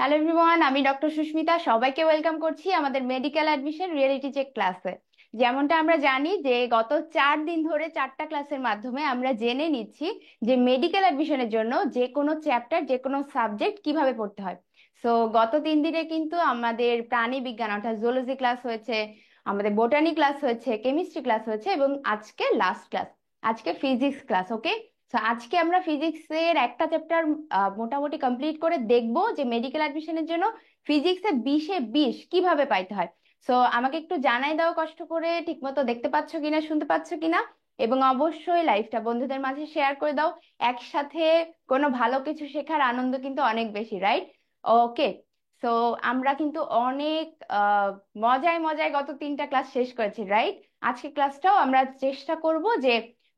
Hello everyone, আমি doctor Susmita. সবাইকে welcome করছি আমাদের মেডিকেল অ্যাডমিশন রিয়েলিটি চেক ক্লাসে। যেমনটা আমরা জানি যে গত 4 দিন ধরে 4টা ক্লাসের মাধ্যমে আমরা জেনে নিচ্ছি যে মেডিকেল অ্যাডমিশনের জন্য যে কোনো চ্যাপ্টার, যে কোনো সাবজেক্ট কিভাবে পড়তে হয়। সো গত 3 দিনে কিন্তু আমাদের প্রাণী বিজ্ঞান অর্থাৎ জুলজি ক্লাস হয়েছে, আমাদের বোটানি ক্লাস হয়েছে, কেমিস্ট্রি ক্লাস হয়েছে এবং আজকে লাস্ট ক্লাস, আজকে ফিজিক্স ক্লাস। ওকে, তো আজকে আমরা ফিজিক্সের একটা চ্যাপ্টার মোটামুটি কমপ্লিট করে দেখব যে মেডিকেল অ্যাডমিশনের জন্য ফিজিক্সে 20-এ 20 কিভাবে পাইতে হয়। সো আমাকে একটু জানাই দাও কষ্ট করে ঠিকমতো দেখতে পাচ্ছ কিনা, শুনতে পাচ্ছ কিনা, এবং অবশ্যই লাইভটা বন্ধুদের মাঝে শেয়ার করে দাও। একসাথে কোনো ভালো কিছু শেখার আনন্দ কিন্তু অনেক বেশি, রাইট? ওকে, সো আমরা কিন্তু অনেক আহ, মজায় মজায় গত 3টা ক্লাস শেষ করেছি, রাইট? আজকে ক্লাসটাও আমরা চেষ্টা করব যে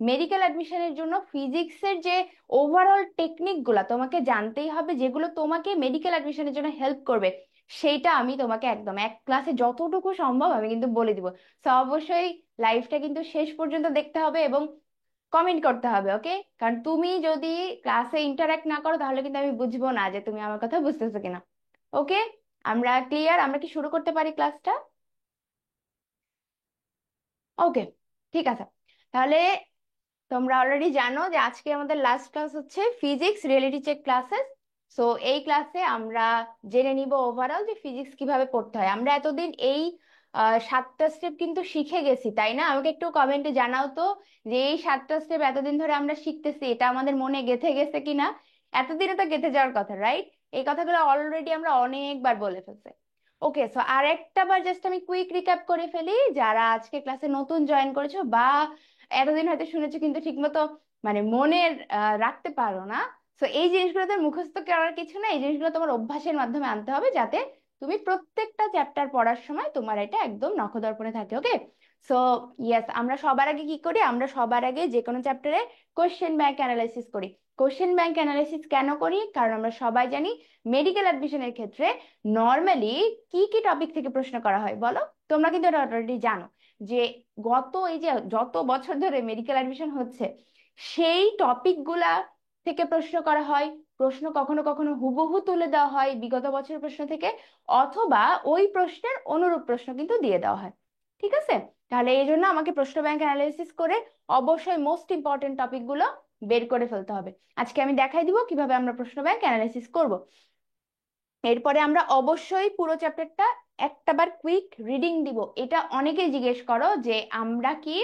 মেডিকেল অ্যাডমিশনের জন্য ফিজিক্সের যে ওভারঅল টেকনিক গুলা তোমাকে জানতেই হবে, যেগুলো তোমাকে মেডিকেল অ্যাডমিশনের জন্য হেল্প করবে, সেইটা আমি তোমাকে একদম এক ক্লাসে যতটুকু সম্ভব আমি কিন্তু বলে দিব। তো অবশ্যই লাইভটা কিন্তু শেষ পর্যন্ত দেখতে হবে এবং কমেন্ট করতে হবে, ওকে? কারণ তুমি যদি ক্লাসে ইন্টারাক্ট না করো তাহলে কিন্তু আমি বুঝবো না যে তুমি আমার কথা বুঝতেছো কিনা। ওকে, আমরা ক্লিয়ার? আমরা কি শুরু করতে পারি ক্লাসটা? ওকে, ঠিক আছে। তাহলে তোমরা অলরেডি জানো যে আজকে আমাদের লাস্ট ক্লাস হচ্ছে physics reality check classes. So এই ক্লাসে আমরা জেনে নিব ওভারঅল যে ফিজিক্স কিভাবে পড়তে হয়। আমরা এতদিন এই 7টা স্টেপ কিন্তু শিখে গেছি, তাই না? আমাকে একটু কমেন্টে জানাও তো যে এই 7টা স্টেপ এতদিন ধরে আমরা শিখতেছি, এটা আমাদের মনে গেঁথে গেছে কিনা। এতদিনে তো গেঁথে যাওয়ার কথা, রাইট? এই কথাগুলো অলরেডি আমরা অনেকবার বলে ফেলছি। ওকে, সো আর একটা বার জাস্ট আমি কুইক রিক্যাপ করে ফেলি। যারা আজকে ক্লাসে নতুন জয়েন করেছো বা এতদিন হয়তো শুনেছো কিন্তু ঠিকমতো মানে মনে রাখতে পারো না, তো এই জিনিসগুলো তো মুখস্থ করার কিছু না, এই জিনিসগুলো তোমার অভ্যাসের মাধ্যমে আনতে হবে যাতে তুমি প্রত্যেকটা চ্যাপ্টার পড়ার সময় তোমার এটা একদম নখদর্পণে থাকে। ওকে, সো ইয়েস, আমরা সবার আগে কি করি? আমরা সবার আগে যে কোনো চ্যাপ্টারে কোশ্চেন ব্যাংক অ্যানালাইসিস করি। কোশ্চেন ব্যাংক অ্যানালাইসিস কেন করি? কারণ আমরা সবাই জানি মেডিকেল অ্যাডমিশনের ক্ষেত্রে নর্মালি কি কি টপিক থেকে প্রশ্ন করা হয় বলো? তোমরা কিন্তু এটা অলরেডি জানো যে গত এই যে যত বছর ধরে মেডিকেল অ্যাডমিশন হচ্ছে সেই টপিক গুলা থেকে প্রশ্ন করা হয়। প্রশ্ন কখনো কখনো হুবহু তুলে দেওয়া হয় বিগত বছরের প্রশ্ন থেকে, অথবা ওই প্রশ্নের অনুরূপ প্রশ্ন কিন্তু দিয়ে দেওয়া হয়। ঠিক আছে, তাহলে এই জন্য আমাকে প্রশ্ন ব্যাংক অ্যানালাইসিস করে অবশ্যই মোস্ট ইম্পর্টেন্ট টপিক গুলো বের করে ফেলতে হবে। আজকে আমি দেখাই দিব কিভাবে আমরা প্রশ্ন ব্যাংক অ্যানালাইসিস করব। এরপরে আমরা অবশ্যই পুরো চ্যাপ্টারটা একটাবার কুইক রিডিং দিব। এটা অনেকেই জিজ্ঞেস করো যে আমরা কি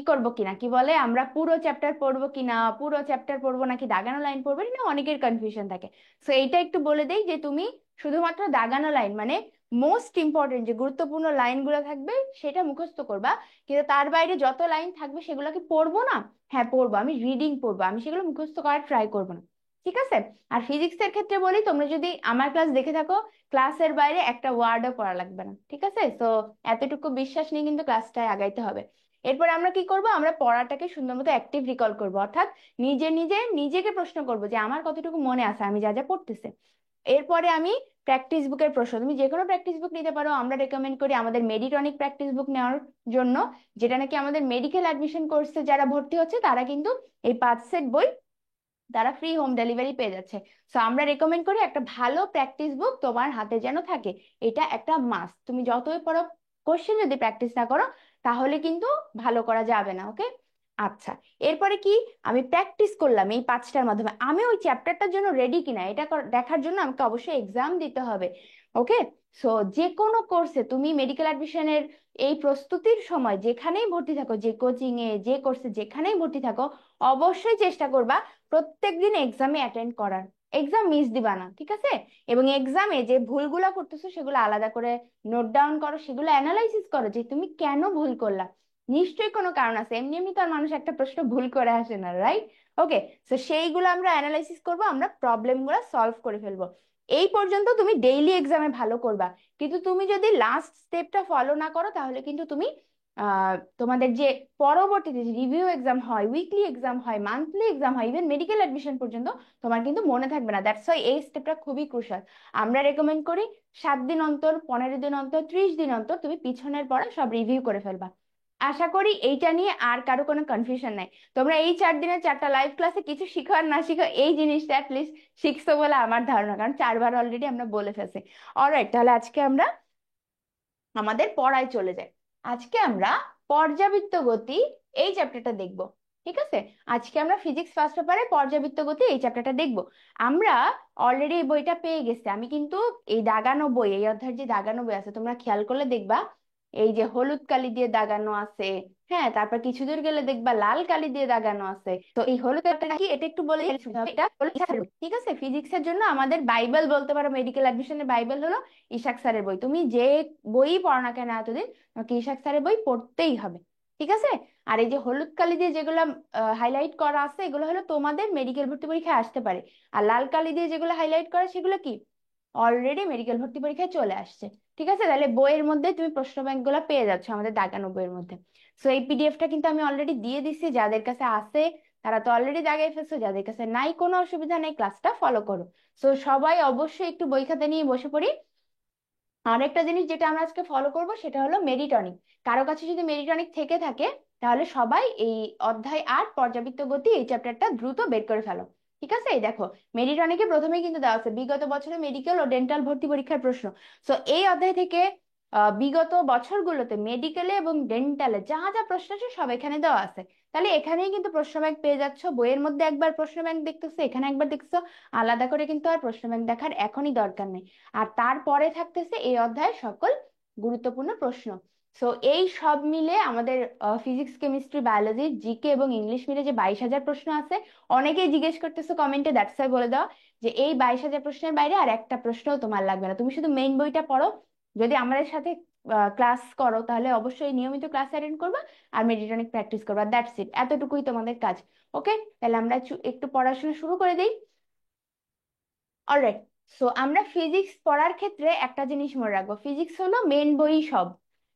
করব কিনা, কি বলে আমরা পুরো চ্যাপ্টার পড়বো কিনা, পুরো চ্যাপ্টার পড়বো নাকি দাগানো লাইন পড়বো, না অনেকের কনফিউশন থাকে। সো এইটা একটু বলে দেই যে তুমি শুধুমাত্র দাগানো লাইন মানে মোস্ট ইম্পর্টেন্ট যে গুরুত্বপূর্ণ লাইনগুলো থাকবে সেটা মুখস্থ করবা, কিন্তু তার বাইরে যত লাইন থাকবে সেগুলো কি পড়বো না? হ্যাঁ পড়বো, আমি রিডিং পড়বো, আমি সেগুলো মুখস্থ করার ট্রাই করবো না। ঠিক আছে? আর ফিজিক্সের ক্ষেত্রে বলি, তোমরা যদি আমার ক্লাস দেখে থাকো ক্লাসের বাইরে একটা ওয়ার্ডও পড়া লাগবে না। ঠিক আছে, তো এতটুকু বিশ্বাস নিয়ে কিন্তু ক্লাসটায় আগাইতে হবে। এরপর আমরা কি করব? আমরা পড়াটাকে সুন্দর মতো অ্যাক্টিভ রিকল করবো, অর্থাৎ নিজে নিজে নিজেকে প্রশ্ন করব যে আমার কতটুকু মনে আছে আমি যা যা পড়তেছে। এরপরে আমি প্র্যাকটিস বুকের প্রশ্ন, তুমি যে কোনো প্র্যাকটিস বুক নিতে পারো। আমরা রেকমেন্ড করি আমাদের মেডিটনিক প্র্যাকটিস বুক নেওয়ার জন্য, যেটা নাকি আমাদের মেডিকেল অ্যাডমিশন কোর্সে যারা ভর্তি হচ্ছে তারা কিন্তু এই 5 সেট বই তারা ফ্রি হোম ডেলিভারি পেয়ে যাচ্ছে। সো আমরা রেকমেন্ড করি একটা ভালো প্র্যাকটিস বুক তোমার হাতে যেন থাকে। এটা একটা মাস্ট, তুমি যতই পড়ো কোশ্চেন যদি প্র্যাকটিস না করো তাহলে কিন্তু ভালো করা যাবে না। ওকে, আচ্ছা। এরপরে কি, আমি প্র্যাকটিস করলাম এই 5টার মাধ্যমে, আমি ওই চ্যাপ্টারটার জন্য রেডি কিনা এটা দেখার জন্য আমাকে অবশ্যই এক্সাম দিতে হবে। ওকে, সো যে কোনো কোর্সে তুমি মেডিকেল অ্যাডমিশনের এই প্রস্তুতির সময় যেখানেই ভর্তি থাকো, যে কোচিং এ যে কোর্সে যেখানেই ভর্তি থাকো, অবশ্যই চেষ্টা করবা প্রত্যেকদিন এক্সামে অ্যাটেন্ড করার। এক্সাম মিস দিবা না, ঠিক আছে? এবং এক্সামে যে ভুলগুলা করতেছো সেগুলো আলাদা করে নোট ডাউন করো, সেগুলো অ্যানালাইসিস করো যে তুমি কেন ভুল করলা। নিশ্চয়ই কোনো কারণ আছে, এমনি এমনি তো আর মানুষ একটা প্রশ্ন ভুল করে আসে না, রাইট? ওকে, তো সেইগুলো আমরা অ্যানালাইসিস করবো, আমরা প্রবলেমগুলো সলভ করে ফেলবো। এই পর্যন্ত তুমি ডেইলি এক্সামে ভালো করবা, কিন্তু তুমি যদি লাস্ট স্টেপটা ফলো না করো তাহলে কিন্তু তুমি তোমাদের যে পরবর্তীতে যে রিভিউ এক্সাম হয়, উইকলি এক্সাম হয়, মান্থলি এক্সাম হয়, ইভেন মেডিকেল অ্যাডমিশন পর্যন্ত তোমার কিন্তু মনে থাকবে না। দ্যাটস ওয়াই এই স্টেপটা খুবই ক্রুশাল। আমরা রেকমেন্ড করি 7 দিন অন্তর, 15 দিন অন্তর, 30 দিন অন্তর তুমি পিছনের পড়া সব রিভিউ করে ফেলবা। আশা করি এইটা নিয়ে আর কারো কোনো কনফিউশন নাই। তোমরা এই 4 দিনের 4টা লাইভ ক্লাসে কিছু শিখো আর না শিখো, এই জিনিসটা অ্যাটলিস্ট শিখছো বলে আমার ধারণা, কারণ 4বার অলরেডি আমরা বলে ফেলছি। অলরাইট, তাহলে আজকে আমরা আমাদের পড়ায় চলে যাই। আজকে আমরা পর্যাবৃত্ত গতি এই চ্যাপ্টারটা দেখব। ঠিক আছে, আজকে আমরা ফিজিক্স ফার্স্ট পেপারে পর্যাবৃত্ত গতি এই চ্যাপ্টারটা দেখব। আমরা অলরেডি এই বইটা পেয়ে গেছি, আমি কিন্তু এই দাগানো বই, এই অধ্যায়ের যে দাগানো বই আছে তোমরা খেয়াল করলে দেখবা এই যে হলুদ কালি দিয়ে দাগানো আছে। হ্যাঁ, তারপর কিছু দূর গেলে দেখবা লাল কালি দিয়ে দাগানো আছে। তো এই হলুদ কালিটা কি এটা একটু বলে দিতে হবে, এটা হলো ইসাকের বই। ঠিক আছে, ফিজিক্সের জন্য আমাদের বাইবেল বলতে পারো, মেডিকেল অ্যাডমিশনের বাইবেল হলো ইসাক স্যারের বই। তুমি যে বই পড়ো না কেন এতদিন, তোমাকে ইসাক স্যারের বই পড়তেই হবে। ঠিক আছে। আর এই যে হলুদ কালি দিয়ে যেগুলো হাইলাইট করা আছে, এগুলো হলো তোমাদের মেডিকেল ভর্তি পরীক্ষায় আসতে পারে। আর লাল কালি দিয়ে যেগুলো হাইলাইট করা সেগুলো কি অলরেডি মেডিকেল ভর্তি পরীক্ষায় চলে আসছে। ঠিক আছে, তাহলে বইয়ের মধ্যে তুমি প্রশ্ন ব্যাংক গুলো পেয়ে যাচ্ছ আমাদের দাগানো বইয়ের মধ্যে। সো এই পিডিএফটা কিন্তু আমি অলরেডি দিয়ে দিচ্ছি, যাদের কাছে আছে তারা তো অলরেডি দাগাই ফেলছো, যাদের কাছে নাই কোনো অসুবিধা নেই, ক্লাসটা ফলো করো। সো সবাই অবশ্যই একটু বই খাতা নিয়ে বসে পড়ি। আর একটা জিনিস যেটা আমরা আজকে ফলো করব সেটা হলো মেরিটনিক। কারো কাছে যদি মেরিটনিক থেকে থাকে তাহলে সবাই এই অধ্যায় 8 পর্যাবৃত্ত গতি এই চ্যাপ্টারটা দ্রুত বের করে ফেলো। ঠিক আছে, এই দেখো মেরিটনিকে প্রথমেই কিন্তু দেওয়া আছে বিগত বছরে মেডিকেল ও ডেন্টাল ভর্তি পরীক্ষার প্রশ্ন। সো এই অধ্যায় থেকে বিগত বছরগুলোতে মেডিকেলে এবং ডেন্টালে যা যা প্রশ্ন আছে সব এখানে দেওয়া আছে। তাহলে এখানেই কিন্তু প্রশ্ন ব্যাংক পেয়ে যাচ্ছ, বইয়ের মধ্যে একবার প্রশ্ন ব্যাংক দেখতেছো, এখানে একবার দেখছো। আলাদা করে কিন্তু আর প্রশ্ন ব্যাংক দেখার এখনই দরকার নেই। আর তারপরে থাকতেছে এই অধ্যায়ের সকল গুরুত্বপূর্ণ প্রশ্ন। সো এই সব মিলে আমাদের ফিজিক্স কেমিস্ট্রি বায়োলজি জিকে এবং ইংলিশ মিলে যে 22,000 প্রশ্ন আছে, অনেকেই জিজ্ঞেস করতেছো কমেন্টে, দ্যাটস ওয়াই বলে দাও যে এই 22,000 প্রশ্নের বাইরে আর একটা প্রশ্নও তোমার লাগবে না, তুমি শুধু মেইন বইটা পড়ো। যদি আমাদের সাথে ক্লাস করো তাহলে অবশ্যই নিয়মিত ক্লাস অ্যাটেন্ড করবা আর মেডিটেশন প্র্যাকটিস করবা, দ্যাটস ইট, এতটুকুই তোমাদের কাজ। ওকে, তাহলে আমরা একটু পড়াশোনা শুরু করে দিই। অলরাইট, সো আমরা ফিজিক্স পড়ার ক্ষেত্রে একটা জিনিস মনে রাখবো, ফিজিক্স হলো মেইন বই সব।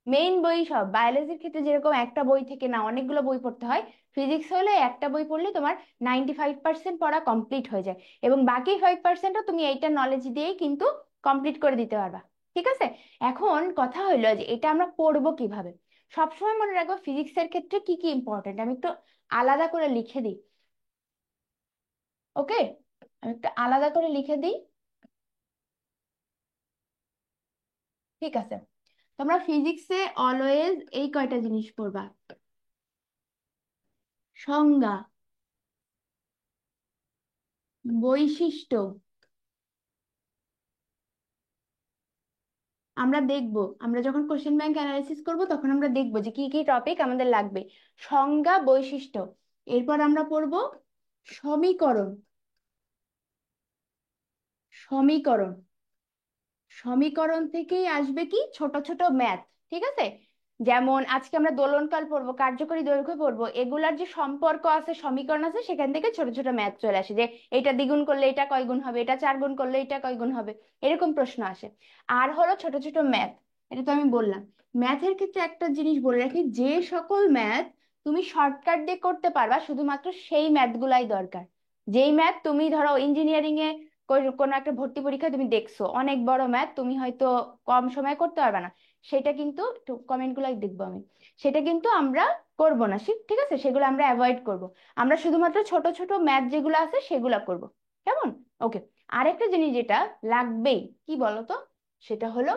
মেইন বই সব, বায়োলজির ক্ষেত্রে যেরকম একটা বই থেকে না অনেকগুলো বই পড়তে হয়, ফিজিক্স হলে একটা বই পড়লে তোমার 95% পড়া কমপ্লিট হয়ে যায়, এবং বাকি 5%ও তুমি এইটা নলেজ দিয়েই কিন্তু কমপ্লিট করে দিতে পারবা। ঠিক আছে, এখন কথা হইলো যে এটা আমরা পড়বো কিভাবে। সবসময় মনে রাখবো ফিজিক্সের ক্ষেত্রে কি কি ইম্পর্টেন্ট, আমি একটু আলাদা করে লিখে দিই। ওকে, আমি একটু আলাদা করে লিখে দিই। ঠিক আছে, তোমরা ফিজিক্সে অলওয়েজ এই কয়টা জিনিস পড়বা: সংজ্ঞা, বৈশিষ্ট্য। আমরা দেখব, আমরা যখন কোশ্চেন ব্যাংক অ্যানালাইসিস করব তখন আমরা দেখব যে কি কি টপিক আমাদের লাগবে। সংজ্ঞা, বৈশিষ্ট্য। এরপর আমরা পড়ব সমীকরণ। সমীকরণ, সমীকরণ থেকেই আসবে কি ছোট ছোট ম্যাথ। ঠিক আছে, যেমন আজকে আমরা দোলনকাল পড়বো, কার্যকরী দৈর্ঘ্য পড়বো, এগুলার যে সম্পর্ক আছে সমীকরণ আছে সেখান থেকে ছোট ছোট ম্যাথ চলে আসে, যে এটা দ্বিগুণ করলে এটা কয় গুণ হবে, এটা 4 গুণ করলে এটা কয় গুণ হবে, এরকম প্রশ্ন আসে। আর হলো ছোট ছোট ম্যাথ, এটা তো আমি বললাম। ম্যাথের ক্ষেত্রে একটা জিনিস বলে রাখি, যে সকল ম্যাথ তুমি শর্টকাট দিয়ে করতে পারবা শুধুমাত্র সেই ম্যাথ গুলাই দরকার। যেই ম্যাথ তুমি ধরো ইঞ্জিনিয়ারিং এ কোনো একটা ভর্তি পরীক্ষায় তুমি দেখছো অনেক বড় ম্যাথ, তুমি হয়তো কম সময়ে করতে পারবে না, সেটা কিন্তু একটু কমেন্ট গুলো দেখবো আমি, সেটা কিন্তু আমরা করব না। ঠিক আছে, সেগুলো আমরা অ্যাভয়েড করব। আমরা শুধুমাত্র ছোট ছোট ম্যাথ যেগুলো আছে সেগুলো করব। কেমন? ওকে, আরেকটা জিনিস যেটা লাগবেই কি বলতো, সেটা হলো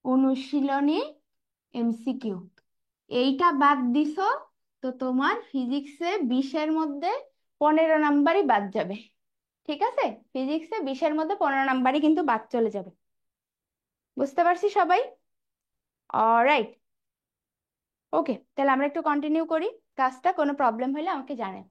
অনুশীলনী এমসিকিউ। এইটা বাদ দিছো তো তোমার ফিজিক্সে 20-এর মধ্যে 15 নাম্বারই বাদ যাবে। ঠিক আছে, ফিজিক্সে 20-এর মধ্যে 15 নাম্বারই কিন্তু বাদ চলে যাবে। বুঝতে পারছি সবাই? অলরাইট, ওকে, তাহলে আমরা একটু কন্টিনিউ করি কাজটা, কোনো প্রবলেম হলে আমাকে জানাই।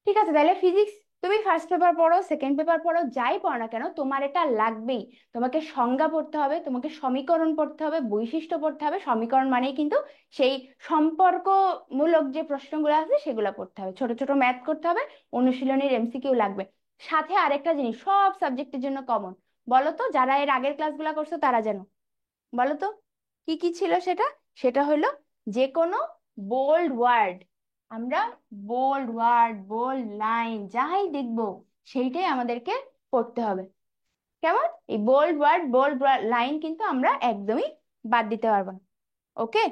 ঠিক আছে, তাহলে ফিজিক্স তুমি ফার্স্ট পেপার পড়ো, সেকেন্ড পেপার পড়ো, যাই পড়ো না কেন তোমার এটা লাগবেই। তোমাকে সংজ্ঞা পড়তে হবে, তোমাকে সমীকরণ পড়তে হবে, বৈশিষ্ট্য পড়তে হবে। সমীকরণ মানেই কিন্তু সেই সম্পর্কমূলক যে প্রশ্নগুলো আছে সেগুলো পড়তে হবে, ছোট ছোট ম্যাথ করতে হবে, অনুশীলনীর এমসিকিউ লাগবে। সাথে আরেকটা জিনিস সব সাবজেক্টের জন্য কমন, বলো তো যারা এর আগের ক্লাসগুলো করছো তারা জানো, বলো তো কি কি ছিল সেটা। সেটা হলো যে কোনো বোল্ড ওয়ার্ড, আমরা বোল্ড ওয়ার্ড বোল্ড লাইন যাই দেখবো সেইটাই আমাদেরকে পড়তে হবে। কেমন? এই বোল্ড ওয়ার্ড বোল্ড লাইন কিন্তু আমরা একদমই বাদ দিতে পারবো না। ওকে,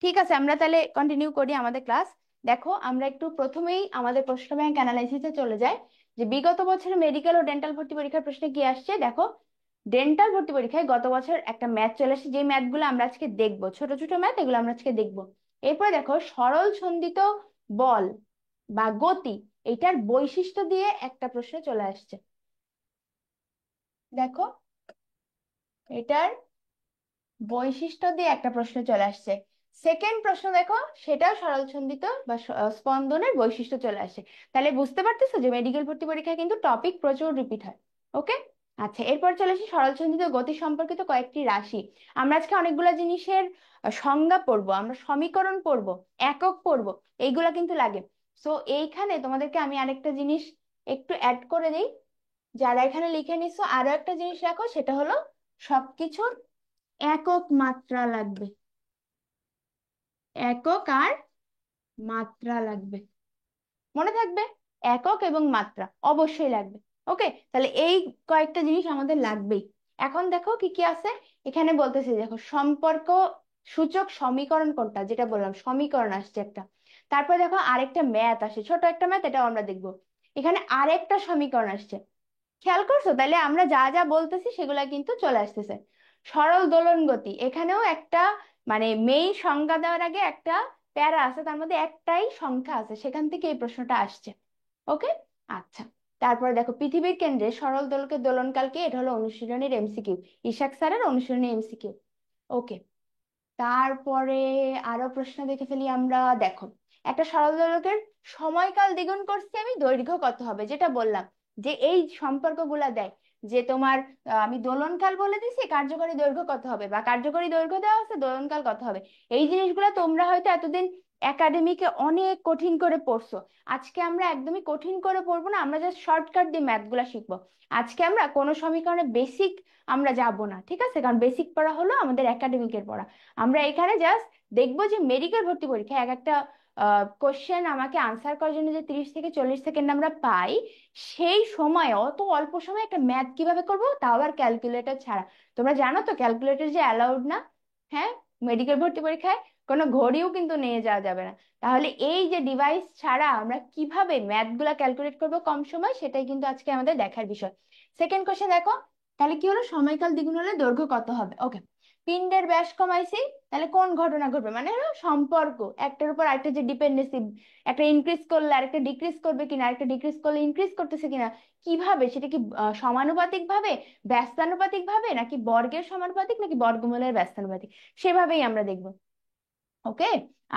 ঠিক আছে, আমরা তাহলে কন্টিনিউ করি আমাদের ক্লাস। দেখো আমরা একটু প্রথমেই আমাদের প্রশ্ন ব্যাংক অ্যানালাইসিসে চলে যাই, যে বিগত বছর মেডিকেল ও ডেন্টাল ভর্তি পরীক্ষার প্রশ্নে কি আসছে দেখো। ডেন্টাল ভর্তি পরীক্ষায় গত বছর একটা ম্যাথ চলে আসছে, যে ম্যাথগুলো আমরা আজকে দেখবো, ছোট ছোট ম্যাথ, এগুলো আমরা আজকে দেখবো। এরপরে দেখো সরল ছন্দিত বল বা গতি, এটার বৈশিষ্ট্য দিয়ে একটা প্রশ্ন চলে আসছে। দেখো এটার বৈশিষ্ট্য দিয়ে একটা প্রশ্ন চলে আসছে। সেকেন্ড প্রশ্ন দেখো, সেটাও সরলছন্দিত বা স্পন্দনের বৈশিষ্ট্য চলে আসে। তাহলে বুঝতে পারতেছো যে মেডিকেল ভর্তি পরীক্ষায় কিন্তু টপিক প্রচুর রিপিট হয়। ওকে, আচ্ছা এরপর চলে আসি সরলছন্দিত গতি সম্পর্কিত কয়েকটি রাশি। আমরা আজকে অনেকগুলো জিনিসের সংজ্ঞা পড়বো, আমরা সমীকরণ পড়বো, একক পড়বো, এইগুলা কিন্তু লাগে। সো এইখানে তোমাদেরকে আমি আরেকটা জিনিস একটু অ্যাড করে দিই, যারা এখানে লিখে নিছো আরো একটা জিনিস রাখো, সেটা হলো সবকিছুর একক মাত্রা লাগবে। একক আর মাত্রা লাগবে, মনে থাকবে, একক এবং মাত্রা অবশ্যই লাগবে। ওকে, তাহলে এই কয়েকটা জিনিস আমাদের লাগবেই। এখন দেখো কি কি আছে এখানে বলতেছে, দেখো সম্পর্ক সূচক সমীকরণ কোনটা, যেটা বললাম সমীকরণ আসছে একটা। তারপর দেখো আরেকটা ম্যাথ আসে, ছোট একটা ম্যাথ, এটাও আমরা দেখবো। এখানে আরেকটা সমীকরণ আসছে, খেয়াল করছো? তাহলে আমরা যা যা বলতেছি সেগুলা কিন্তু চলে আসতেছে। সরল দোলন গতি, এখানেও একটা মানে মেইন সংজ্ঞা দেওয়ার আগে একটা প্যারা আছে, তার মধ্যে একটাই সংখ্যা আছে, সেখান থেকে এই প্রশ্নটা আসছে। ওকে, আচ্ছা। তারপরে দেখো পৃথিবীর কেন্দ্রে সরল দোলকের দোলনকাল কি, এটা হলো অনুশীলনীর এমসিকিউ, ইশাক স্যারের অনুশীলনী এমসিকিউ। ওকে, তারপরে আরো প্রশ্ন দেখে ফেলি আমরা। দেখো একটা সরল দোলকের সময়কাল দ্বিগুণ করছি আমি, দৈর্ঘ্য কত হবে, যেটা বললাম যে এই সম্পর্কগুলা দেয়, যে তোমার আমি দোলনকাল বলে দিছি, কার্যকরী দৈর্ঘ্য কত হবে, বা কার্যকরী দৈর্ঘ্য দেওয়া আছে, দোলনকাল কত হবে। এই জিনিসগুলো তোমরা হয়তো এতদিন একাডেমিকে অনেক কঠিন করে পড়ছো। আজকে আমরা একদমই কঠিন করে পড়বো না, আমরা জাস্ট শর্টকাট দিয়ে ম্যাথগুলা শিখবো। আজকে আমরা কোনো সমীকরণে বেসিক আমরা যাব না, ঠিক আছে, কারণ বেসিক পড়া হলো আমাদের একাডেমিকের পড়া। আমরা এখানে জাস্ট দেখবো যে মেডিকেল ভর্তি পরীক্ষা এক একটা কোশ্চেন আমাকে আনসার করার জন্য যে 30 থেকে 40 সেকেন্ড আমরা পাই, সেই সময় অত অল্প সময় একটা ম্যাথ কিভাবে করবো, তাও আবার ক্যালকুলেটর ছাড়া। তোমরা জানো তো ক্যালকুলেটর যে অ্যালাউড না। হ্যাঁ, মেডিকেল ভর্তি পরীক্ষায় কোনো ঘড়িও কিন্তু নিয়ে যাওয়া যাবে না। তাহলে এই যে ডিভাইস ছাড়া আমরা কিভাবে ম্যাথ গুলা ক্যালকুলেট করবো কম সময়, সেটাই কিন্তু আজকে আমাদের দেখার বিষয়। সেকেন্ড কোশ্চেন দেখো, তাহলে কি হলো, সময়কাল দ্বিগুণ হলে দৈর্ঘ্য কত হবে। ওকে, পিণ্ডের ব্যাস কমাইছি, তাহলে কোন ঘটনা ঘটবে, মানে হলো সম্পর্ক, একটার উপর আরেকটা যে ডিপেন্ডেন্সি, একটা ইনক্রিজ করলে আরেকটা ডিক্রিজ করবে কিনা, আরেকটা ডিক্রিজ করলে ইনক্রিজ করতেছে কিনা, কিভাবে সেটা কি সমানুপাতিক ভাবে, ব্যস্তানুপাতিক ভাবে, নাকি বর্গের সমানুপাতিক, নাকি বর্গমূলের ব্যস্তানুপাতিক, সেভাবেই আমরা দেখবো। ওকে,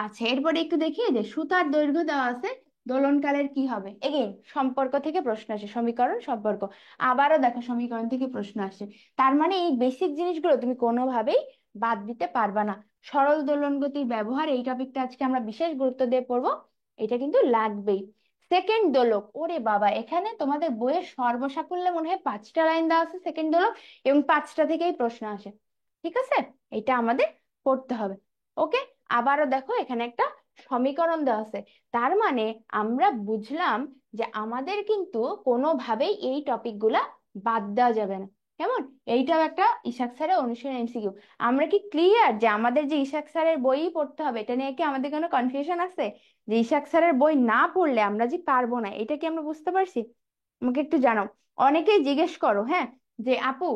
আচ্ছা এরপরে একটু দেখি যে সুতার দৈর্ঘ্য দেওয়া আছে, দোলনকালের কি হবে। এগেইন সম্পর্ক থেকে প্রশ্ন আসে, সমীকরণ সম্পর্ক, আবারও দেখো সমীকরণ থেকে প্রশ্ন আসে। তার মানে এই বেসিক জিনিসগুলো তুমি কোনোভাবেই বাদ দিতে পারবা না। সরল দোলন গতির ব্যবহার, এই টপিকটা আজকে আমরা বিশেষ গুরুত্ব দিয়ে পড়বো, এটা কিন্তু লাগবেই। সেকেন্ড দোলক, ওরে বাবা, এখানে তোমাদের বইয়ের সর্বসাকুল্যে মনে হয় 5টা লাইন দেওয়া আছে সেকেন্ড দোলক, এবং 5টা থেকেই প্রশ্ন আসে। ঠিক আছে, এটা আমাদের পড়তে হবে। ওকে, আবারও দেখো এখানে একটা সমীকরণ দেওয়া আছে। তার মানে আমরা বুঝলাম যে আমাদের কিন্তু কোনোভাবেই এই টপিকগুলা বাদ দেওয়া যাবে না। কেমন, এইটাও একটা ইশাক স্যারের অনুশীলন এমসিকিউ। আমরা কি ক্লিয়ার যে আমাদের যে ইশাক স্যারের বইই পড়তে হবে, এটা নিয়ে কি আমাদের কোনো কনফিউশন আছে? যে ইশাক স্যারের বই না পড়লে আমরা যে পারবো না, এটা কি আমরা বুঝতে পারছি? আমাকে একটু জানাও। অনেকেই জিজ্ঞেস করো, হ্যাঁ, যে আপু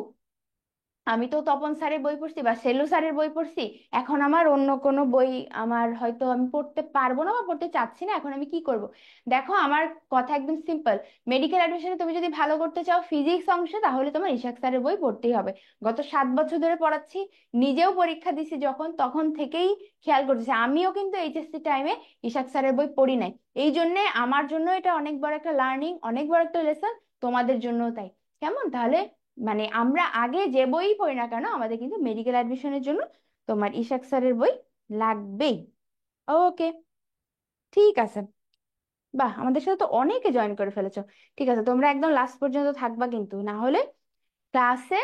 আমি তো তপন স্যারের বই পড়ছি বা সেলু স্যারের বই পড়ছি, এখন আমার অন্য কোনো বই আমার হয়তো আমি পড়তে পারবো না বা পড়তে চাচ্ছি না, এখন আমি কি করব? দেখো আমার কথা একদম সিম্পল। মেডিকেল অ্যাডমিশনে তুমি যদি ভালো করতে চাও ফিজিক্স অংশে, তাহলে তোমার ইশাক স্যারের বই পড়তেই হবে। গত 7 বছর ধরে পড়াচ্ছি, নিজেও পরীক্ষা দিছি যখন, তখন থেকেই খেয়াল করতেছি। আমিও কিন্তু এইচএসসি টাইমে ইশাক স্যারের বই পড়ি নাই। এই জন্যে আমার জন্য এটা অনেক বড় একটা লার্নিং, অনেক বড় একটা লেসন, তোমাদের জন্যও তাই। কেমন তাহলে, মানে আমরা আগে যে বই পড়ি না কেন, আমাদের কিন্তু মেডিকেল অ্যাডমিশনের জন্য তোমার ইশাক স্যারের বই লাগবেই। ওকে, ঠিক আছে। বাহ, আমাদের সাথে তো অনেকে জয়েন করে ফেলেছো। ঠিক আছে, তোমরা একদম লাস্ট পর্যন্ত থাকবা কিন্তু, না হলে ক্লাসে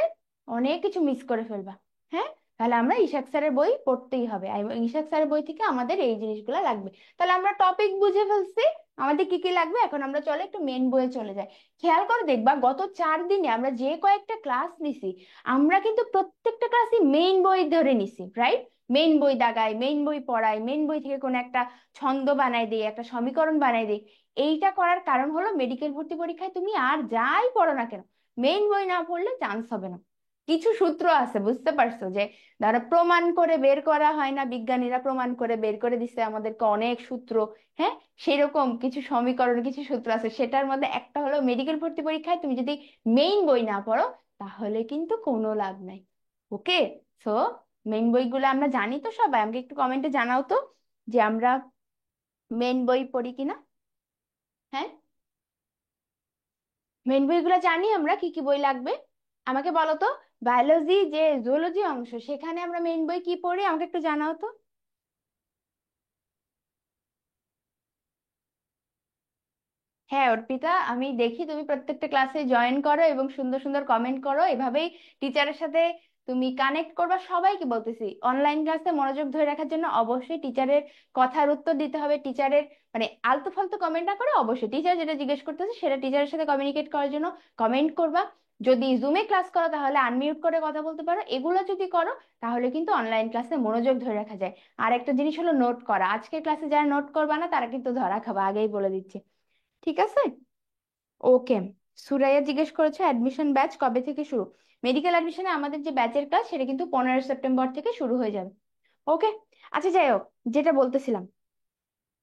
অনেক কিছু মিস করে ফেলবা। হ্যাঁ, তাহলে আমরা ইশাক স্যারের বই পড়তেই হবে, এবং ইশাক স্যারের বই থেকে আমাদের এই জিনিসগুলো লাগবে। তাহলে আমরা টপিক বুঝে ফেলছি আমাদের কি কি লাগবে। এখন আমরা চলে একটু মেন বইয়ে চলে যাই। খেয়াল করে দেখবা গত 4 দিনে আমরা যে কয়েকটা ক্লাস নিছি, আমরা কিন্তু প্রত্যেকটা ক্লাসই মেইন বই ধরে নিছি, রাইট? মেইন বই দাগাই, মেইন বই পড়াই, মেইন বই থেকে কোনো একটা ছন্দ বানাই দিই, একটা সমীকরণ বানাই দিই। এইটা করার কারণ হলো মেডিকেল ভর্তি পরীক্ষায় তুমি আর যাই পড়ো না কেন, মেইন বই না পড়লে চান্স হবে না। কিছু সূত্র আছে, বুঝতে পারছো, যে দ্বারা প্রমাণ করে বের করা হয় না, বিজ্ঞানীরা প্রমাণ করে বের করে দিচ্ছে আমাদেরকে অনেক সূত্র। হ্যাঁ, সেরকম কিছু সমীকরণ, কিছু সূত্র আছে, সেটার মধ্যে একটা হলো মেডিকেল ভর্তি পরীক্ষায় তুমি যদি মেইন বই না পড়ো তাহলে কিন্তু কোনো লাভ নাই। ওকে, সো মেইন বইগুলো আমরা জানি তো সবাই? আমাকে একটু কমেন্টে জানাও তো যে আমরা মেইন বই পড়ি কিনা। হ্যাঁ, মেইন বইগুলো জানি আমরা, কি কি বই লাগবে আমাকে বলো তো। বায়োলজি যে জুলজি অংশ, সেখানে আমরা মেইন বই কি পড়ি আমাকে একটু জানাও তো। হ্যাঁ অর্পিতা, আমি দেখি তুমি প্রত্যেকটা ক্লাসে জয়েন করো এবং সুন্দর সুন্দর কমেন্ট করো, এভাবেই টিচারের সাথে তুমি কানেক্ট করবা। সবাইকে বলতেছি অনলাইন ক্লাসে মনোযোগ ধরে রাখার জন্য অবশ্যই টিচারের কথার উত্তর দিতে হবে। টিচারের মানে আলতু ফালতু কমেন্ট না করে অবশ্যই টিচার যেটা জিজ্ঞেস করতেছে সেটা টিচারের সাথে কমিউনিকেট করার জন্য কমেন্ট করবা। যদি জুমে ক্লাস করো তাহলে আনমিউট করে কথা বলতে পারো। এগুলো যদি করো তাহলে কিন্তু অনলাইন ক্লাসে মনোযোগ ধরে রাখা যায়। আর একটা জিনিস হলো নোট করা। আজকের ক্লাসে যারা নোট করবা না তারা কিন্তু ধরা খাবা, আগেই বলে দিচ্ছি। ঠিক আছে, ওকে। সুরাইয়া জিজ্ঞেস করেছে অ্যাডমিশন ব্যাচ কবে থেকে শুরু। মেডিকেল অ্যাডমিশনে আমাদের যে ব্যাচের ক্লাস সেটা কিন্তু 15 সেপ্টেম্বর থেকে শুরু হয়ে যাবে। ওকে, আচ্ছা যাই হোক, যেটা বলতেছিলাম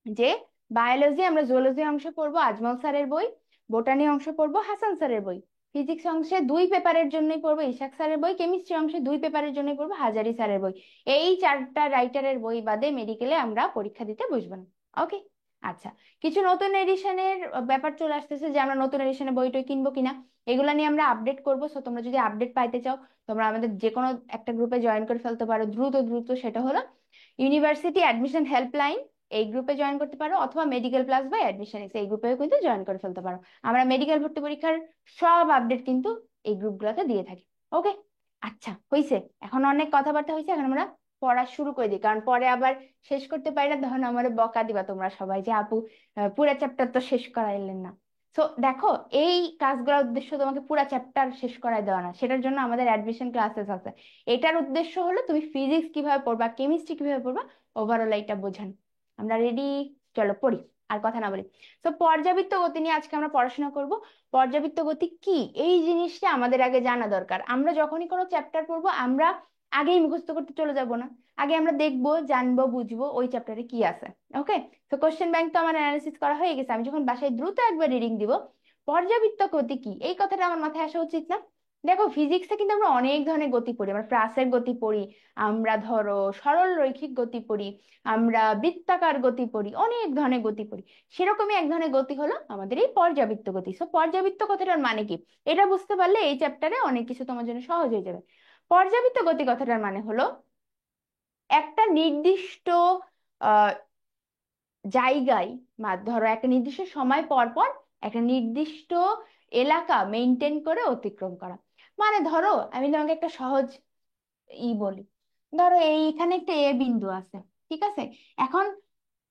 যে বায়োলজি আমরা জুলজি অংশ পড়বো আজমল স্যারের বই, বোটানি অংশ পড়বো হাসান স্যারের বই, ফিজিক্স অংশে 2 পেপারের জন্যই পড়বো ইশাক স্যারের বই, কেমিস্ট্রি অংশে 2 পেপারের জন্যই পড়বো হাজারি স্যারের বই। এই 4টা রাইটারের বই বাদে মেডিকেলে আমরা পরীক্ষা দিতে বসবো না। ওকে, আচ্ছা। কিছু নতুন এডিশনের ব্যাপার চলে আসতেছে, যে আমরা নতুন এডিশনের বইটই কিনবো কিনা, এগুলা নিয়ে আমরা আপডেট করবো। সো তোমরা যদি আপডেট পাইতে চাও তোমরা আমাদের যে কোনো একটা গ্রুপে জয়েন করে ফেলতে পারো দ্রুত দ্রুত। সেটা হলো ইউনিভার্সিটি অ্যাডমিশন হেল্পলাইন, এই গ্রুপে জয়েন করতে পারো, অথবা মেডিকেল প্লাস বা অ্যাডমিশন এই গ্রুপেও কিন্তু জয়েন করে ফেলতে পারো। আমরা মেডিকেল ভর্তি পরীক্ষার সব আপডেট কিন্তু এই গ্রুপগুলোতে দিয়ে থাকি। ওকে, আচ্ছা হয়েছে, এখন অনেক কথাবার্তা হয়েছে, এখন আমরা পড়া শুরু করে দিই, কারণ পরে আবার শেষ করতে পারি না তখন আমার বকা দিবা তোমরা সবাই যে আপু পুরো চ্যাপ্টার তো শেষ করাইলেন না। তো দেখো, এই কাজগুলোর উদ্দেশ্য তোমাকে পুরো চ্যাপ্টার শেষ করাই দেওয়া না, সেটার জন্য আমাদের অ্যাডমিশন ক্লাসেস আছে। এটার উদ্দেশ্য হলো তুমি ফিজিক্স কিভাবে পড়বা, কেমিস্ট্রি কিভাবে পড়বা, ওভারঅল এইটা বোঝান। আমরা রেডি? চলো পড়ি, আর কথা না বলি। তো পর্যাবৃত্ত গতি নিয়ে আজকে আমরা পড়াশোনা করব। পর্যাবৃত্ত গতি কি এই জিনিসটা আমাদের আগে জানা দরকার। আমরা যখনই কোনো চ্যাপ্টার পড়বো আমরা আগেই মুখস্থ করতে চলে যাব না, আগে আমরা দেখবো, জানবো, বুঝবো ওই চ্যাপ্টারে কি আছে। ওকে, তো কোশ্চেন ব্যাংক তো আমার অ্যানালিসিস করা হয়ে গেছে, আমি যখন বাসায় দ্রুত একবার রিডিং দিব পর্যাবৃত্ত গতি কি এই কথাটা আমার মাথায় আসা উচিত না? দেখো ফিজিক্সে কিন্তু আমরা অনেক ধরনের গতি পড়ি, আমরা প্রাসের গতি পড়ি, আমরা ধরো সরল রৈখিক গতি পড়ি, আমরা বৃত্তাকার গতি পড়ি, অনেক ধরনের গতি পড়ি। সেরকমই এক ধরনের গতি হলো আমাদের এই পর্যাবৃত্ত গতি। সো পর্যাবৃত্ত কথাটার মানে কি, এটা বুঝতে পারলে এই চ্যাপ্টারে অনেক কিছু তোমার জন্য সহজ হয়ে যাবে। পর্যাবৃত্ত গতি কথাটার মানে হলো একটা নির্দিষ্ট আহ জায়গায়, ধরো একটা নির্দিষ্ট সময় পর পর একটা নির্দিষ্ট এলাকা মেনটেন করে অতিক্রম করা। মানে ধরো আমি তোমাকে একটা সহজ বলি, ধরো এইখানে একটা এ বিন্দু আছে, ঠিক আছে? এখন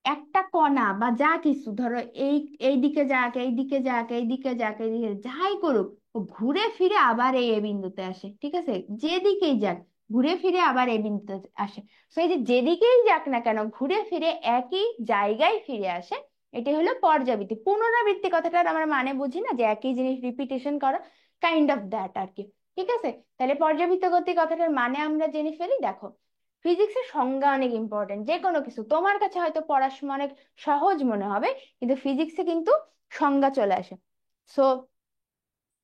একটা কণা বা যা কিছু ধরো এই এই দিকে যাক, এই দিকে যাক, এই দিকে যাক, এই দিকে যাই করুক, ও ঘুরে ফিরে আবার এই এ বিন্দুতে আসে, ঠিক আছে? যেদিকেই যাক ঘুরে ফিরে আবার এই বিন্দুতে আসে। তো এই যে যেদিকেই যাক না কেন ঘুরে ফিরে একই জায়গায় ফিরে আসে, এটি হলো পর্যাবৃত্তি। পুনরাবৃত্তি কথাটার আমরা মানে বুঝি না, যে একই জিনিস রিপিটেশন করা, কাইন্ড অফ দ্যাট আর কি। ঠিক আছে, তাহলে পর্যাবৃত্ত গতি কথাটার মানে আমরা জেনে ফেলি। দেখো ফিজিক্সের সংজ্ঞা অনেক ইম্পর্টেন্ট, যে কোনো কিছু তোমার কাছে হয়তো পড়ার সময় অনেক সহজ মনে হবে, কিন্তু ফিজিক্সে কিন্তু সংজ্ঞা চলে আসে। সো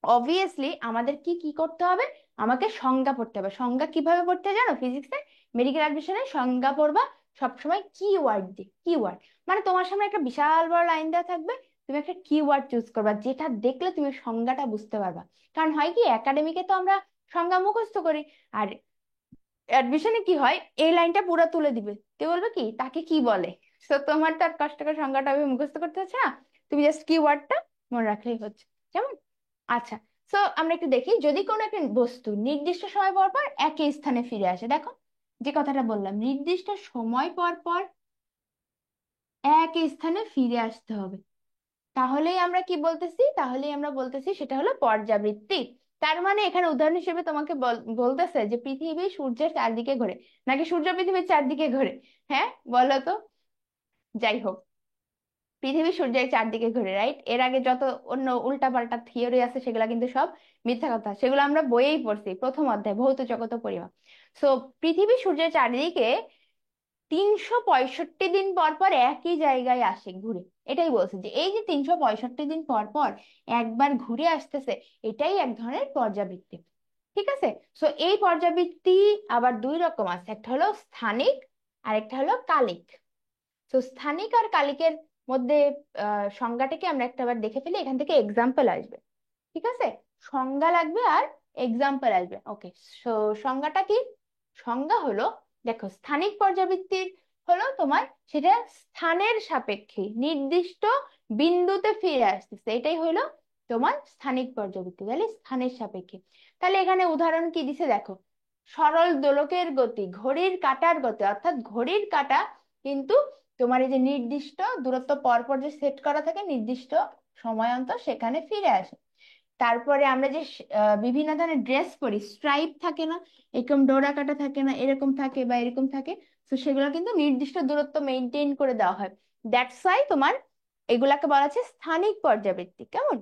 অবভিয়াসলি আমাদের কি কি করতে হবে, আমাকে সংজ্ঞা পড়তে হবে। সংজ্ঞা কিভাবে পড়তে হয় জানো? ফিজিক্সে মেডিকেল অ্যাডমিশনে সংজ্ঞা পড়বা সবসময় কিওয়ার্ড দিয়ে। কিওয়ার্ড মানে তোমার সামনে একটা বিশাল বড় লাইন দেওয়া থাকবে, তুমি একটা কিওয়ার্ড চুজ করবা যেটা দেখলে তুমি সংজ্ঞাটা বুঝতে পারবা। কারণ হয় কি, একাডেমিকে তো আমরা সংজ্ঞা মুখস্থ করি, আর অ্যাডমিশনে কি হয়, এই লাইনটা পুরো তুলে দিবে, তুই বলবে কি তাকে কি বলে। তো তোমার তো আর কষ্ট করে সংজ্ঞাটা আমি মুখস্থ করতে হচ্ছে না, তুমি জাস্ট কিওয়ার্ডটা মনে রাখলেই হচ্ছে। কেমন? আচ্ছা, তো আমরা একটু দেখি, যদি কোনো একটা বস্তু নির্দিষ্ট সময় পর পর একই স্থানে ফিরে আসে, দেখো যে কথাটা বললাম, নির্দিষ্ট সময় পর পর এক স্থানে ফিরে আসতে হবে। তাহলেই আমরা কি বলতেছি, তাহলেই আমরা বলতেছি সেটা হলো পর্যাবৃত্তি। তার মানে এখানে উদাহরণ হিসেবে তোমাকে বলতেছে যে পৃথিবী সূর্যের চারদিকে ঘোরে, নাকি সূর্য পৃথিবীর চারদিকে ঘোরে? হ্যাঁ, বলো তো। যাই হোক, পৃথিবী সূর্যের চারদিকে ঘুরে, রাইট। এর আগে যত অন্য উল্টাপাল্টা থিওরি আছে সেগুলা কিন্তু সব মিথ্যা কথা, সেগুলো আমরা বইয়েই পড়ছি, প্রথম অধ্যায় ভৌত জগত ও পরিমাপ। সো পৃথিবী সূর্যের চারিদিকে 365 দিন পর পর একই জায়গায় আসে ঘুরে। এটাই বলছে যে এই যে 365 দিন পর পর একবার ঘুরে আসতেছে, এটাই এক ধরনের পর্যাবৃত্তি। ঠিক আছে। সো এই পর্যাবৃত্তি আবার দুই রকম আছে, একটা হলো স্থানিক আর একটা হলো কালিক। তো স্থানিক আর কালিকের মধ্যে সংজ্ঞাটাকে আমরা একটা বার দেখে ফেলি, এখান থেকে এক্সাম্পল আসবে। ঠিক আছে, সংজ্ঞা লাগবে আর এক্সাম্পল আসবে। ওকে, সো সংজ্ঞাটা কি? সংজ্ঞা হলো, দেখো স্থানিক পর্যাবৃত্তির হলো তোমার সেটা স্থানের সাপেক্ষে নির্দিষ্ট বিন্দুতে ফিরে আসতেছে, এটাই হলো তোমার স্থানিক পর্যাবৃত্তি, তাহলে স্থানের সাপেক্ষে। তাহলে এখানে উদাহরণ কি দিছে দেখো, সরল দোলকের গতি, ঘড়ির কাঁটার গতি, অর্থাৎ ঘড়ির কাঁটা কিন্তু তোমার এই যে নির্দিষ্ট দূরত্ব পর পর যে সেট করা থাকে নির্দিষ্ট সময় অন্তর, সেখানে ফিরে আসে। তারপরে আমরা যে বিভিন্ন ধরনের ড্রেস পরি, স্ট্রাইপ থাকে না, এরকম ডোরা কাটা থাকে না, এরকম থাকে বা এরকম থাকে, তো সেগুলো কিন্তু নির্দিষ্ট দূরত্ব মেনটেন করে দেওয়া হয়। দ্যাটস ওয়াই তোমার এগুলাকে বলা হচ্ছে স্থানিক পর্যাবৃত্তি। কেমন?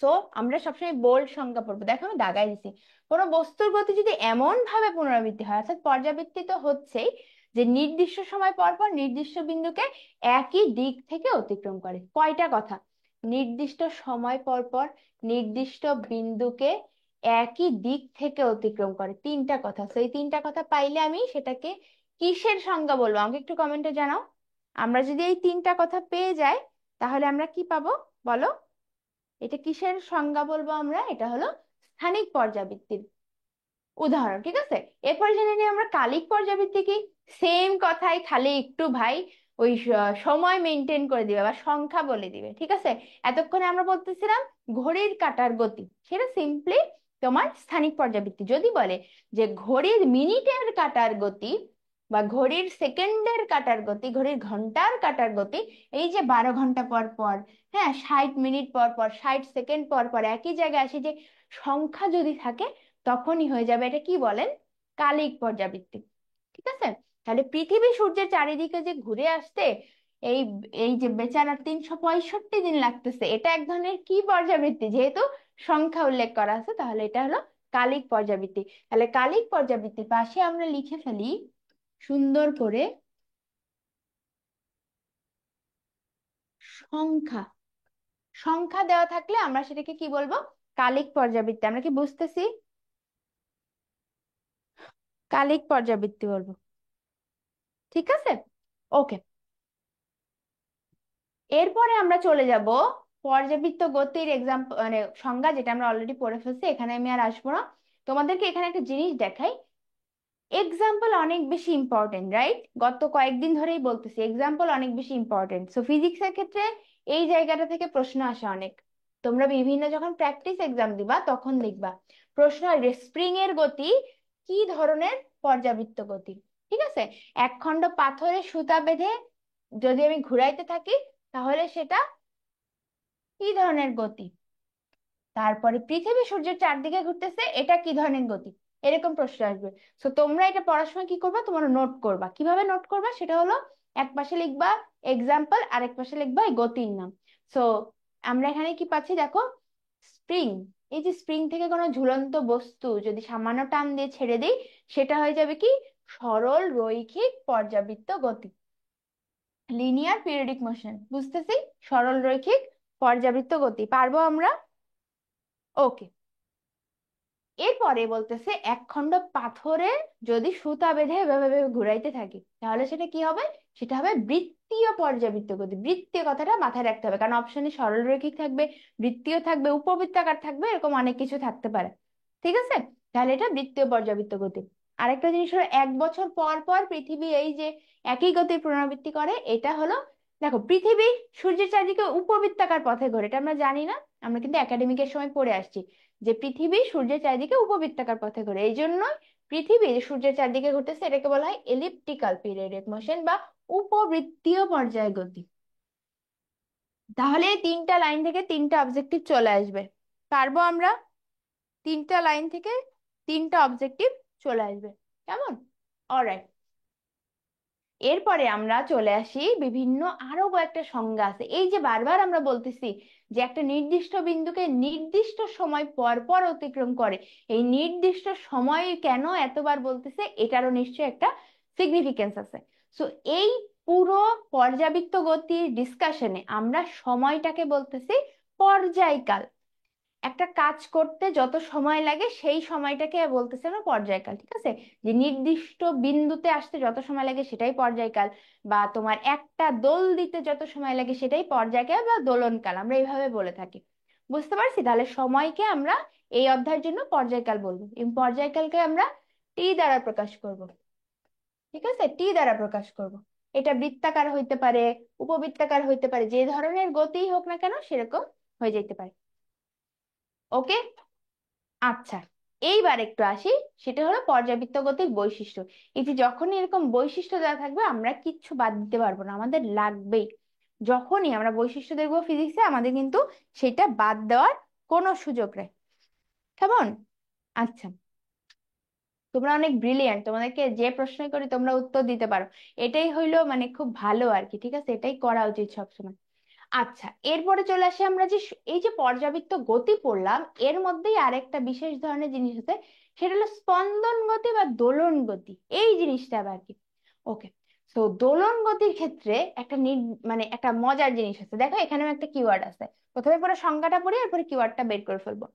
সো আমরা সবসময় বোল্ড সংজ্ঞা পড়বো। দেখো আমি দাগাই দিছি, কোনো বস্তুর গতি যদি এমন ভাবে পুনরাবৃত্তি হয়, অর্থাৎ পর্যাবৃত্তি তো হচ্ছেই, যে নির্দিষ্ট সময় পর পর নির্দিষ্ট বিন্দুকে একই দিক থেকে অতিক্রম করে। কয়টা কথা? নির্দিষ্ট সময় পর পর নির্দিষ্ট বিন্দুকে একই দিক থেকে অতিক্রম করে, তিনটা কথা। তো এই তিনটা কথা পাইলে আমি সেটাকে কিসের সংজ্ঞা বলবো আমাকে একটু কমেন্টে জানাও। আমরা যদি এই তিনটা কথা পেয়ে যাই, তাহলে আমরা কি পাবো বলো? এটা কিসের সংজ্ঞা বলবো আমরা? এটা হলো স্থানিক পর্যাবৃত্তির উদাহরণ। ঠিক আছে, এরপর জেনে নিই আমরা কালিক পর্যাবৃত্তি কি। সেম কথাই, খালি একটু ভাই ওই সময় মেনটেন করে দিবে বা সংখ্যা বলে দিবে। ঠিক আছে, এতক্ষণে আমরা বলতেছিলাম ঘড়ির কাঁটার গতি, সেটা সিম্পলি তোমার স্থানিক পর্যাবৃত্তি। যদি বলে যে ঘড়ির মিনিটের কাঁটার গতি বা ঘড়ির সেকেন্ডের কাঁটার গতি, ঘড়ির ঘন্টার কাঁটার গতি, এই যে 12 ঘন্টা পর পর, হ্যাঁ 60 মিনিট পর পর, 60 সেকেন্ড পর পর একই জায়গায় আসে যে সংখ্যা যদি থাকে, তখনই হয়ে যাবে এটা কি বলেন, কালিক পর্যাবৃত্তি। ঠিক আছে, তাহলে পৃথিবী সূর্যের চারিদিকে যে ঘুরে আসতে এই এই যে বেচারা 365 দিন লাগতেছে, এটা এক ধরনের কি পর্যাবৃত্তি? যেহেতু সংখ্যা উল্লেখ করা আছে, তাহলে এটা হলো কালিক পর্যাবৃত্তি। তাহলে কালিক পর্যাবৃত্তির পাশে আমরা লিখে ফেলি সুন্দর করে সংখ্যা। সংখ্যা দেওয়া থাকলে আমরা সেটাকে কি বলবো? কালিক পর্যাবৃত্তি। আমরা কি বুঝতেছি? কালিক পর্যাবৃত্তি বলবো। ঠিক আছে, ওকে। এরপরে আমরা চলে যাব পর্যাবৃত্ত গতির এক্সাম্পল, মানে সংজ্ঞা, যেটা আমরা অলরেডি পড়ে ফেলছি, এখানে আমি আর আসবো না। তোমাদেরকে এখানে একটা জিনিস দেখাই, এক্সাম্পল অনেক বেশি ইম্পর্টেন্ট, রাইট? গত কয়েকদিন ধরেই বলতেছি এক্সাম্পল অনেক বেশি ইম্পর্টেন্ট। সো ফিজিক্সের ক্ষেত্রে এই জায়গাটা থেকে প্রশ্ন আসে অনেক। তোমরা বিভিন্ন যখন প্র্যাকটিস এক্সাম দিবা তখন দেখবা প্রশ্ন আসবে স্প্রিং এর গতি কি ধরনের পর্যাবৃত্ত গতি। ঠিক আছে, এক খণ্ড পাথরে সুতা বেঁধে যদি আমি ঘুরাইতে থাকি, তাহলে সেটা কি ধরনের গতি? তারপরে পৃথিবী সূর্যের চারদিকে ঘুরতেছে, এটা কি ধরনের গতি? এরকম প্রশ্ন আসবে। তো তোমরা এটা পড়ার সময় কি করবা, তোমরা নোট করবা। কিভাবে নোট করবা সেটা হলো, এক পাশে লিখবা এক্সাম্পল, আরেক পাশে লিখবা এই গতির নাম। সো আমরা এখানে কি পাচ্ছি দেখো, স্প্রিং। এই যে স্প্রিং থেকে কোনো ঝুলন্ত বস্তু যদি সামান্য টান দিয়ে ছেড়ে দিই, সেটা হয়ে যাবে কি, সরল রৈখিক পর্যাবৃত্ত গতি, লিনিয়ার পিরিয়ডিক মোশন। বুঝতেছি? সরল রৈখিক পর্যাবৃত্ত গতি পারবো আমরা। ওকে, এরপরে বলতেছে এক খণ্ড পাথরে যদি সুতা বেঁধে এভাবে এভাবে ঘুরাইতে থাকি, তাহলে সেটা কি হবে? সেটা হবে বৃত্তীয় পর্যাবৃত্ত গতি। বৃত্তীয় কথাটা মাথায় রাখতে হবে, কারণ অপশনে সরল রৈখিক থাকবে, বৃত্তীয় থাকবে, উপবৃত্তাকার থাকবে, এরকম অনেক কিছু থাকতে পারে। ঠিক আছে, তাহলে এটা বৃত্তীয় পর্যাবৃত্ত গতি। আরেকটা জিনিস হলো 1 বছর পর পর পৃথিবী এই যে একই গতির পুনরাবৃত্তি করে, এটা হলো, দেখো পৃথিবী সূর্যের চারদিকে উপবৃত্তাকার পথে ঘোরে, এটা আমরা জানি না, আমরা কিন্তু একাডেমিকের সময় পড়ে আসছি যে পৃথিবী সূর্যের চারিদিকে উপবৃত্তাকার পথে ঘোরে। এই জন্যই পৃথিবী যে সূর্যের চারদিকে ঘুরতেছে এটাকে বলা হয় এলিপ্টিক্যাল পিরিয়ডিক মোশন বা উপবৃত্তীয় পর্যায় গতি। তাহলে এই তিনটা লাইন থেকে তিনটা অবজেক্টিভ চলে আসবে, পারবো আমরা? তিনটা লাইন থেকে তিনটা অবজেক্টিভ চলে আসবে, কেমন? অলরাইট। এরপরে আমরা চলে আসি বিভিন্ন আরো কয়েকটা সংজ্ঞা আছে। এই যে বারবার আমরা বলতেছি যে একটা নির্দিষ্ট বিন্দুকে নির্দিষ্ট সময় পর পর অতিক্রম করে, এই নির্দিষ্ট সময় কেন এতবার বলতেছে এটারও নিশ্চয়ই একটা সিগনিফিকেন্স আছে। সো এই পুরো পর্যাবৃত্ত গতির ডিসকাশনে আমরা সময়টাকে বলতেছি পর্যায়কাল। একটা কাজ করতে যত সময় লাগে সেই সময়টাকে বলতেছে আমরা পর্যায়কাল, ঠিক আছে? যে নির্দিষ্ট বিন্দুতে আসতে যত সময় লাগে সেটাই পর্যায়কাল, বা তোমার একটা দোল দিতে যত সময় লাগে সেটাই পর্যায়কাল বা দোলনকাল, আমরা এইভাবে বলে থাকি। বুঝতে পারছি? তাহলে সময়কে আমরা এই অধ্যায়ের জন্য পর্যায়কাল বলবো, এই পর্যায়কালকে আমরা টি দ্বারা প্রকাশ করব। ঠিক আছে, টি দ্বারা প্রকাশ করব। এটা বৃত্তাকার হইতে পারে, উপবৃত্তাকার হইতে পারে, যে ধরনের গতিই হোক না কেন সেরকম হয়ে যেতে পারে। ওকে, আচ্ছা। এইবার একটু আসি, সেটা হলো পর্যাবৃত্ত গতির বৈশিষ্ট্য। এই যে যখনই এরকম বৈশিষ্ট্য দেওয়া থাকবে আমরা কিচ্ছু বাদ দিতে পারবো না, আমাদের লাগবেই। যখনই আমরা বৈশিষ্ট্য দেখবো ফিজিক্সে আমাদের কিন্তু সেটা বাদ দেওয়ার কোনো সুযোগ নেই, কেমন? আচ্ছা, তোমরা অনেক ব্রিলিয়ান্ট, তোমাদেরকে যে প্রশ্ন করি তোমরা উত্তর দিতে পারো, এটাই হইলো মানে খুব ভালো আর কি। ঠিক আছে, এটাই করা উচিত সবসময়। আচ্ছা, এরপরে চলে আসি আমরা যে এই যে পর্যাবৃত্ত গতি পড়লাম, এর মধ্যেই আরেকটা বিশেষ ধরনের জিনিস আছে, সেটা হলো স্পন্দন গতি বা দোলন গতি। এই জিনিসটা আবার কি? ওকে, তো দোলন গতির ক্ষেত্রে একটা মানে একটা মজার জিনিস আছে। দেখো এখানেও একটা কিওয়ার্ড আছে, প্রথমে পুরো সংজ্ঞাটা পড়ি এরপরে কিওয়ার্ডটা বের করে ফেলবো।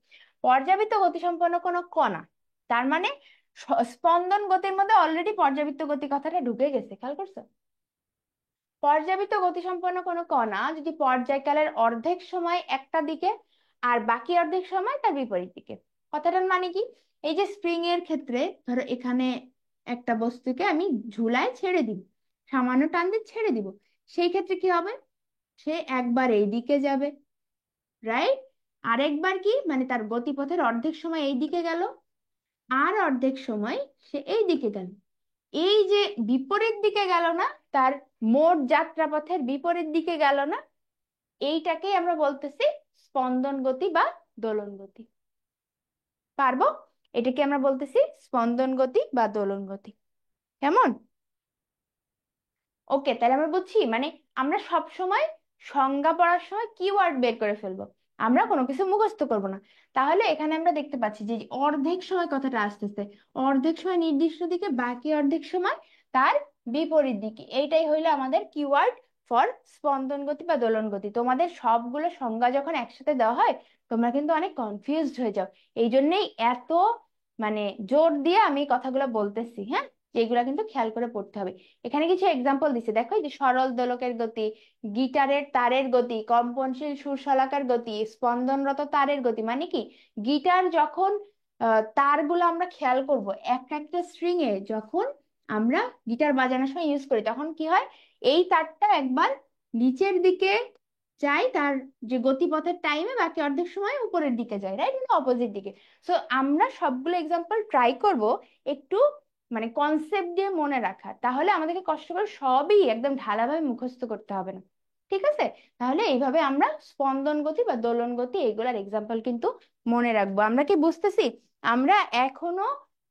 পর্যাবৃত্ত গতি সম্পন্ন কোনো কণা, তার মানে স্পন্দন গতির মধ্যে অলরেডি পর্যাবৃত্ত গতি কথাটা ঢুকে গেছে, খেয়াল করছো? পর্যাবৃত্ত গতিসম্পন্ন কোনো কণা যদি পর্যায়কালের অর্ধেক সময় একটা দিকে আর বাকি অর্ধেক সময় তার বিপরীত দিকে, কথাটার মানে কি? এই যে স্প্রিং এর ক্ষেত্রে ধরো এখানে একটা বস্তুকে আমি ঝুলায় ছেড়ে দিব, সামান্য টান দিয়ে ছেড়ে দিব, সেই ক্ষেত্রে কি হবে? সে একবার এই দিকে যাবে, রাইট? আরেকবার কি মানে তার গতিপথের অর্ধেক সময় এই দিকে গেল, আর অর্ধেক সময় সে এই দিকে গেল। এই যে বিপরীত দিকে গেল না, তার মোট যাত্রাপথের বিপরীত দিকে গেল না, এইটাকেই আমরা বলতেছি স্পন্দন গতি বা দোলন গতি। পারবো? এটাকে আমরা বলতেছি স্পন্দন গতি বা দোলন গতি, কেমন? ওকে, তাহলে আমরা বুঝছি মানে আমরা সব সময় সংজ্ঞা পড়ার সময় কিওয়ার্ড বের করে ফেলবো, আমরা কোনো কিছু মুখস্থ করব না। তাহলে এখানে আমরা দেখতে পাচ্ছি যে অর্ধেক সময় কথাটা আসতেছে, অর্ধেক সময় নির্দিষ্ট দিকে, বাকি অর্ধেক সময় তার বিপরীত দিকে, এইটাই হইলো আমাদের কিওয়ার্ড ফর স্পন্দন গতি বা দোলন গতি। তোমাদের সবগুলো সংজ্ঞা যখন একসাথে দেওয়া হয় তোমরা কিন্তু অনেক কনফিউজড হয়ে যাও, এই জন্যই এত মানে জোর দিয়ে আমি কথাগুলো বলতেছি, হ্যাঁ? যেগুলা কিন্তু খেয়াল করে পড়তে হবে। এখানে কিছু এক্সাম্পল দিছে, দেখো এই যে সরল দোলকের গতি, গিটারের তারের গতি, কম্পনশীল সুরশলাকার গতি, স্পন্দনরত তারের গতি। মানে কি, গিটার যখন তারগুলো আমরা খেয়াল করব, একটা একটা স্ট্রিং এ যখন আমরা গিটার বাজানোর সময় ইউজ করি তখন কি হয়, এই তারটা একবার নিচের দিকে যায় তার যে গতিপথের টাইমে, বাকি অর্ধেক সময় উপরের দিকে যায়, রাইট? অপোজিট দিকে। সো আমরা সবগুলো এক্সাম্পল ট্রাই করব একটু মানে কনসেপ্ট দিয়ে মনে রাখার, তাহলে আমাদেরকে কষ্ট করে সবই একদম ঢালাভাবে মুখস্থ করতে হবে না। ঠিক আছে, তাহলে এইভাবে আমরা স্পন্দন গতি বা দোলন গতি এগুলার এক্সাম্পল কিন্তু মনে রাখবো। আমরা কি বুঝতেছি? আমরা এখনো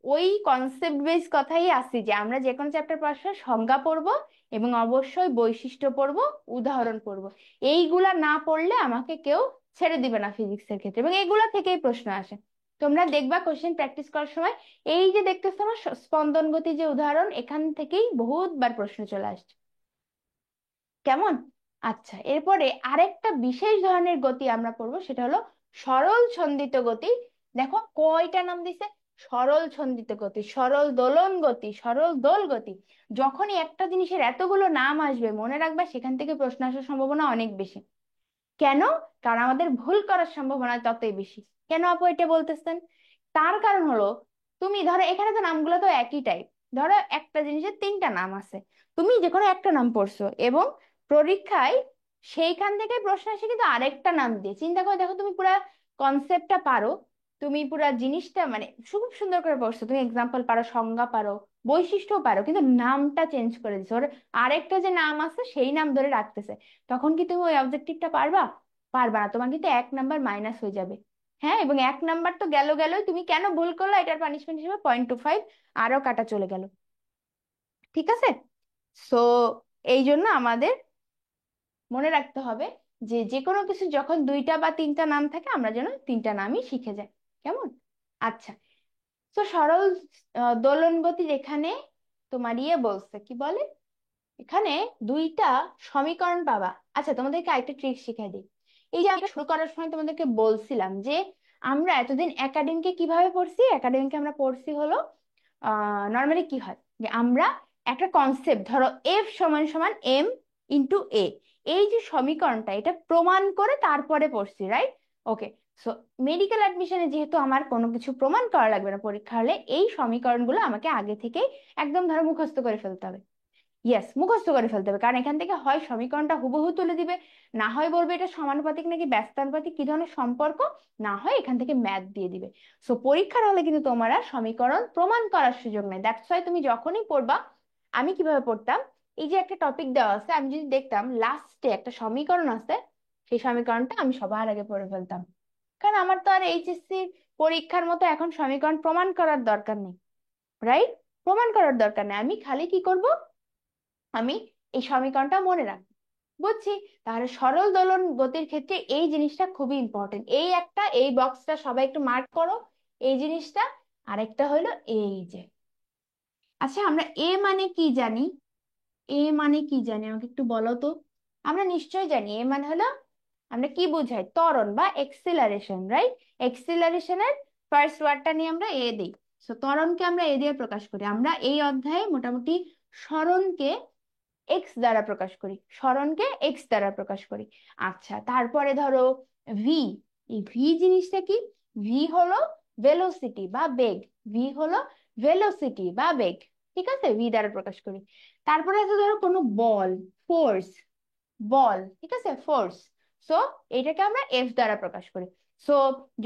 ওই কনসেপ্ট বেস কথাই আসছি যে আমরা যে কোনো চ্যাপ্টার পড়ার সময় সংজ্ঞা পড়বো এবং অবশ্যই বৈশিষ্ট্য পড়বো, উদাহরণ পড়বো। এইগুলা না পড়লে আমাকে কেউ ছেড়ে দিবে না ফিজিক্সের ক্ষেত্রে, এবং এগুলা থেকেই প্রশ্ন আসে। তোমরা দেখবা কোশ্চেন প্র্যাকটিস করার সময় এই যে দেখতেছো না স্পন্দন গতি যে উদাহরণ, এখান থেকেই বহুতবার প্রশ্ন চলে আসছে, কেমন? আচ্ছা, এরপরে আরেকটা বিশেষ ধরনের গতি আমরা পড়বো, সেটা হলো সরল ছন্দিত গতি। দেখো কয়টা নাম দিছে, সরল ছন্দিত গতি, সরল দোলন গতি, সরল দোল গতি। যখনই একটা জিনিসের এতগুলো নাম আসবে মনে রাখবা সেখান থেকে প্রশ্ন আসার সম্ভাবনা অনেক বেশি। কেন? কারণ আমাদের ভুল করার সম্ভাবনা ততই বেশি। কেন আপু এটা বলতেছেন? তার কারণ হলো, তুমি ধরো এখানে তো নামগুলো তো একই টাইপ, ধরো একটা জিনিসের তিনটা নাম আছে, তুমি যে কোনো একটা নাম পড়ছো এবং পরীক্ষায় সেইখান থেকে প্রশ্ন আসে কিন্তু আরেকটা নাম দিয়ে। চিন্তা করে দেখো, তুমি পুরো কনসেপ্টটা পারো, তুমি পুরা জিনিসটা মানে খুব সুন্দর করে পড়ছো, তুমি এক্সাম্পল পারো, সংজ্ঞা পারো, বৈশিষ্ট্য পারো, কিন্তু নামটা চেঞ্জ করে দিছো, ওর আরেকটা যে নাম আছে সেই নাম ধরে রাখতেছে। তখন কি তুমি ওই অবজেক্টিভটা পারবা? পারবা না, তোমার কিন্তু 1 নাম্বার মাইনাস হয়ে যাবে। হ্যাঁ, এবং 1 নাম্বার তো গেল গেলই, তুমি কেন ভুল করলো এটার পানিশমেন্ট হিসেবে 0.25 আরো কাটা চলে গেল। ঠিক আছে? সো এই জন্য আমাদের মনে রাখতে হবে যে যে কোনো কিছু যখন 2টা বা 3টা নাম থাকে আমরা যেন 3টা নামই শিখে যাই। কেমন? আচ্ছা। তো সরল দোলন গতির এখানে তোমার ইয়ে বলছে কি বলে, এখানে 2টা সমীকরণ পাবা। আচ্ছা, তোমাদেরকে আরেকটা ট্রিক শিখাই দিই। এই যে আমি শুরু করার সময় তোমাদেরকে বলছিলাম যে আমরা এতদিন একাডেমিকে কিভাবে পড়ছি, একাডেমিকে আমরা পড়ছি হলো নর্মালি কি হয় যে আমরা একটা কনসেপ্ট ধরো এফ সমান সমান এম ইন্টু এ, এই যে সমীকরণটা এটা প্রমাণ করে তারপরে পড়ছি, রাইট? ওকে। সো মেডিকেল অ্যাডমিশনে যেহেতু আমার কোনো কিছু প্রমাণ করা লাগবে না পরীক্ষা হলে, এই সমীকরণগুলো আমাকে আগে থেকেই একদম ধরো মুখস্থ করে ফেলতে হবে। ইয়েস, মুখস্থ করে ফেলতে হবে, কারণ এখান থেকে হয় সমীকরণটা হুবহু তুলে দিবে, না হয় বলবে এটা সমানুপাতিক নাকি ব্যস্তানুপাতিক কি ধরনের সম্পর্ক, না হয় এখান থেকে ম্যাথ দিয়ে দিবে। সো পরীক্ষার হলে কিন্তু তোমার আর সমীকরণ প্রমাণ করার সুযোগ নেই। দ্যাটস ওয়াই তুমি যখনই পড়বা, আমি কিভাবে পড়তাম, এই যে একটা টপিক দেওয়া আছে, আমি যদি দেখতাম লাস্টে একটা সমীকরণ আছে, সেই সমীকরণটা আমি সবার আগে পড়ে ফেলতাম। কারণ আমার তো আর এইচএসসি পরীক্ষার মতো এখন সমীকরণ প্রমাণ করার দরকার নেই, রাইট? প্রমাণ করার দরকার নেই, আমি খালি কি করব, আমি এই সমীকরণটা মনে রাখবো। বুঝছি। তাহলে সরল দোলন গতির ক্ষেত্রে এই জিনিসটা খুবই ইম্পর্টেন্ট, এই একটা, এই বক্সটা সবাই একটু মার্ক করো, এই জিনিসটা। আরেকটা হলো এই যে, আচ্ছা আমরা এ মানে কি জানি, এ মানে কি জানি আমাকে একটু বলো তো। আমরা নিশ্চয়ই জানি এ মানে হলো, আমরা কি বুঝাই, ত্বরণ বা এক্সিলারেশন, রাইট? এক্সিলারেশনের ফার্স্ট ওয়ার্ডটা নিয়ে আমরা এ দিই। সো ত্বরণকে আমরা এ দিয়ে প্রকাশ করি। আমরা এই অধ্যায়ে মোটামুটি সরণকে এক্স দ্বারা প্রকাশ করি, সরণকে এক্স দ্বারা প্রকাশ করি। আচ্ছা, তারপরে ধরো ভি, এই ভি জিনিসটা কি? ভি হলো ভেলোসিটি বা বেগ, ভি হলো ভেলোসিটি বা বেগ। ঠিক আছে, ভি দ্বারা প্রকাশ করি। তারপরে আছে ধরো কোনো বল, ফোর্স, বল, ঠিক আছে, ফোর্স। সো এটাকে আমরা এফ দ্বারা প্রকাশ করি। সো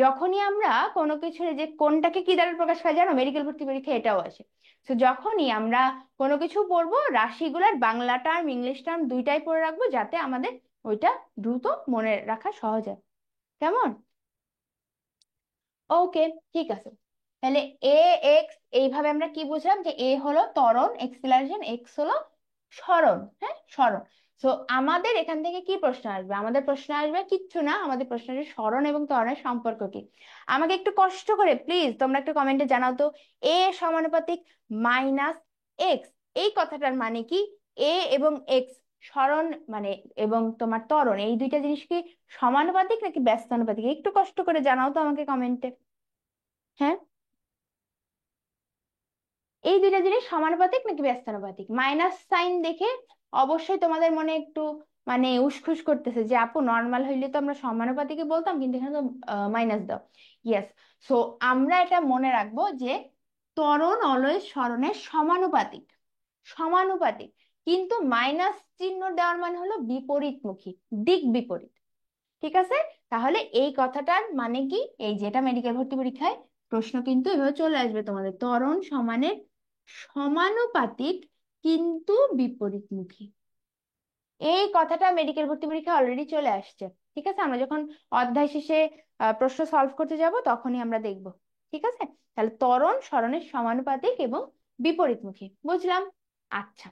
যখনই আমরা কোনো কিছুর, যে কোনটাকে কি দ্বারা প্রকাশ করা জানো, মেডিকেল ভর্তি পরীক্ষা এটাও আসে। তো যখনই আমরা কোনো কিছু পড়বো, রাশিগুলার বাংলা টার্ম ইংলিশ টার্ম দুইটাই পড়ে রাখবো, যাতে আমাদের ওইটা দ্রুত মনে রাখা সহজ হয়। কেমন? ওকে, ঠিক আছে। তাহলে এ এক্স, এইভাবে আমরা কি বুঝলাম যে এ হলো ত্বরণ এক্সিলারেশন, এক্স হলো সরণ, হ্যাঁ সরণ। তো আমাদের এখান থেকে কি প্রশ্ন আসবে, আমাদের প্রশ্ন আসবে কিচ্ছু না, আমাদের প্রশ্ন আসবে সরণ এবং ত্বরণের সম্পর্ক কি। আমাকে একটু কষ্ট করে প্লিজ তোমরা একটু কমেন্টে জানাও তো, এ সমানুপাতিক মাইনাস এক্স, এই কথাটার মানে কি? এ এবং এক্স সরণ মানে এবং তোমার ত্বরণ, এই দুইটা জিনিস কি সমানুপাতিক নাকি ব্যস্তানুপাতিক? একটু কষ্ট করে জানাও তো আমাকে কমেন্টে। হ্যাঁ, এই দুইটা জিনিস সমানুপাতিক নাকি ব্যস্তানুপাতিক? মাইনাস সাইন দেখে অবশ্যই তোমাদের মনে একটু মানে উসখুস করতেছে যে আপু নর্মাল হইলে তো আমরা সমানুপাতিকই বলতাম, কিন্তু এখানে তো মাইনাস দাও। ইয়েস। সো আমরা এটা মনে রাখবো যে ত্বরণ অলওয়েজ সরণের সমানুপাতিক, সমানুপাতিক। কিন্তু মাইনাস চিহ্ন দেওয়ার মানে হলো বিপরীতমুখী, দিক বিপরীত। ঠিক আছে? তাহলে এই কথাটার মানে কি, এই যেটা মেডিকেল ভর্তি পরীক্ষায় প্রশ্ন কিন্তু এভাবে চলে আসবে তোমাদের, ত্বরণ সমানের সমানুপাতিক কিন্তু বিপরীতমুখী, এই কথাটা মেডিকেল ভর্তি পরীক্ষা অলরেডি চলে আসছে। ঠিক আছে, আমরা যখন অধ্যায় শেষে প্রশ্ন সলভ করতে যাব তখনই আমরা দেখব। ঠিক আছে? তাহলে ত্বরণ সরণের সমানুপাতিক এবং বিপরীতমুখী, বুঝলাম। আচ্ছা,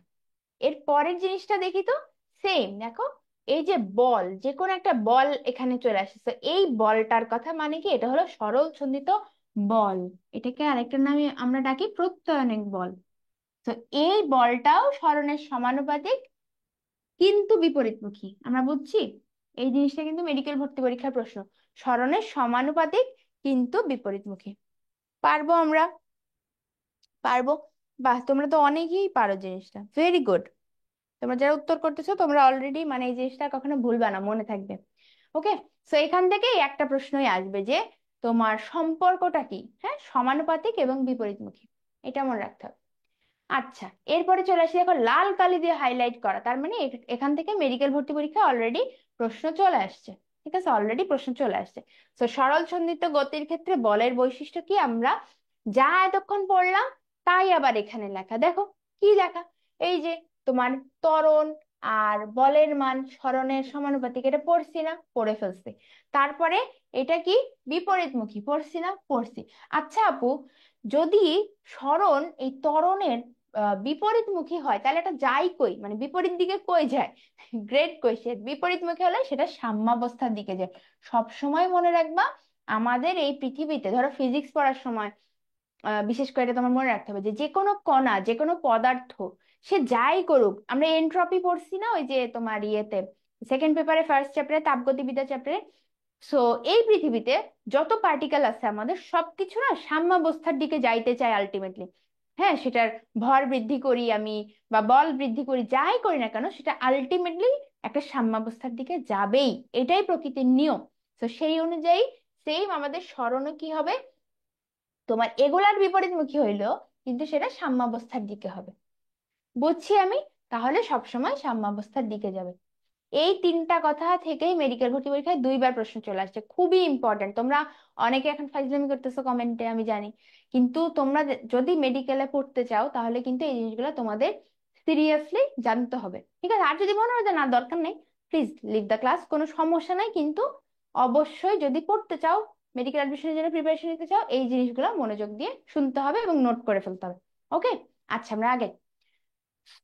এর পরের জিনিসটা দেখি তো। সেম দেখো, এই যে বল, যে কোনো একটা বল এখানে চলে আসছে, তো এই বলটার কথা মানে কি, এটা হলো সরল সন্ধিত বল, এটাকে আরেকটা নামে আমরা ডাকি প্রত্যয়নিক বল। তো এই বলটাও সরণের সমানুপাতিক কিন্তু বিপরীতমুখী, আমরা বুঝছি। এই জিনিসটা কিন্তু মেডিকেল ভর্তি পরীক্ষার প্রশ্ন, সরণের সমানুপাতিক কিন্তু বিপরীতমুখী। পারবো আমরা? পারবো। বাহ, তোমরা তো অনেকেই পারো জিনিসটা, ভেরি গুড। তোমরা যারা উত্তর করতেছো তোমরা অলরেডি মানে এই জিনিসটা কখনো ভুলবা না, মনে থাকবে। ওকে। সো এখান থেকেই একটা প্রশ্নই আসবে যে তোমার সম্পর্কটা কি, হ্যাঁ সমানুপাতিক এবং বিপরীতমুখী, এটা মনে রাখতে হবে। আচ্ছা, এরপরে চলে আসি, দেখো লাল কালি দিয়ে হাইলাইট করা, তার মানে এখান থেকে মেডিকেল ভর্তি পরীক্ষা অলরেডি প্রশ্ন চলে আসছে। ঠিক আছে, অলরেডি প্রশ্ন চলে আসছে। তো সরল সন্ধিত গতির ক্ষেত্রে বলের বৈশিষ্ট্য কি, আমরা যা এতক্ষণ পড়লাম তাই আবার এখানে লেখা। দেখো কি লেখা, এই যে তোমার ত্বরণ আর বলের মান সরণের সমানুপাতিক, এটা পড়ছি না, পড়ে ফেলছি। তারপরে এটা কি, বিপরীতমুখী, পড়ছি না, পড়ছি। আচ্ছা আপু, যদি সরণ এই ত্বরণের বিপরীতমুখী হয় তাহলে এটা যায় কই, মানে বিপরীত দিকে কই যায়? Great question. বিপরীতমুখী হলে সেটা সাম্যাবস্থার দিকে যায়। সব সময় মনে রাখবা, আমাদের এই পৃথিবীতে ধরো ফিজিক্স পড়ার সময় বিশেষ করে এটা তোমার মনে রাখতে হবে যে যে কোনো কণা, যে কোনো পদার্থ সে যাই করুক, আমরা এনট্রপি পড়ছি না ওই যে তোমার ইয়েতে, সেকেন্ড পেপারে, ফার্স্ট চ্যাপ্টারে, তাপগতিবিদ্যা চ্যাপ্টারে। সো এই পৃথিবীতে যত পার্টিকেল আছে আমাদের সবকিছু না সাম্যাবস্থার দিকে যাইতে চায় আলটিমেটলি। হ্যাঁ, সেটার ভর বৃদ্ধি করি আমি বা বল বৃদ্ধি করি, যাই করি না কেন সেটা আলটিমেটলি একটা সাম্যাবস্থার দিকে যাবেই, এটাই প্রকৃতির নিয়ম। তো সেই অনুযায়ী সেম আমাদের স্মরণও কি হবে, তোমার এগুলার বিপরীতমুখী হইলো কিন্তু সেটা সাম্যাবস্থার দিকে হবে। বুঝছি আমি, তাহলে সবসময় সাম্যাবস্থার দিকে যাবে। এই তিনটা কথা থেকেই মেডিকেল ভর্তি পরীক্ষায় দুইবার প্রশ্ন চলে আসছে, খুবই ইম্পর্টেন্ট। তোমরা অনেকে এখন ফাইজলামি করতেছো কমেন্টে, আমি জানি, কিন্তু তোমরা যদি মেডিকেলে পড়তে চাও তাহলে কিন্তু এই জিনিসগুলো তোমাদের সিরিয়াসলি জানতে হবে, ঠিক আছে? আর যদি মনে হয় যে না দরকার নেই, প্লিজ লিভ দ্য ক্লাস, কোনো সমস্যা নাই, কিন্তু অবশ্যই যদি পড়তে চাও, মেডিকেল অ্যাডমিশনের জন্য প্রিপারেশন নিতে চাও, এই জিনিসগুলো মনোযোগ দিয়ে শুনতে হবে এবং নোট করে ফেলতে হবে। ওকে, আচ্ছা আমরা আগে,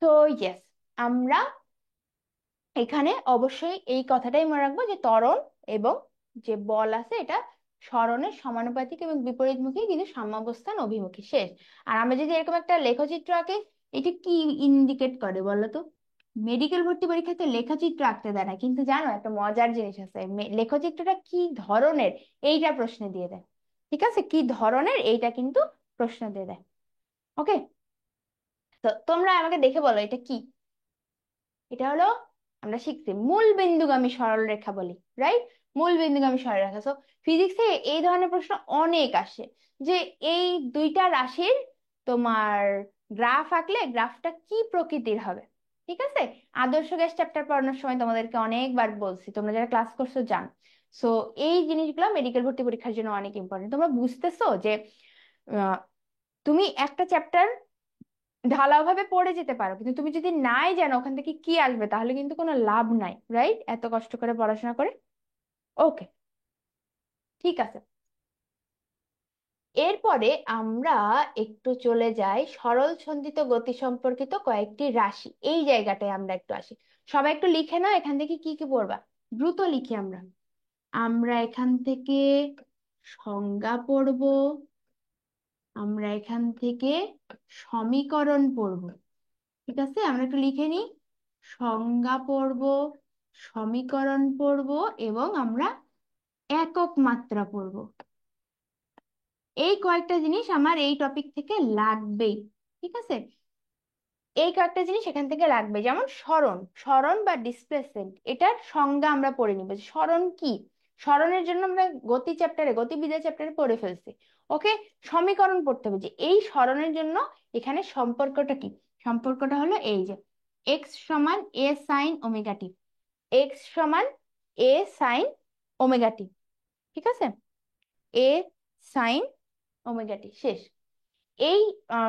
তো ইয়েস, আমরা এখানে অবশ্যই এই কথাটাই মনে রাখবো যে ত্বরণ এবং যে বল আছে এটা সরণের সমানুপাতিক এবং বিপরীতমুখী কিন্তু সাম্যাবস্থান অভিমুখী, শেষ। আর আমরা যদি এরকম একটা লেখচিত্র আঁকি, এটা কি ইন্ডিকেট করে বলো তো? মেডিকেল ভর্তি পরীক্ষাতে লেখচিত্র আঁকতে দেয় না, কিন্তু জানো একটা মজার জিনিস আছে, লেখচিত্রটা কি ধরনের এইটা প্রশ্ন দিয়ে দেয়। ঠিক আছে, কি ধরনের এইটা কিন্তু প্রশ্ন দিয়ে দেয়। ওকে, তো তোমরা আমাকে দেখে বলো এটা কি। এটা হলো, আমরা শিখছি মূল বিন্দুগামী সরলরেখা বলি, রাইট? মূল বিন্দুগামী সরলরেখা। সো ফিজিক্সে এই ধরনের প্রশ্ন অনেক আসে, যে এই দুইটা রাশির তোমার গ্রাফ আঁকলে গ্রাফটা কি প্রকৃতির হবে। ঠিক আছে, আদর্শ গ্যাস চ্যাপ্টার পড়ানোর সময় তোমাদেরকে অনেকবার বলছি, তোমরা যারা ক্লাস করছো জান। সো এই জিনিসগুলো মেডিকেল ভর্তি পরীক্ষার জন্য অনেক ইম্পর্টেন্ট। তোমরা বুঝতেছো যে আহ, তুমি একটা চ্যাপ্টার ঢালাও ভাবে পড়ে যেতে পারো, কিন্তু তুমি যদি নাই জানো ওখান থেকে কি আসবে তাহলে কিন্তু কোনো লাভ নাই, রাইট? এত কষ্ট করে পড়াশোনা করে। ওকে, ঠিক আছে। এরপরে আমরা একটু চলে যাই সরল সন্ধিত গতি সম্পর্কিত কয়েকটি রাশি, এই জায়গাটায় আমরা একটু আসি। সবাই একটু লিখে নাও এখান থেকে কি কি পড়বা, দ্রুত লিখি আমরা। আমরা এখান থেকে সংজ্ঞা পড়বো, আমরা এখান থেকে সমীকরণ পড়বো। ঠিক আছে, আমরা একটু লিখে নিই। সংজ্ঞা পড়ব, সমীকরণ পড়ব, এবং আমরা একক মাত্রা পড়ব। এই কয়েকটা জিনিস আমার এই টপিক থেকে লাগবেই। ঠিক আছে, এই কয়েকটা জিনিস এখান থেকে লাগবে, যেমন সরণ, সরণ বা ডিসপ্লেসমেন্ট, এটার সংজ্ঞা আমরা পড়ে নিব যে সরণ কি। সরণের জন্য আমরা গতি চ্যাপ্টারে, গতিবিদ্যা চ্যাপ্টারে পড়ে ফেলছি। ওকে, সমীকরণ পড়তে হবে যে এই সরণের জন্য এখানে সম্পর্কটা কি। সম্পর্কটা হলো এই যে এক্স সমান এ সাইন ওমেগা টি, এক্স সমান এ সাইন ওমেগা টি। ঠিক আছে, এ সাইন ওমেগা টি, শেষ। এই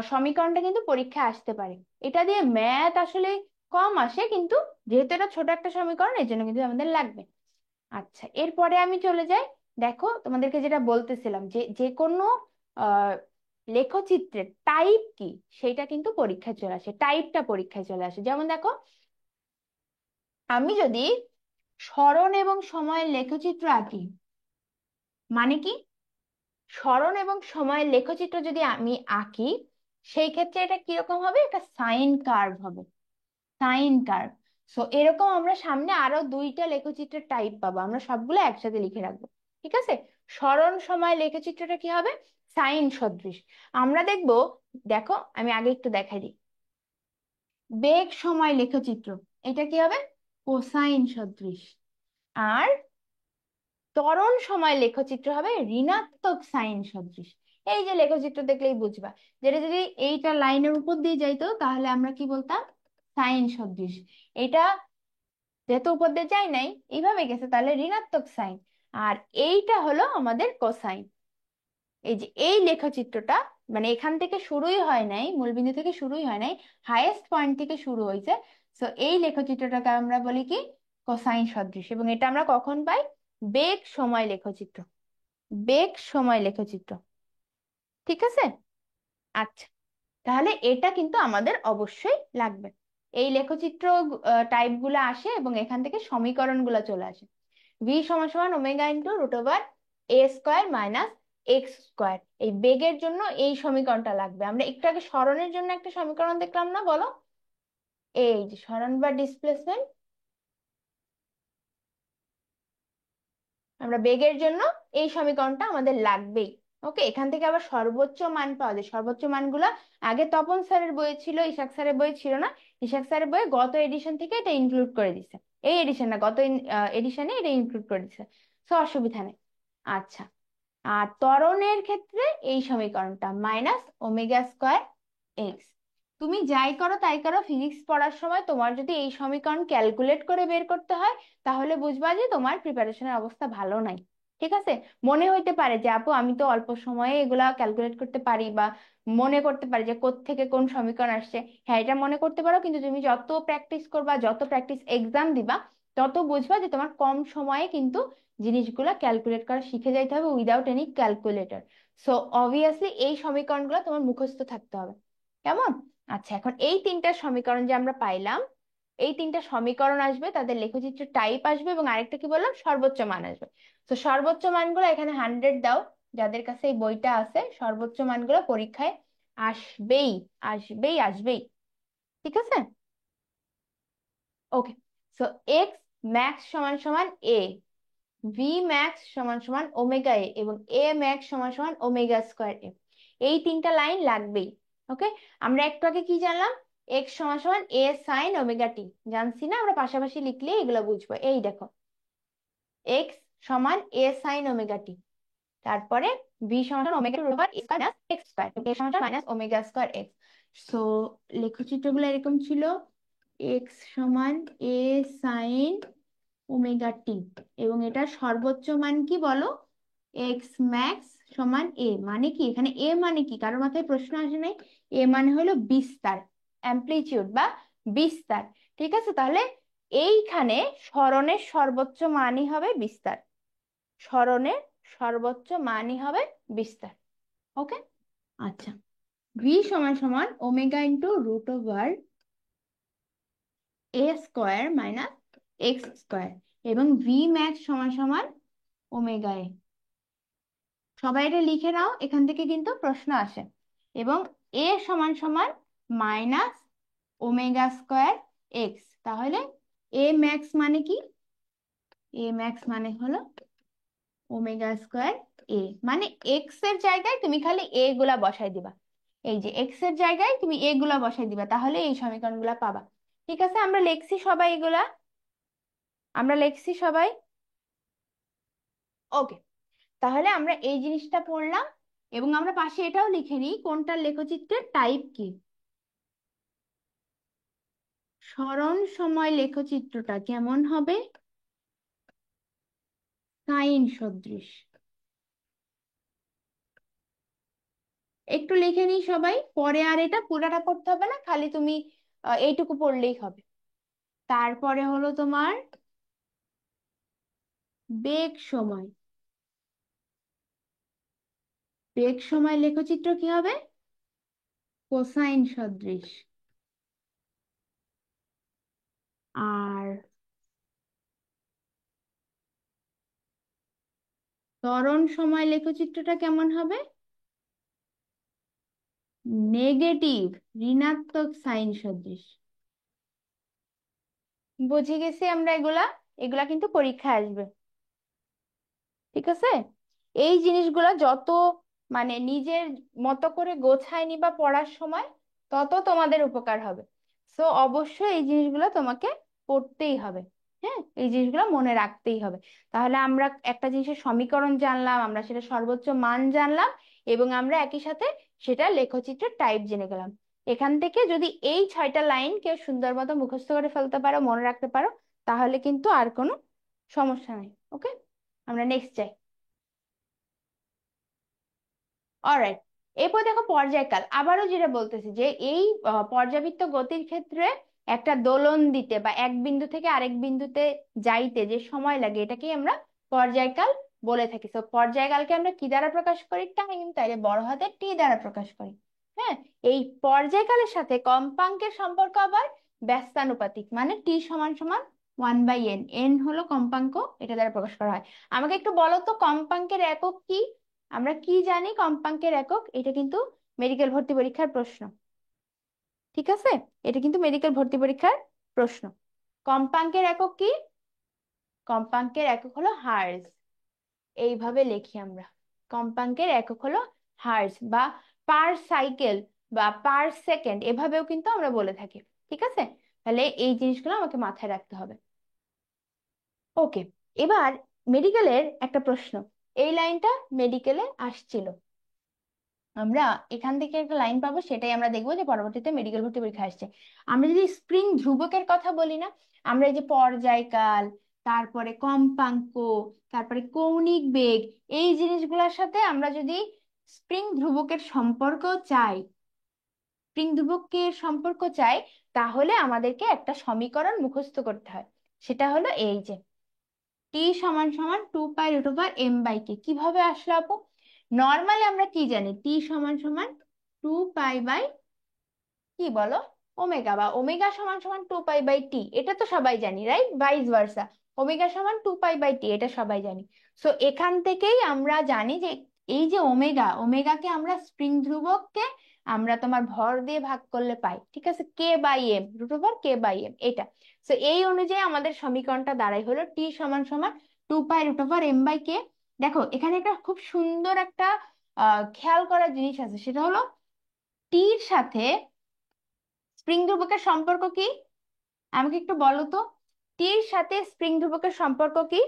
সমীকরণটা কিন্তু পরীক্ষায় আসতে পারে, এটা দিয়ে ম্যাথ আসলে কম আসে, কিন্তু যেহেতু এটা ছোট একটা সমীকরণ এর জন্য কিন্তু আমাদের লাগবে। আচ্ছা, এরপরে আমি চলে যাই। দেখো তোমাদেরকে যেটা বলতেছিলাম যে যে কোনো আহ লেখচিত্রের টাইপ কি সেটা কিন্তু পরীক্ষায় চলে আসে, টাইপটা পরীক্ষায় চলে আসে। যেমন দেখো, আমি যদি সরণ এবং সময়ের লেখচিত্র আঁকি, মানে কি, সরণ এবং সময়ের লেখচিত্র যদি আমি আঁকি, সেই ক্ষেত্রে এটা কিরকম হবে, এটা সাইন কার্ভ হবে, সাইন কার্ভ। সো এরকম আমরা সামনে আরো দুইটা লেখচিত্রের টাইপ পাবো, আমরা সবগুলো একসাথে লিখে রাখবো। ঠিক আছে, সরণ সময় লেখচিত্রটা কি হবে, সাইন সদৃশ। আমরা দেখবো, দেখো আমি আগে একটু দেখাই দিই, বেগ সময় লেখচিত্র, এটা কি হবে, কোসাইন সদৃশ। আর ত্বরণ সময় লেখচিত্র হবে ঋণাত্মক সাইন সদৃশ। এই যে লেখচিত্র দেখলেই বুঝবা, যেটা যদি এইটা লাইনের উপর দিয়ে যাইতো তাহলে আমরা কি বলতাম, সাইন সদৃশ। এটা যেহেতু উপর দিয়ে যায় নাই, এইভাবে গেছে, তাহলে ঋণাত্মক সাইন। আর এইটা হলো আমাদের কোসাইন। এই যে এই লেখচিত্রটা, মানে এখান থেকে শুরুই হয় নাই, মূলবিন্দু থেকে শুরুই হয় নাই, হাইয়েস্ট পয়েন্ট থেকে শুরু হয়েছে। সো এই লেখচিত্রটাকে আমরা বলি কি, কোসাইন সদৃশ। এবং এটা আমরা কখন পাই? বেগ সময় লেখচিত্র, বেগ সময় লেখচিত্র। ঠিক আছে? আচ্ছা, তাহলে এটা কিন্তু আমাদের অবশ্যই লাগবে। এই লেখচিত্র টাইপ গুলো আসে এবং এখান থেকে সমীকরণ গুলো চলে আসে। ভি সমান সমান ওমেগা ইন্টু রুট ওভার এ স্কোয়ার মাইনাস এক্স স্কোয়ার। এই বেগের জন্য এই সমীকরণটা লাগবে। আমরা একটু আগে সরণের জন্য একটা সমীকরণ দেখলাম না, বলো? এই যে সরণ বা ডিসপ্লেসমেন্ট, আমরা বেগের জন্য এই সমীকরণটা আমাদের লাগবেই। ওকে, এখান থেকে আবার সর্বোচ্চ মান পাওয়া যায়। সর্বোচ্চ মানগুলো আগে তপন স্যারের বইয়ে ছিল, ইশাক স্যারের বইয়ে ছিল না। ইশাক স্যারের বইয়ে গত এডিশন থেকে এটা ইনক্লুড করে দিছে, এই এডিশন না, গত এডিশনে এটা ইনক্লুড করে দিছে। তো অসুবিধা নেই। আচ্ছা, আর ত্বরণের ক্ষেত্রে এই সমীকরণটা মাইনাস ওমেগা স্কোয়ার এক্স। তুমি যাই করো তাই করো, ফিজিক্স পড়ার সময় তোমার যদি এই সমীকরণ ক্যালকুলেট করে বের করতে হয়, তাহলে বুঝবা যে তোমার প্রিপারেশনের অবস্থা ভালো নাই। ঠিক আছে? মনে হইতে পারে যে আপু আমি তো অল্প সময়ে এগুলা ক্যালকুলেট করতে পারি, বা মনে করতে পারি যে থেকে কোন সমীকরণ আসছে। হ্যাঁ, এটা মনে করতে পারো, কিন্তু তুমি যত প্র্যাকটিস করবা, যত প্র্যাকটিস এক্সাম দিবা, তত বুঝবা যে তোমার কম সময়ে কিন্তু জিনিসগুলো ক্যালকুলেট করা শিখে যাইতে হবে without any calculator. So obviously এই সমীকরণগুলো তোমার মুখস্থ থাকতে হবে। কেমন? আচ্ছা, এখন এই তিনটা সমীকরণ যে আমরা পাইলাম, এই তিনটা সমীকরণ আসবে, তাদের লেখচিত্র টাইপ আসবে, এবং আরেকটা কি বললাম, সর্বোচ্চ মান আসবে। তো সর্বোচ্চ মানগুলো এখানে 100 দাও, যাদের কাছে এই বইটা আছে। সর্বোচ্চ মানগুলো পরীক্ষায় আসবেই, আসবেই, আসবেই। ঠিক আছে? ওকে। সো এক্স ম্যাক্স সমান সমান এ, ভি ম্যাক্স সমান সমান ওমেগা এ, এবং এ ম্যাক্স সমান সমান ওমেগা স্কোয়ার এ। এই তিনটা লাইন লাগবেই। ওকে, আমরা একটু আগে কি জানলাম? এক্স সমান সমান এ সাইন ওমেগা টি, জানছি না? আমরা পাশাপাশি লিখলে এগুলো বুঝবো। এই দেখো, এক্স সমান এ সাইন ওমেগা টি, তারপরে ভি সমান সমান omega root over a minus x square, a সমান সমান minus omega square x. So লেখচিত্রগুলো এরকম ছিল, এক্স সমান এ সাইন ওমেগা টি, এবং এটার সর্বোচ্চ মান কি বলো? এক্স ম্যাক্স সমান এ। মানে কি এখানে এ মানে কি, কারোর মাথায় প্রশ্ন আসে নাই? এ মানে হলো বিস্তার, অ্যামপ্লিটিউড বা বিস্তার। ঠিক আছে, তাহলে এইখানে সরণের সর্বোচ্চ মানই হবে বিস্তার, সরণের সর্বোচ্চ মানই হবে বিস্তার। ওকে। আচ্ছা, ভি সমান সমান ওমেগা ইন্টু রুট ওভার এ স্কোয়ার মাইনাস এক্স স্কোয়ার, এবং ভি ম্যাক্স সমান সমান ওমেগা এ। সবাই এটা লিখে নাও, এখান থেকে কিন্তু প্রশ্ন আসে। এবং এ সমান সমান মাইনাস ওমেগা স্কোয়ার এক্স, তাহলে এ ম্যাক্স মানে কি? এ ম্যাক্স মানে হলো ওমেগা স্কোয়ার এ। মানে এক্স এর জায়গায় তুমি খালি এ গুলা বসাই দিবা। এই যে এক্স এর জায়গায় তুমি এ গুলা বসাই দিবা, তাহলে এই সমীকরণ গুলা পাবা। ঠিক আছে, আমরা লিখছি সবাই এগুলা? আমরা লিখছি সবাই? ওকে, তাহলে আমরা এই জিনিসটা পড়লাম, এবং আমরা পাশে এটাও লিখে নিই কোনটার লেখচিত্রের টাইপ কি। সরণ সময় লেখচিত্রটা কেমন হবে? সাইন সদৃশ। একটু লিখে নিই সবাই, পরে আর এটা পুরাটা পড়তে হবে না, খালি তুমি এইটুকু পড়লেই হবে। তারপরে হলো তোমার বেগ সময়। বেগ সময় লেখচিত্র কি হবে? কোসাইন সদৃশ। আর ত্বরণ সময় লেখচিত্রটা কেমন হবে? নেগেটিভ, ঋণাত্মক সাইন সদৃশ। বুঝে গেছি আমরা এগুলা, এগুলা কিন্তু পরীক্ষায় আসবে। ঠিক আছে? এই জিনিসগুলা যত মানে নিজের মতো করে গোছায় নিবা পড়ার সময়, তত তোমাদের উপকার হবে। সো অবশ্যই এই জিনিসগুলো তোমাকে পড়তেই হবে। হ্যাঁ, এই জিনিসগুলো মনে রাখতেই হবে। তাহলে আমরা একটা জিনিসের সমীকরণ জানলাম, আমরা সেটা সর্বোচ্চ মান জানলাম, এবং আমরা একই সাথে সেটা লেখচিত্রের টাইপ জেনে গেলাম। এখান থেকে যদি এই 6টা লাইন কেউ সুন্দর মতো মুখস্থ করে ফেলতে পারো, মনে রাখতে পারো, তাহলে কিন্তু আর কোনো সমস্যা নেই। ওকে, আমরা নেক্সট যাই। অলরাইট, এরপর দেখো পর্যায়কাল। আবারও যেটা বলতেছি যে এই পর্যাবৃত্ত গতির ক্ষেত্রে একটা দোলন দিতে বা এক বিন্দু থেকে আরেক বিন্দুতে যাইতে যে সময় লাগে এটাকেই আমরা পর্যায়কাল বলে থাকি। তো পর্যায়কালকে আমরা কি দ্বারা প্রকাশ করি? টাইম, তাইলে বড় হাতের টি দ্বারা প্রকাশ করি। হ্যাঁ, এই পর্যায়কালের সাথে কম্পাঙ্কের সম্পর্ক আবার ব্যস্তানুপাতিক, মানে টি সমান সমান 1/n। এন হলো কম্পাঙ্ক, এটা দ্বারা প্রকাশ করা হয়। আমাকে একটু বলো তো কম্পাঙ্কের একক কি? আমরা কি জানি কম্পাঙ্কের একক? এটা কিন্তু মেডিকেল ভর্তি পরীক্ষার প্রশ্ন। ঠিক আছে, এটা কিন্তু মেডিকেল ভর্তি পরীক্ষার প্রশ্ন। কম্পাঙ্কের একক কি? কম্পাঙ্কের একক হলো হার্জ। এইভাবে লিখি আমরা, কম্পাঙ্কের একক হলো হার্জ বা পার সাইকেল বা পার সেকেন্ড, এভাবেও কিন্তু আমরা বলে থাকি। ঠিক আছে, তাহলে এই জিনিসগুলো আমাকে মাথায় রাখতে হবে। ওকে, এবার মেডিকেলের একটা প্রশ্ন, এই লাইনটা মেডিকেলে আসছিল। আমরা এখান থেকে একটা লাইন পাবো, সেটাই আমরা দেখবো যে পরবর্তীতে মেডিকেল ভর্তি পরীক্ষা আসছে। আমরা যদি স্প্রিং ধ্রুবকের কথা বলি না, আমরা এই যে পর্যায়কাল, তারপরে কম্পাঙ্ক, তারপরে কৌণিক বেগ, এই জিনিসগুলোর সাথে আমরা যদি স্প্রিং ধ্রুবকের সম্পর্ক চাই, স্প্রিং ধ্রুবকের সম্পর্ক চাই, তাহলে আমাদেরকে একটা সমীকরণ মুখস্থ করতে হয়। সেটা হলো এই যে টি সমান সমান 2π√m/k। কিভাবে আসলো আপু? নর্মালি আমরা কি জানি? টি সমান সমান 2π/, কি বলো, ওমেগা, বা ওমেগা সমান সমান 2π/t। এটা তো সবাই জানি, রাইট? ভাইস ভার্সা, ওমেগা সমান 2π/t, এটা সবাই জানি। সো এখান থেকেই আমরা জানি যে এই যে ওমেগা, ওমেগাকে আমরা স্প্রিং ধ্রুবককে আমরা তোমার ভর দিয়ে ভাগ করলে পাই। ঠিক আছে, k/m, √k/m, এটা। সো এই অনুযায়ী আমাদের সমীকরণটা দাঁড়াই হলো টি সমান সমান 2π√m/k। দেখো এখানে একটা খুব সুন্দর একটা খেয়াল করার জিনিস আছে, সেটা হলো টির সাথে স্প্রিং ধ্রুবকের সম্পর্ক কি? আমাকে একটু বলো তো, টির সাথে স্প্রিং ধ্রুবকের সম্পর্ক কি?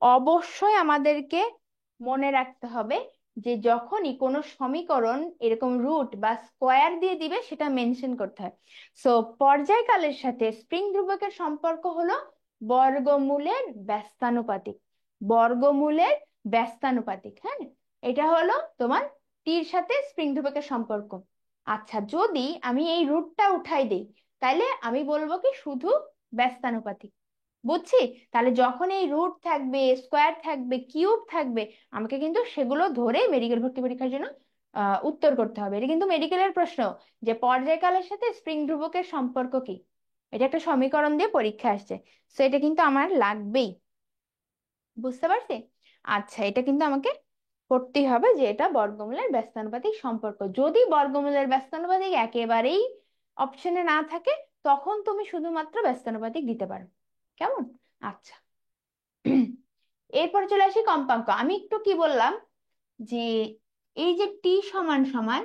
অবশ্যই আমাদেরকে মনে রাখতে হবে যে যখনই কোনো সমীকরণ এরকম রুট বা স্কোয়ার দিয়ে দিবে সেটা মেনশন করতে হয়। সো পর্যায়কালের সাথে স্প্রিং ধ্রুবকের সম্পর্ক হলো বর্গমূলের ব্যস্তানুপাতিক। বর্গমূলের ব্যস্তানুপাতিক, হ্যাঁ, এটা হলো তোমার টির সাথে স্প্রিং ধ্রুবকের সম্পর্ক। আচ্ছা, যদি আমি এই রুটটা উঠাই দেই, তাইলে আমি বলবো কি শুধু ব্যস্তানুপাতিক। বুঝছি? তাহলে যখন এই রুট থাকবে, স্কোয়ার থাকবে, কিউব থাকবে, আমাকে কিন্তু সেগুলো ধরে মেডিকেল ভর্তি পরীক্ষার জন্য উত্তর করতে হবে। এটা কিন্তু মেডিকেলের প্রশ্ন, যে পর্যায়কালের সাথে স্প্রিং ধ্রুবকের সম্পর্ক কি। এটা একটা সমীকরণ দিয়ে পরীক্ষা আসছে, সো এটা কিন্তু আমার লাগবেই। বুঝতে পারছি? আচ্ছা, এটা কিন্তু আমাকে করতেই হবে যে এটা বর্গমূলের ব্যস্তানুপাতিক সম্পর্ক। যদি বর্গমূলের ব্যস্তানুপাতিক একেবারেই অপশনে না থাকে, তখন তুমি শুধুমাত্র ব্যস্তানুপাতিক দিতে পারো। কেমন? আচ্ছা, এরপর চলে আসি কম্পাঙ্ক। আমি একটু কি বললাম যে এই যে টি সমান সমান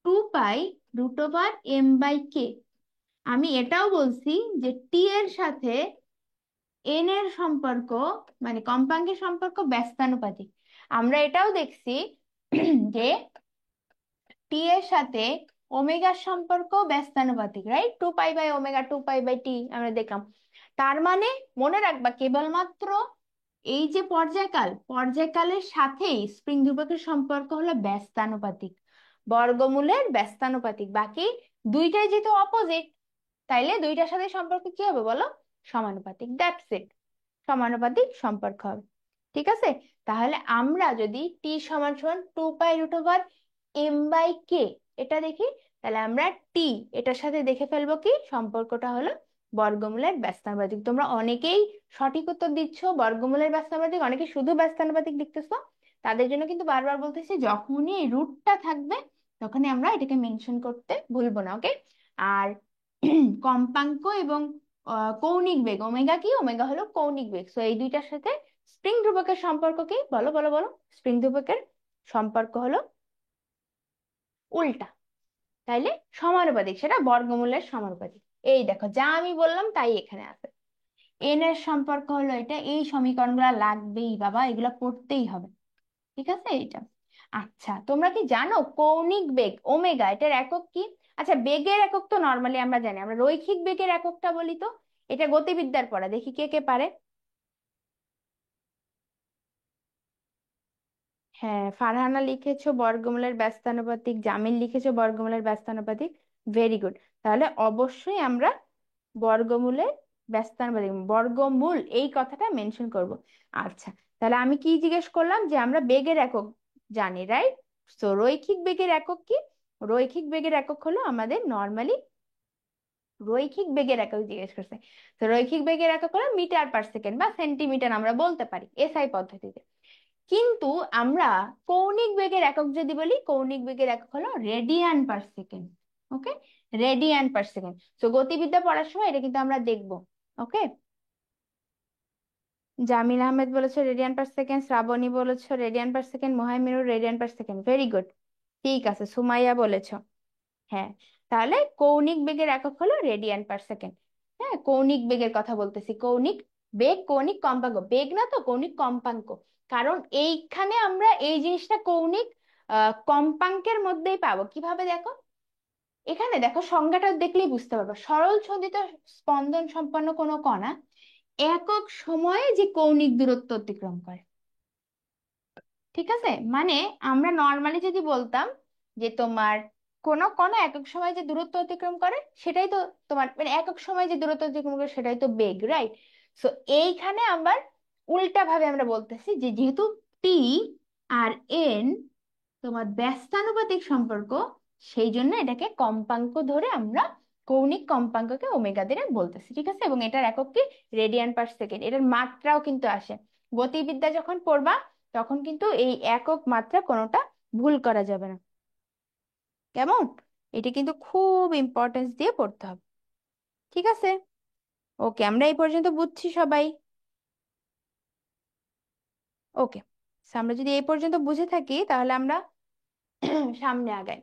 2π√m/k, আমি এটাও বলছি যে টি এর সাথে এন এর সম্পর্ক, মানে কম্পাঙ্কের সম্পর্ক ব্যস্তানুপাতিক। আমরা এটাও দেখছি যে টি এর সাথে ওমেগার সম্পর্ক ব্যস্তানুপাতিক, রাইট? 2π/ω, 2π/t আমরা দেখলাম। তার মানে মনে রাখবা কেবলমাত্র এই যে পর্যায়কাল, পর্যায়কালের সাথেই স্প্রিং ধ্রুবকের সম্পর্ক হলো ব্যস্তানুপাতিক, বর্গমূলের ব্যস্তানুপাতিক। বাকি দুইটাই যেহেতু অপোজিট, তাইলে দুইটার সাথে সম্পর্ক কি হবে বলো? সমানুপাতিক। দ্যাটস ইট, সমানুপাতিক সম্পর্ক হবে। ঠিক আছে, তাহলে আমরা যদি টি সমান সমান 2π√m/k এটা দেখি, তাহলে আমরা টি এটার সাথে দেখে ফেলবো কি সম্পর্কটা হলো বর্গমূলের ব্যস্তানুপাতিক। তোমরা অনেকেই সঠিক উত্তর দিচ্ছ বর্গমূলের ব্যস্তানুপাতিক, অনেকে শুধু ব্যস্তানুপাতিক লিখতেছো। তাদের জন্য কিন্তু বারবার বলতেছি, যখনই এই রুটটা থাকবে তখনই আমরা এটাকে মেনশন করতে ভুলবো না। ওকে, আর কম্পাঙ্ক এবং কৌণিক বেগ, ওমেগা কি? ওমেগা হলো কৌণিক বেগ। সো এই দুইটার সাথে স্প্রিং ধ্রুবকের সম্পর্ক কি? বলো বলো বলো। স্প্রিং ধ্রুবকের সম্পর্ক হলো উল্টা, তাইলে সমানুপাতিক, সেটা বর্গমূলের সমানুপাতিক। এই দেখো যা আমি বললাম তাই এখানে আছে। এন এর সম্পর্ক হলো এটা। এই সমীকরণগুলো লাগবেই বাবা, এগুলা পড়তেই হবে। ঠিক আছে, এটা। আচ্ছা, তোমরা কি জানো কৌণিক বেগ ওমেগা এটার একক কি? আচ্ছা, বেগের একক তো নর্মালি আমরা জানি, আমরা রৈখিক বেগের এককটা বলি তো। এটা গতিবিদ্যার পড়া, দেখি কে কে পারে। হ্যাঁ, ফারহানা লিখেছো বর্গমূলের ব্যস্তানুপাতিক, জামিল লিখেছো বর্গমূলের ব্যস্তানুপাতিক। Very good. তাহলে অবশ্যই আমরা বর্গমূলের ব্যস্তানুপাতিক, বর্গমূল এই কথাটা মেনশন করব। আচ্ছা, তাহলে আমি কি জিজ্ঞেস করলাম, যে আমরা বেগের একক জানি, রাইট? তো রৈখিক বেগের একক কি? রৈখিক বেগের একক হলো আমাদের নর্মালি, রৈখিক বেগের একক জিজ্ঞেস করছে। তো রৈখিক বেগের একক হলো মিটার পার সেকেন্ড বা সেন্টিমিটার আমরা বলতে পারি এসআই পদ্ধতিতে। কিন্তু আমরা কৌণিক বেগের একক যদি বলি, কৌণিক বেগের একক হলো রেডিয়ান পার সেকেন্ড। ওকে, রেডিয়ান পার সেকেন্ড। তো গতিবিদ্যা পড়ার সময় এটা কিন্তু আমরা দেখবো। ওকে, জামিল আহমেদ বলেছো রেডিয়ান পার সেকেন্ড, শ্রাবণী বলেছো radian per second, Mohaiminur radian per second. Very good. ঠিক আছে, সুমাইয়া বলেছো। হ্যাঁ, তাহলে কৌণিক বেগের একক হলো রেডিয়ান পার সেকেন্ড। হ্যাঁ, কৌণিক বেগের কথা বলতেছি, কৌণিক বেগ, কৌণিক কম্পাঙ্ক, বেগ না তো, কৌণিক কম্পাঙ্ক। কারণ এইখানে আমরা এই জিনিসটা কৌণিক কম্পাঙ্কের মধ্যেই পাবো। কিভাবে দেখো, এখানে দেখো সংজ্ঞাটা দেখলেই বুঝতে পারবো। সরল ছন্দিত স্পন্দন সম্পন্ন কোনো কণা একক সময়ে যে কৌণিক দূরত্ব অতিক্রম করে। ঠিক আছে, মানে আমরা নর্মালি যদি বলতাম যে তোমার কোন কণা একক সময় যে দূরত্ব অতিক্রম করে সেটাই তো তোমার, মানে একক সময় যে দূরত্ব অতিক্রম করে সেটাই তো বেগ, রাইট? সো এইখানে আবার উল্টা ভাবে আমরা বলতেছি যে যেহেতু টি আর এন তোমার ব্যস্তানুপাতিক সম্পর্ক, সেই জন্য এটাকে কম্পাঙ্ক ধরে আমরা কৌণিক কম্পাঙ্ককে ওমেগা দিয়ে বলতেছি। ঠিক আছে, এবং এটার একক কি? Radian per second. এটার মাত্রাও কিন্তু আসে গতিবিদ্যা যখন পড়বা, তখন কিন্তু এই একক মাত্রা কোনোটা ভুল করা যাবে না। কেমন? এটা কিন্তু খুব ইম্পর্টেন্স দিয়ে পড়তে হবে। ঠিক আছে, ওকে, আমরা এই পর্যন্ত বুঝছি সবাই? ওকে, আমরা যদি এই পর্যন্ত বুঝে থাকি তাহলে আমরা সামনে আগাই।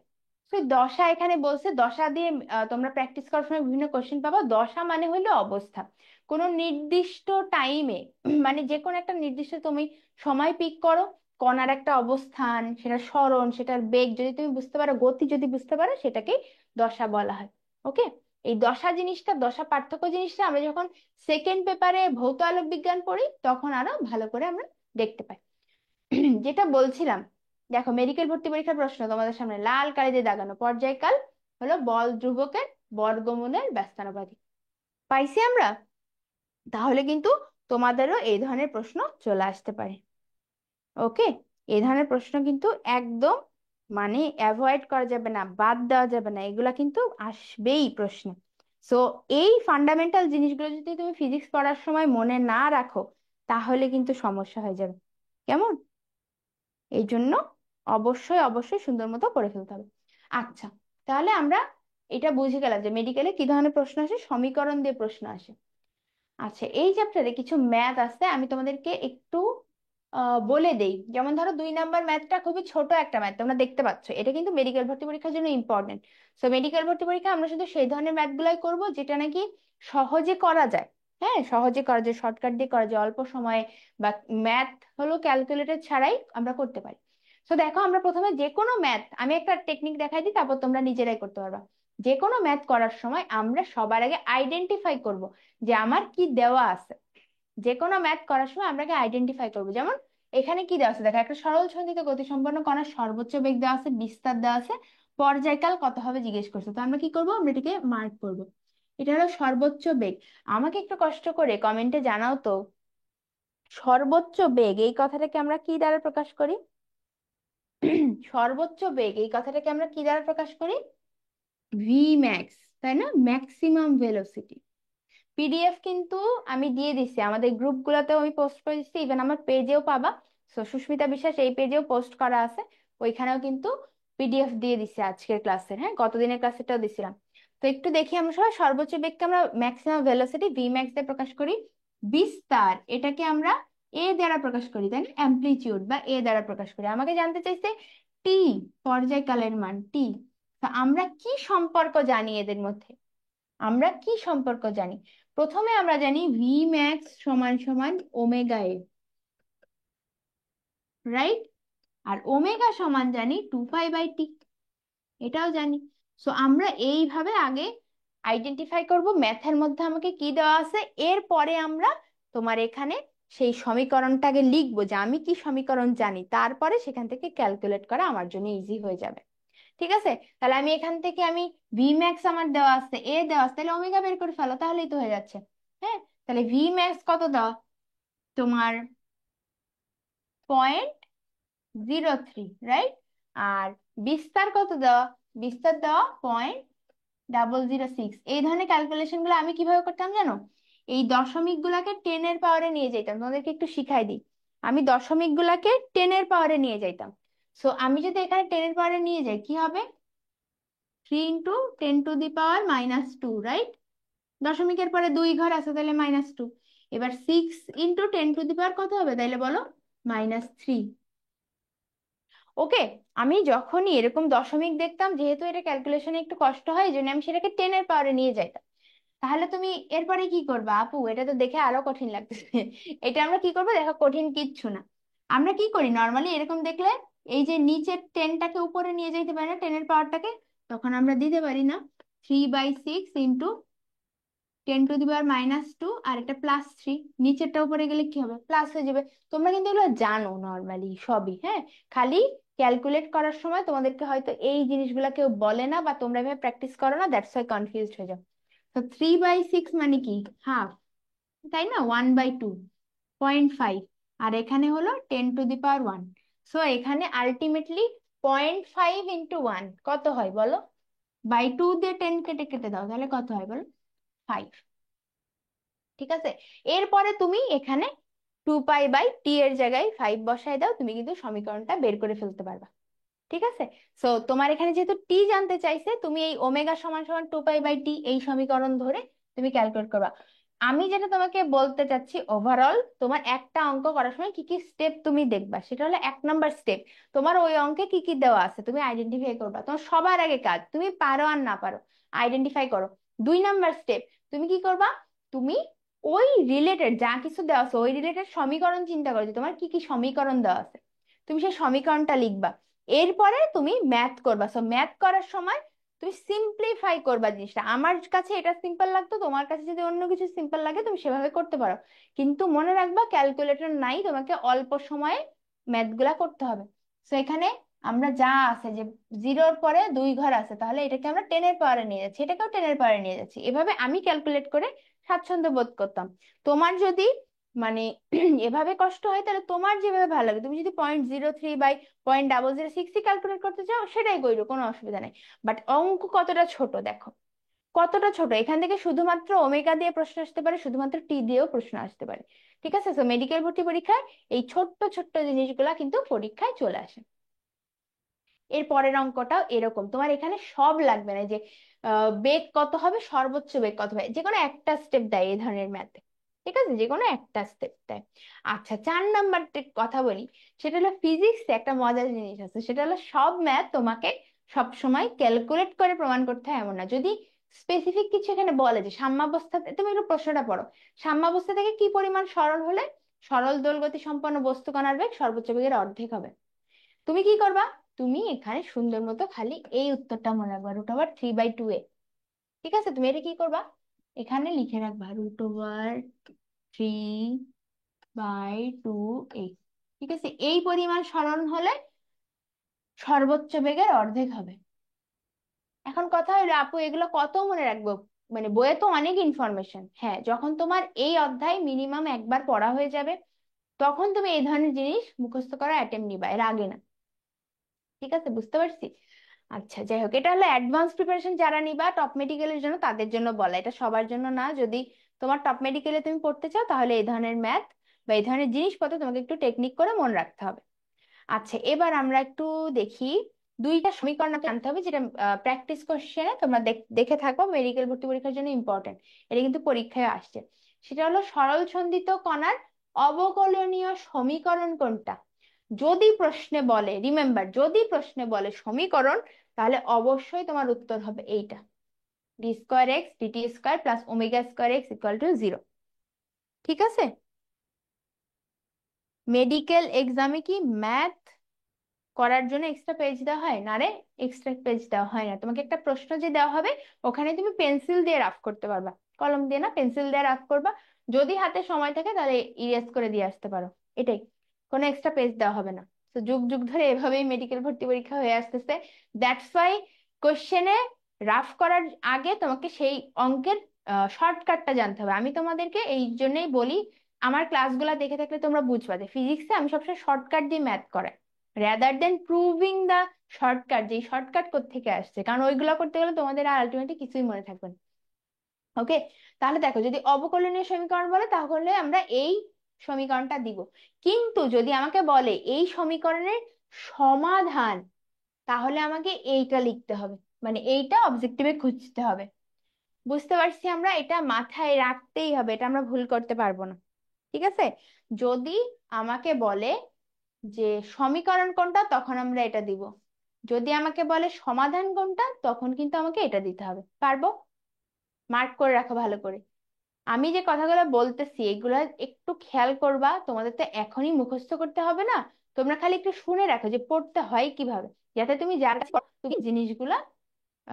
তো দশা এখানে বলছে, দশা দিয়ে তোমরা প্র্যাকটিস করার সময় বিভিন্ন কোশ্চেন পাবা। দশা মানে হলো অবস্থা, কোনো নির্দিষ্ট টাইমে মানে যে কোনো একটা নির্দিষ্ট তুমি সময় পিক করো, কণার একটা অবস্থান, সেটা সরণ, সেটার বেগ যদি তুমি বুঝতে পারো, গতি যদি বুঝতে পারো, সেটাকেই দশা বলা হয়। ওকে, এই দশা জিনিসটা, দশা পার্থক্য জিনিসটা আমরা যখন সেকেন্ড পেপারে ভৌত আলোক বিজ্ঞান পড়ি তখন আরো ভালো করে আমরা দেখতে পাই। যেটা বলছিলাম, দেখো মেডিকেল ভর্তি পরীক্ষার প্রশ্ন তোমাদের সামনে লাল কালি দিয়ে দাগানো, পর্যায়কাল হলো বল ধ্রুবকের বর্গমূলের ব্যস্তানুপাতিক। পাইছি আমরা? তাহলে কিন্তু তোমাদেরও এই ধরনের প্রশ্ন চলে আসতে পারে। ওকে, এই ধরনের প্রশ্ন কিন্তু একদম মানে অ্যাভয়েড করা যাবে না, বাদ দেওয়া যাবে না, এগুলা কিন্তু আসবেই প্রশ্ন। সো এই ফান্ডামেন্টাল জিনিসগুলো যদি তুমি ফিজিক্স পড়ার সময় মনে না রাখো, তাহলে কিন্তু সমস্যা হয়ে যাবে। কেমন? এই জন্য অবশ্যই অবশ্যই সুন্দর মতো করে ফেলতে হবে। আচ্ছা, তাহলে আমরা এটা বুঝে গেলাম যে মেডিকেলে কি ধরনের প্রশ্ন আসে, সমীকরণ দিয়ে প্রশ্ন আসে। আচ্ছা, এই চ্যাপ্টারে কিছু ম্যাথ আছে, আমি তোমাদেরকে একটু বলে দেই। যেমন ধরো 2 নাম্বার ম্যাথটা খুবই ছোট একটা ম্যাথ, তোমরা দেখতে পাচ্ছ, এটা কিন্তু মেডিকেল ভর্তি পরীক্ষার জন্য ইম্পর্টেন্ট। সো মেডিকেল ভর্তি পরীক্ষা আমরা শুধু সেই ধরনের ম্যাথ গুলাই করবো যেটা নাকি সহজে করা যায়। হ্যাঁ, সহজে করা যায়, শর্টকাট দিয়ে করা যায়, অল্প সময়ে। বা ম্যাথ হলো ক্যালকুলেটর ছাড়াই আমরা করতে পারি। তো দেখো, আমরা প্রথমে যে কোনো ম্যাথ, আমি একটা টেকনিক দেখাই দিই, তারপর তোমরা নিজেরাই করতে পারবা। যে কোনো ম্যাথ করার সময় আমরা সবার আগে আইডেন্টিফাই করব যে আমার কি দেওয়া আছে। যে কোনো ম্যাথ করার সময় আমরা আইডেন্টিফাই করবো। যেমন এখানে কি দেওয়া আছে দেখো, একটা সরল সন্ধিত গতিসম্পন্ন কণার সর্বোচ্চ বেগ দেওয়া আছে, বিস্তার দেওয়া আছে, পর্যায়কাল কত হবে জিজ্ঞেস করছে। তো আমরা কি করবো, আমরা এটাকে মার্ক করবো। এটা হলো সর্বোচ্চ বেগ। আমাকে একটু কষ্ট করে কমেন্টে জানাও তো, সর্বোচ্চ বেগ এই কথাটাকে আমরা কি দ্বারা প্রকাশ করি? সর্বোচ্চ বেগ এই কথাটাকে আমরা কি দ্বারা প্রকাশ করি? ভি ম্যাক্স, তাই না? Maximum velocity. পিডিএফ কিন্তু আমি দিয়ে দিচ্ছি, আমাদের গ্রুপগুলোতেও আমি পোস্ট করে দিচ্ছি, ইভেন আমার পেজেও পাবা। তো সুস্মিতা বিশ্বাস এই পেজেও পোস্ট করা আছে, ওইখানেও কিন্তু পিডিএফ দিয়ে দিচ্ছি আজকের ক্লাসের। হ্যাঁ, গতদিনের ক্লাসেরটাও দিছিলাম। তো একটু দেখি, আমরা সবাই সর্বোচ্চ বেগকে আমরা ম্যাক্সিমাম ভেলোসিটি ভি ম্যাক্স দিয়ে প্রকাশ করি। বিস্তার এটাকে আমরা এ দ্বারা প্রকাশ করি, তাই না? অ্যামপ্লিটিউড বা এ দ্বারা প্রকাশ করি। আমাকে জানতে চাইছে টি, পর্যায়কালের মান টি। তো আমরা কি সম্পর্ক জানি এদের মধ্যে? আমরা কি সম্পর্ক জানি? প্রথমে আমরা জানি ভি ম্যাক্স সমান সমান ওমেগা এ, রাইট? আর ওমেগা সমান জানি 2 পাই বাই টি, এটাও জানি। সো আমরা এইভাবে আগে আইডেন্টিফাই করব ম্যাথের মধ্যে আমাকে কি দেওয়া আছে, এরপরে আমরা তোমার এখানে সেই সমীকরণটাকে লিখবো যে আমি কি সমীকরণ জানি, তারপরে সেখান থেকে ক্যালকুলেট করা আমার জন্য ইজি হয়ে যাবে। ঠিক আছে, তাহলে আমি এখান থেকে আমি ভি ম্যাক্স আমার দেওয়া আছে, এ দেওয়া আছে, তাহলে ওমেগা বের করে ফেলো, তাহলেই তো হয়ে যাচ্ছে। হ্যাঁ, তাহলে ভি ম্যাক্স কত দেওয়া তোমার 0.03, রাইট? আর বিস্তার কত দেওয়া, বিস্তার দেওয়া 0.006। এই ধরনের ক্যালকুলেশন গুলো আমি কিভাবে করতাম জানো, এই দশমিক গুলাকে টেনের পাওয়ারে নিয়ে যেতাম, তোমাদেরকে একটু শিখাই দিই। আমি দশমিক গুলাকে টেনের পাওয়ারে নিয়ে যাইতাম। সো আমি যদি এখানে টেনের পাওয়ারে নিয়ে যাই কি হবে, 3 × 10⁻², রাইট? দশমিকের পরে 2 ঘর আছে, তাহলে -2। এবার 6 × 10⁻³ কত হবে তাইলে বলো, -3। ওকে, আমি যখনই এরকম দশমিক দেখতাম, যেহেতু এটা ক্যালকুলেশনে একটু কষ্ট হয়, এই জন্য আমি সেটাকে টেনের পাওয়ারে নিয়ে যাইতাম। তাহলে তুমি এরপরে কি করবা আপু, এটা তো দেখে আরো কঠিন লাগতেছে। এটা আমরা কি করবো দেখো, কঠিন কিচ্ছু না। আমরা কি করি নর্মালি এরকম দেখলে, এই যে নিচের টেনটাকে উপরে নিয়ে যাইতে পারি না, টেনের পাওয়ারটাকে, তখন আমরা দিতে পারি না 3/6 × 10⁻², আর এটা +3, নিচেরটা উপরে গেলে কি হবে, প্লাস হয়ে যাবে। তোমরা কিন্তু এগুলো জানো নর্মালি সবই, হ্যাঁ। খালি ক্যালকুলেট করার সময় তোমাদেরকে হয়তো এই জিনিসগুলো কেউ বলে না, বা তোমরা এভাবে প্র্যাকটিস করো না, দ্যাটস ওয়াই কনফিউজড হয়ে যাও। তো 3/6 মানে কি, হাফ, তাই না? 1/2, 0.5। আর এখানে হলো 10⁻⁻1। সো এখানে আলটিমেটলি 0.5 × 1 কত হয় বলো, বাই 2 দিয়ে 10 কেটে কেটে দাও, তাহলে কত হয় বলো, 5। ঠিক আছে, এরপরে তুমি এখানে 2π/t এর জায়গায় 5 বসায় দাও, তুমি কিন্তু সমীকরণটা বের করে ফেলতে পারবা। ঠিক আছে, সো তোমার এখানে যেহেতু টি জানতে চাইছে, তুমি এই ওমেগা সমান সমান 2π/t এই সমীকরণ ধরে তুমি ক্যালকুলেট করবা। আমি যেটা তোমাকে বলতে চাচ্ছি, ওভারঅল তোমার একটা অঙ্ক করার সময় কি কি স্টেপ তুমি দেখবা, সেটা হলো 1 নম্বর স্টেপ, তোমার ওই অঙ্কে কি কি দেওয়া আছে তুমি আইডেন্টিফাই করবা। তোমার সবার আগে কাজ, তুমি পারো আর না পারো আইডেন্টিফাই করো। 2 নম্বর স্টেপ, তুমি কি করবা, তুমি ওই রিলেটেড যা কিছু দেওয়া আছে ওই রিলেটেড সমীকরণ চিন্তা করো, যে তোমার কি কি সমীকরণ দেওয়া আছে, তুমি সেই সমীকরণটা লিখবা। এরপরে তুমি ম্যাথ করবা। সো ম্যাথ করার সময় তুমি সিম্পলিফাই করবা জিনিসটা। আমার কাছে এটা সিম্পল লাগতো, তোমার কাছে যদি অন্য কিছু সিম্পল লাগে তুমি সেভাবে করতে পারো, কিন্তু মনে রাখবা ক্যালকুলেটর নাই, তোমাকে অল্প সময়ে ম্যাথ গুলা করতে হবে। তো এখানে আমরা যা আছে যে 0-র পরে 2 ঘর আছে, তাহলে এটাকে আমরা টেনের পাওয়ারে নিয়ে যাচ্ছি, এটাকেও টেনের পাওয়ারে নিয়ে যাচ্ছি, এভাবে আমি ক্যালকুলেট করে স্বাচ্ছন্দ্য বোধ করতাম। তোমার যদি মানে এভাবে কষ্ট হয়, তাহলে তোমার যেভাবে ভালো লাগে, তুমি যদি 0.03/0.006 ক্যালকুলেট করতে চাও সেটাই করো, কোনো অসুবিধা নেই। বাট অঙ্ক কতটা ছোট দেখো, কতটা ছোট, এখান থেকে শুধুমাত্র ওমেগা দিয়ে প্রশ্ন আসতে পারে, শুধুমাত্র টি দিয়েও প্রশ্ন আসতে পারে। ঠিক আছে, তো মেডিকেল ভর্তি পরীক্ষায় এই ছোট্ট ছোট্ট জিনিসগুলা কিন্তু পরীক্ষায় চলে আসে। এর পরের অঙ্কটাও এরকম, তোমার এখানে সব লাগবে না, যে বেগ কত হবে, সর্বোচ্চ বেগ কত হবে, যে কোনো একটা স্টেপ দেয় এই ধরনের ম্যাথে। ঠিক আছে, যে কোনো একটা স্টেপ দেয়। আচ্ছা, 4 নম্বর কথা বলি, সেটা হলো ফিজিক্সে একটা মজার জিনিস আছে, সেটা হলো সব ম্যাথ তোমাকে সব সময় ক্যালকুলেট করে প্রমাণ করতে হয় এমন না। যদি স্পেসিফিক কিছু এখানে বলে যে সাম্যাবস্থাতে, তুমি একটু প্রশ্নটা পড়ো, সাম্যাবস্থা থেকে কি পরিমাণ সরল হলে সরল দোলগতি সম্পন্ন বস্তু কণার বেগ সর্বোচ্চ বেগের অর্ধেক হবে, তুমি কি করবা, তুমি এখানে সুন্দর মতো খালি এই উত্তরটা মনে রাখবা, √3/2a। ঠিক আছে, তুমি এটা কি করবা, এখানে লিখে রাখবা √3/2a। ঠিক আছে, এই পরিমাণ সরণ হলে সর্বোচ্চ বেগের অর্ধেক হবে। এখন কথা হলো আপু এগুলো কত মনে রাখবো, মানে বইয়ে তো অনেক ইনফরমেশন, হ্যাঁ, যখন তোমার এই অধ্যায় মিনিমাম একবার পড়া হয়ে যাবে, তখন তুমি এই ধরনের জিনিস মুখস্থ করার অ্যাটেম্প নিবা, এর আগে না। ঠিক আছে, বুঝতে পারছি। আচ্ছা, যাই হোক, এটা হলো অ্যাডভান্স প্রিপারেশন যারা নিবা টপ মেডিকেলের জন্য, তাদের জন্য বলা, এটা সবার জন্য না। যদি তোমার টপ মেডিকেলে তুমি পড়তে চাও, তাহলে এই ধরনের ম্যাথ বা এই ধরনের জিনিসপত্র তোমাকে একটু টেকনিক করে মনে রাখতে হবে। আচ্ছা, এবার আমরা একটু দেখি, দুইটা সমীকরণ আমাকে জানতে হবে, যেটা প্র্যাকটিস কোশ্চেনে তোমরা দেখে থাকো, মেডিকেল ভর্তি পরীক্ষার জন্য ইম্পর্টেন্ট, এটা কিন্তু পরীক্ষায় আসছে। সেটা হলো সরল সন্ধিত কণার অবকলনীয় সমীকরণ কোনটা। যদি প্রশ্নে বলে, রিমেম্বার, যদি প্রশ্নে বলে সমীকরণ, তাহলে অবশ্যই তোমার উত্তর হবে এইটা, d²x dt² + ω²x = 0। ঠিক আছে, মেডিকেল এক্সামে কি ম্যাথ করার জন্য এক্সট্রা পেজ দেওয়া হয় না রে? এক্সট্রা পেজ দেওয়া হয় না, তোমাকে একটা প্রশ্ন যে দেওয়া হবে ওখানে তুমি পেন্সিল দিয়ে রাফ করতে পারবা, কলম দিয়ে না, পেন্সিল দিয়ে রাফ করবা। যদি হাতে সময় থাকে তাহলে ইরেজ করে দিয়ে আসতে পারো, এটাই। কোনো এক্সট্রা পেজ দেওয়া হবে না। তো যুগ যুগ ধরে এভাবেই মেডিকেল ভর্তি পরীক্ষা হয়ে আসতেছে। দ্যাটস ওয়াই কোশ্চেনে রাফ করার আগে তোমাকে সেই অঙ্কের শর্টকাটটা জানতে হবে। আমি তোমাদেরকে এই জন্যই বলি, আমার ক্লাসগুলো দেখে থাকলে তোমরা বুঝবা যে ফিজিক্সে আমি সবসময় শর্টকাট দিয়ে ম্যাথ করাই, রাদার দেন প্রুভিং দা শর্টকাট, যে শর্টকাট কোত্থেকে আসছে, কারণ ওইগুলো করতে গেলে তোমাদের আর আলটিমেটলি কিছুই মনে থাকবে না। ওকে, তাহলে দেখো, যদি অবকলনীয় সমীকরণ বলে তাহলে আমরা এই সমীকরণটা দিব, কিন্তু যদি আমাকে বলে এই সমীকরণের সমাধান, তাহলে আমাকে এইটা লিখতে হবে, মানে এইটা অবজেক্টিভে খুঁজতে হবে। বুঝতে পারছি, আমরা এটা মাথায় রাখতেই হবে, এটা আমরা ভুল করতে পারবো না। ঠিক আছে, যদি আমাকে বলে যে সমীকরণ কোনটা, তখন আমরা এটা দিব। যদি আমাকে বলে সমাধান কোনটা, তখন কিন্তু আমাকে এটা দিতে হবে। পারবো? মার্ক করে রাখো ভালো করে। আমি যে কথাগুলো বলতেছি এগুলা একটু খেয়াল করবা, তোমাদের তো এখনই মুখস্থ করতে হবে না, তোমরা খালি একটু শুনে রাখো যে পড়তে হয় কিভাবে, যাতে তুমি যার কাছে তুমি জিনিসগুলা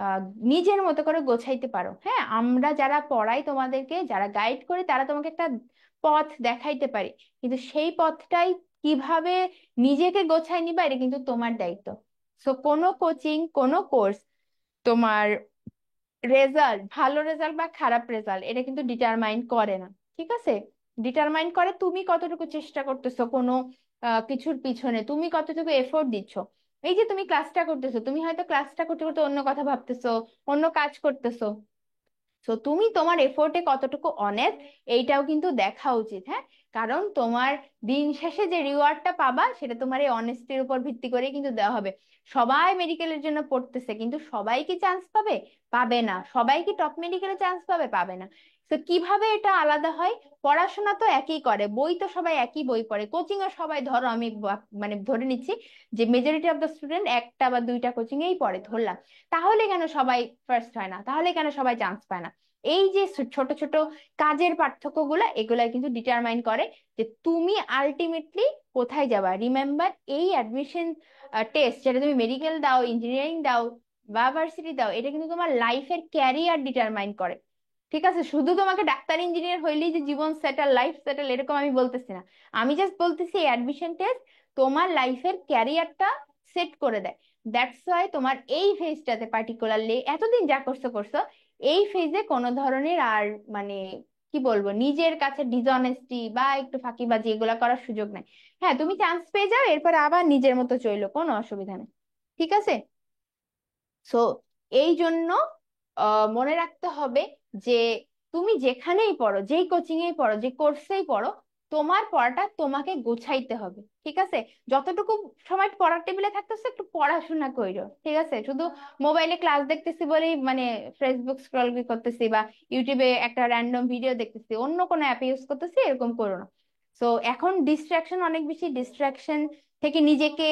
আহ, নিজের মতো করে গোছাইতে পারো। হ্যাঁ, আমরা যারা পড়াই তোমাদেরকে, যারা গাইড করি, তারা তোমাকে একটা পথ দেখাইতে পারি, কিন্তু সেই পথটাই কিভাবে নিজেকে গোছাই নিবা, এটা কিন্তু তোমার দায়িত্ব। সো কোনো কোচিং, কোনো কোর্স তোমার রেজাল্ট, ভালো রেজাল্ট বা খারাপ রেজাল্ট, এটা কিন্তু ডিটারমাইন করে না। ঠিক আছে, ডিটারমাইন করে তুমি কতটুকু চেষ্টা করতেছো কোনো কিছুর পিছনে, তুমি কতটুকু এফোর্ট দিচ্ছ। এই যে তুমি ক্লাসটা করতেছো, তুমি হয়তো ক্লাসটা করতে করতে অন্য কথা ভাবতেছো, অন্য কাজ করতেছো। তো তুমি তোমার এফোর্টে কতটুকু অনেস্ট, এইটাও কিন্তু দেখা উচিত। হ্যাঁ, কারণ তোমার দিন শেষে যে রিওয়ার্ডটা পাবা, সেটা তোমার এই অনেস্টির উপর ভিত্তি করে কিন্তু দেওয়া হবে। সবাই মেডিকেলের জন্য পড়তেছে, কিন্তু সবাই কি চান্স পাবে? পাবে না। সবাই কি টপ মেডিকেলে চান্স পাবে? পাবে না। তো কিভাবে এটা আলাদা হয়? পড়াশোনা তো একই করে, বই তো সবাই একই বই পড়ে, কোচিং ও সবাই, ধরো আমি মানে ধরে নিচ্ছি যে মেজরিটি অফ দ্য স্টুডেন্ট একটা বা দুইটা কোচিং এই পড়ে, ধরলাম। তাহলে কেন সবাই ফার্স্ট হয় না? তাহলে কেন সবাই চান্স পায় না? এই যে ছোট ছোট কাজের পার্থক্যগুলো, এগুলাই কিন্তু ডিটারমাইন করে যে তুমি আলটিমেটলি কোথায় যাবা। রিমেম্বার, এই অ্যাডমিশন টেস্ট, যেটা তুমি মেডিকেল দাও, ইঞ্জিনিয়ারিং দাও বা ভার্সিটি দাও, এটা কিন্তু তোমার লাইফের ক্যারিয়ার ডিটারমাইন করে। ঠিক আছে, শুধু তোমাকে ডাক্তার ইঞ্জিনিয়ার হইলেই যে জীবন সেটেল, লাইফ সেটেল, এরকম আমি বলতেছি না। আমি জাস্ট বলতেছি এই অ্যাডমিশন টেস্ট তোমার লাইফের ক্যারিয়ারটা সেট করে দেয়। দ্যাটস ওয়াই তোমার এই ফেজটাতে পার্টিকুলারলি এতদিন যা করছো করছো, এই ফেজে কোনো ধরনের আর মানে কি বলবো, নিজের কাছে ডিসঅনেস্টি বা একটু ফাঁকিবাজি এগুলা করার সুযোগ নাই। হ্যাঁ, তুমি চান্স পেয়ে যাও, এরপর আবার নিজের মতো চইলো, কোনো অসুবিধা নেই। ঠিক আছে, সো এই জন্য মনে রাখতে হবে যে তুমি যেখানেই পড়ো, যেই কোচিং এই পড়ো, যে কোর্সেই পড়ো, তোমার পড়াটা তোমাকে গোছাইতে হবে। ঠিক আছে, যতটুকু সময় পড়ার টেবিলে থাকতেছে একটু পড়াশোনা কইরো। ঠিক আছে, শুধু মোবাইলে ক্লাস দেখতেছি বলেই মানে ফেসবুক স্ক্রল করতেছি বা ইউটিউবে একটা র্যান্ডম ভিডিও দেখতেছি, অন্য কোনো অ্যাপ ইউজ করতেছি, এরকম করো না। তো এখন ডিস্ট্রাকশন অনেক বেশি, ডিস্ট্রাকশন থেকে নিজেকে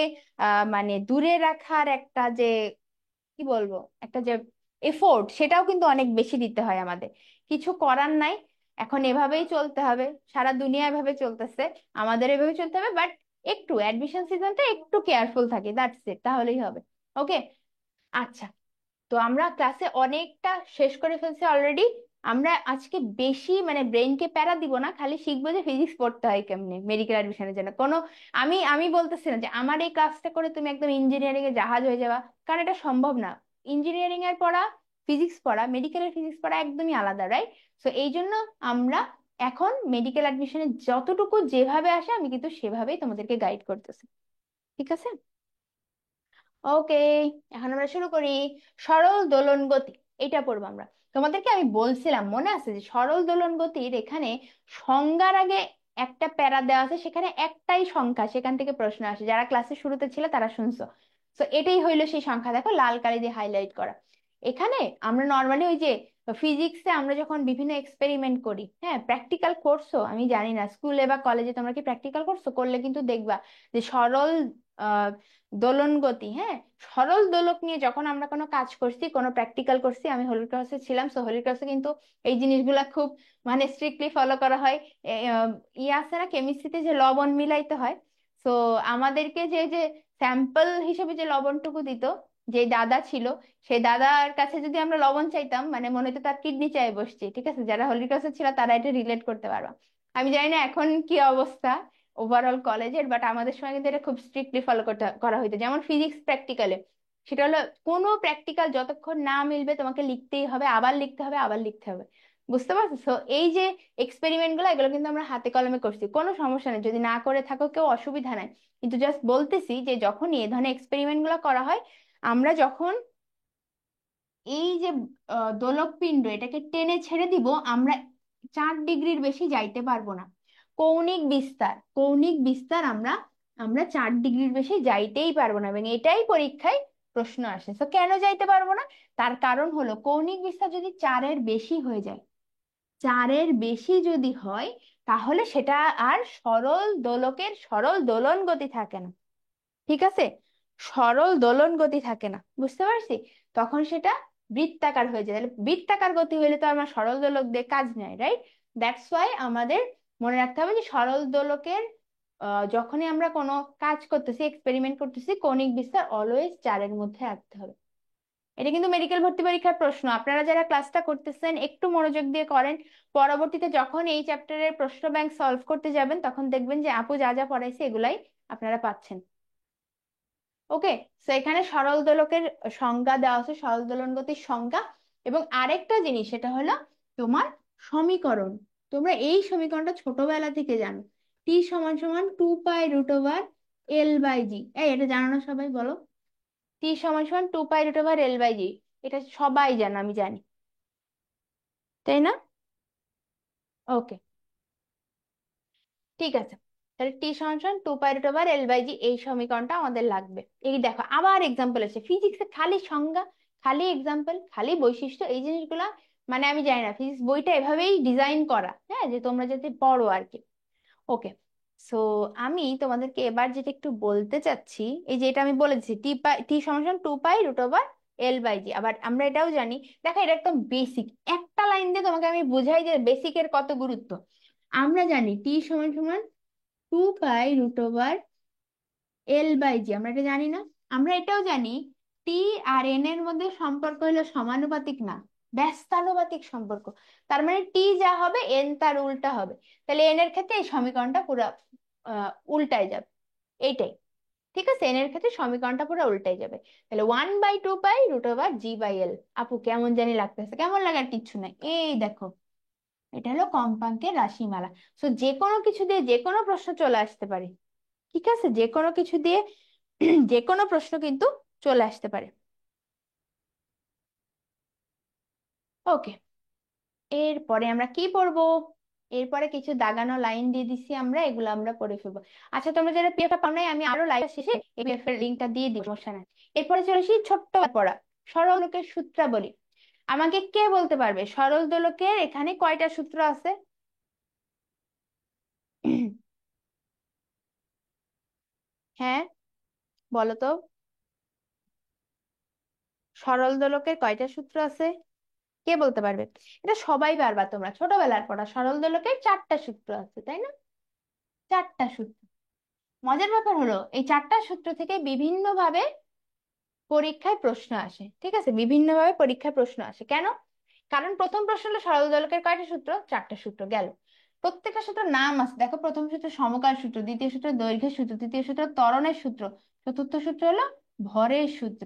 মানে দূরে রাখার একটা যে কি বলবো, একটা যে এফোর্ট, সেটাও কিন্তু অনেক বেশি দিতে হয় আমাদের। কিছু করার নাই, এখন এভাবেই চলতে হবে। সারা দুনিয়া এভাবে চলতেছে, আমাদের এভাবে চলতে হবে, বাট একটু অ্যাডমিশন সিজনটা একটু কেয়ারফুল থাকি, দ্যাটস ইট, তাহলেই হবে। ওকে, আচ্ছা। তো আমরা ক্লাসে অনেকটা শেষ করে ফেলছি অলরেডি। আমরা আজকে বেশি মানে ব্রেনকে প্যারা দিব না, খালি শিখবো যে ফিজিক্স পড়তে হয় কেমনে মেডিকেল অ্যাডমিশনের জন্য। কোনো আমি আমি বলতেছি না যে আমার এই ক্লাসটা করে তুমি একদম ইঞ্জিনিয়ারিং এ জাহাজ হয়ে যাবা, কারণ এটা সম্ভব না। ইঞ্জিনিয়ারিং এর পড়া, ফিজিক্স পড়া, মেডিকেলের ফিজিক্স পড়া একদমই আলাদা, রাইট? তো এই জন্য আমরা এখন মেডিকেল অ্যাডমিশনে যতটুকু যেভাবে আসে আমি কিন্তু সেভাবেই তোমাদেরকে গাইড করতেছি। ঠিক আছে, ওকে, এখন আমরা শুরু করি। সরল দোলন গতি, এটা পড়বো আমরা। তোমাদেরকে আমি বলছিলাম মনে আছে যে সরল দোলন গতির এখানে সংজ্ঞার আগে একটা প্যারা দেওয়া আছে, সেখানে একটাই সংখ্যা, সেখান থেকে প্রশ্ন আসে, যারা ক্লাসের শুরুতে ছিল তারা শুনছো। তো এটাই হইলো সেই সংখ্যা, দেখো লাল কালি দিয়ে হাইলাইট করা। এখানে আমরা নর্মালি ওই যে ফিজিক্সে আমরা যখন বিভিন্ন এক্সপেরিমেন্ট করি, হ্যাঁ, প্র্যাকটিক্যাল করছো, আমি জানি না স্কুলে বা কলেজে তোমরা কি প্র্যাকটিক্যাল করছো, করলে কিন্তু দেখবা যে সরল দোলন গতি, হ্যাঁ, সরল দোলক নিয়ে যখন আমরা কোনো কাজ করছি, কোনো প্র্যাকটিক্যাল করছি, আমি হোলি ক্লাসে ছিলাম, সো হোলি ক্লাসে কিন্তু এই জিনিসগুলা খুব মানে স্ট্রিক্টলি ফলো করা হয়। ইয়ে আছে না কেমিস্ট্রিতে যে লবণ মিলাইতে হয়, তো আমাদেরকে যে যে স্যাম্পল হিসেবে যে লবণটুকু দিত, যে দাদা ছিল, সেই দাদার কাছে যদি আমরা লবণ চাইতাম, মানে মনে হতো তার কিডনি চাই বসছি। ঠিক আছে, যারা হোলি ক্রসে ছিল তারা এটা রিলেট করতে পারবা। আমি জানি না এখন কি অবস্থা ওভারঅল কলেজের, বাট আমাদের সময় কিন্তু এটা খুব স্ট্রিক্টলি ফলো করতে করা হতো। যেমন ফিজিক্স প্র্যাকটিক্যালে, সেটা হলো কোনো প্র্যাকটিক্যাল যতক্ষণ না মিলবে তোমাকে লিখতেই হবে, আবার লিখতে হবে, আবার লিখতে হবে। বুঝতে পারছো? তো এই যে এক্সপেরিমেন্ট গুলো, এগুলো কিন্তু আমরা হাতে কলমে করছি, কোনো সমস্যা নেই, যদি না করে থাকো কেউ অসুবিধা নাই। কিন্তু জাস্ট বলতেছি যে যখন এই ধরনের এক্সপেরিমেন্ট গুলো করা হয়, আমরা যখন এই যে দোলক পিণ্ড এটাকে টেনে ছেড়ে দিব, আমরা 4 ডিগ্রির বেশি যাইতে পারবো না। কৌণিক বিস্তার আমরা আমরা 4 ডিগ্রির বেশি যাইতেই পারবো না, এবং এটাই পরীক্ষায় প্রশ্ন আসে। তো কেন যাইতে পারবো না? তার কারণ হলো কৌণিক বিস্তার যদি 4-এর বেশি হয়ে যায়, 4-এর বেশি যদি হয়, তাহলে সেটা আর সরল দোলকের সরল দোলন গতি থাকে না। ঠিক আছে, সরল দোলন গতি থাকে না, বুঝতে পারছি? তখন সেটা বৃত্তাকার হয়ে যায়। তাহলে বৃত্তাকার গতি হইলে তো আমার সরল দোলক দিয়ে কাজ নেই, রাইট? দ্যাটস ওয়াই আমাদের মনে রাখতে হবে যে সরল দোলকের যখনই আমরা কোনো কাজ করতেছি, এক্সপেরিমেন্ট করতেছি, কৌণিক বিস্তার অলওয়েজ 4-এর মধ্যে রাখতে হবে। এটা কিন্তু মেডিকেল ভর্তি পরীক্ষার প্রশ্ন, আপনারা যারা ক্লাসটা করতেছেন একটু মনোযোগ দিয়ে করেন। পরবর্তীতে যখন এই চ্যাপ্টারের প্রশ্ন ব্যাংক সলভ করতে যাবেন, তখন দেখবেন যে আপু যা যা পড়াইছে এগুলাই আপনারা পাচ্ছেন। ওকে। তো এখানে সরল দোলকের সংজ্ঞা দেওয়া আছে, সরল দোলন গতির সংজ্ঞা। এবং আরেকটা জিনিস, সেটা হলো তোমার সমীকরণ। তোমরা এই সমীকরণটা ছোটবেলা থেকে জানো, টি সমান সমান 2π√L/g। এই এটা জানো না সবাই? বলো। টি সমান সমান 2π√L/g, এটা সবাই জানো, আমি জানি, তাই না? ওকে, ঠিক আছে। তাহলে টি সমান সমান 2π√L/g, এই সমীকরণটা আমাদের লাগবে। এই দেখো আবার এক্সাম্পল আছে ফিজিক্সে, খালি সংজ্ঞা, খালি এক্সাম্পল, খালি বৈশিষ্ট্য, এই জিনিসগুলা মানে আমি জানি না, ফিজিক্স বইটা এভাবেই ডিজাইন করা, হ্যাঁ, যে তোমরা যাতে পড়ো আর কি। ওকে। সো আমি তোমাদেরকে এবার যেটা একটু বলতে চাচ্ছি, এই যে এটা আমি বলেছি টি সমান 2π√L/g, আবার আমরা এটাও জানি। দেখো এটা একদম বেসিক, একটা লাইন দিয়ে তোমাকে আমি বুঝাই যে বেসিকের কত গুরুত্ব। আমরা জানি টি সমান সমান 2π√L/g, আমরা এটা জানি না? আমরা এটাও জানি টি আর এন এর মধ্যে সম্পর্ক হলো সমানুপাতিক না, ব্যস্তানুপাতিক সম্পর্ক। তার মানে টি যা হবে এন তার উল্টা হবে। তাহলে এন এর ক্ষেত্রে এই সমীকরণটা পুরো উল্টায় যাবে, এইটাই। ঠিক আছে, এন এর ক্ষেত্রে সমীকরণটা পুরো উল্টাই যাবে। তাহলে 1/2π√G/L। আপু কেমন জানি লাগতেছে, কেমন লাগার কিচ্ছু নাই, এই দেখো এটা হলো কম্পাঙ্কের রাশিমালা। তো যে কোনো কিছু দিয়ে যে কোনো প্রশ্ন চলে আসতে পারে। ঠিক আছে, যে কোনো কিছু দিয়ে যে কোনো প্রশ্ন কিন্তু চলে আসতে পারে। ওকে, এরপরে আমরা কি পড়বো? এরপরে কিছু দাগানো লাইন দিয়ে দিছি আমরা, এগুলো আমরা পড়ে ফেলবো। আচ্ছা, তোমরা যারা পিডিএফ পাও নাই, আমি আরো লাইভ শেষে এই পিডিএফ এর লিঙ্কটা দিয়ে দিব, সমস্যা নাই। এরপরে চলে আসি ছোট্ট পড়া, সরল দোলকের সূত্রাবলী। আমাকে কে বলতে পারবে সরল দোলকের এখানে কয়টা সূত্র আছে? হ্যাঁ, বলো তো। সরল দোলকের কয়টা সূত্র আছে? কে বলতে পারবে? এটা সবাই পারবা, তোমরা ছোটবেলার পড়া, সরল দোলকের 4টা সূত্র আছে, তাই না? 4টা সূত্র। মজার ব্যাপার হলো এই 4টা সূত্র থেকে বিভিন্ন ভাবে পরীক্ষায় প্রশ্ন আসে। ঠিক আছে, বিভিন্ন ভাবে পরীক্ষায় প্রশ্ন আসে কেন? কারণ প্রথম প্রশ্ন হলো সরল দোলকের কয়টা সূত্র? 4টা সূত্র গেল। প্রত্যেকটা সূত্র নাম আছে, দেখো প্রথম সূত্র সমকাল সূত্র, দ্বিতীয় সূত্র দৈর্ঘ্যের সূত্র, তৃতীয় সূত্র ত্বরণের সূত্র, চতুর্থ সূত্র হলো ভরের সূত্র।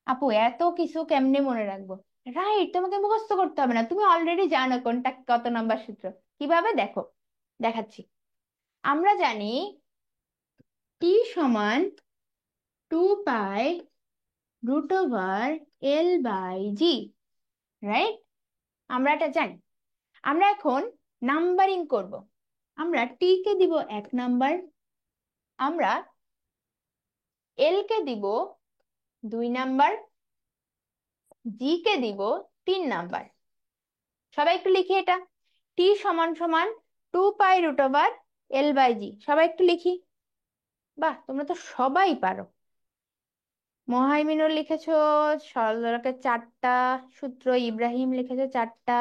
আপু এত কিছু কেমনে মনে রাখবো? রাইট, তোমাকে মুখস্থ করতে হবে না, তুমি অলরেডি জানো কোনটা কত নাম্বার সূত্র। কিভাবে দেখো, দেখাচ্ছি। আমরা জানি টি সমান 2π√L/g, রাইট? আমরা এটা জানি। আমরা এখন নাম্বারিং করব। আমরা টি কে দিব 1 নাম্বার, আমরা এল কে দিব 2 নাম্বার, জি কে দিব 3 নাম্বার। সবাই একটু লিখি এটা, টি সমান সমান 2π√L/g, সবাই একটু লিখি। বাহ, তোমরা তো সবাই পারো। মহাইমিনুর লিখেছো সরল দোলকের 4টা সূত্র, ইব্রাহিম লিখেছো 4টা,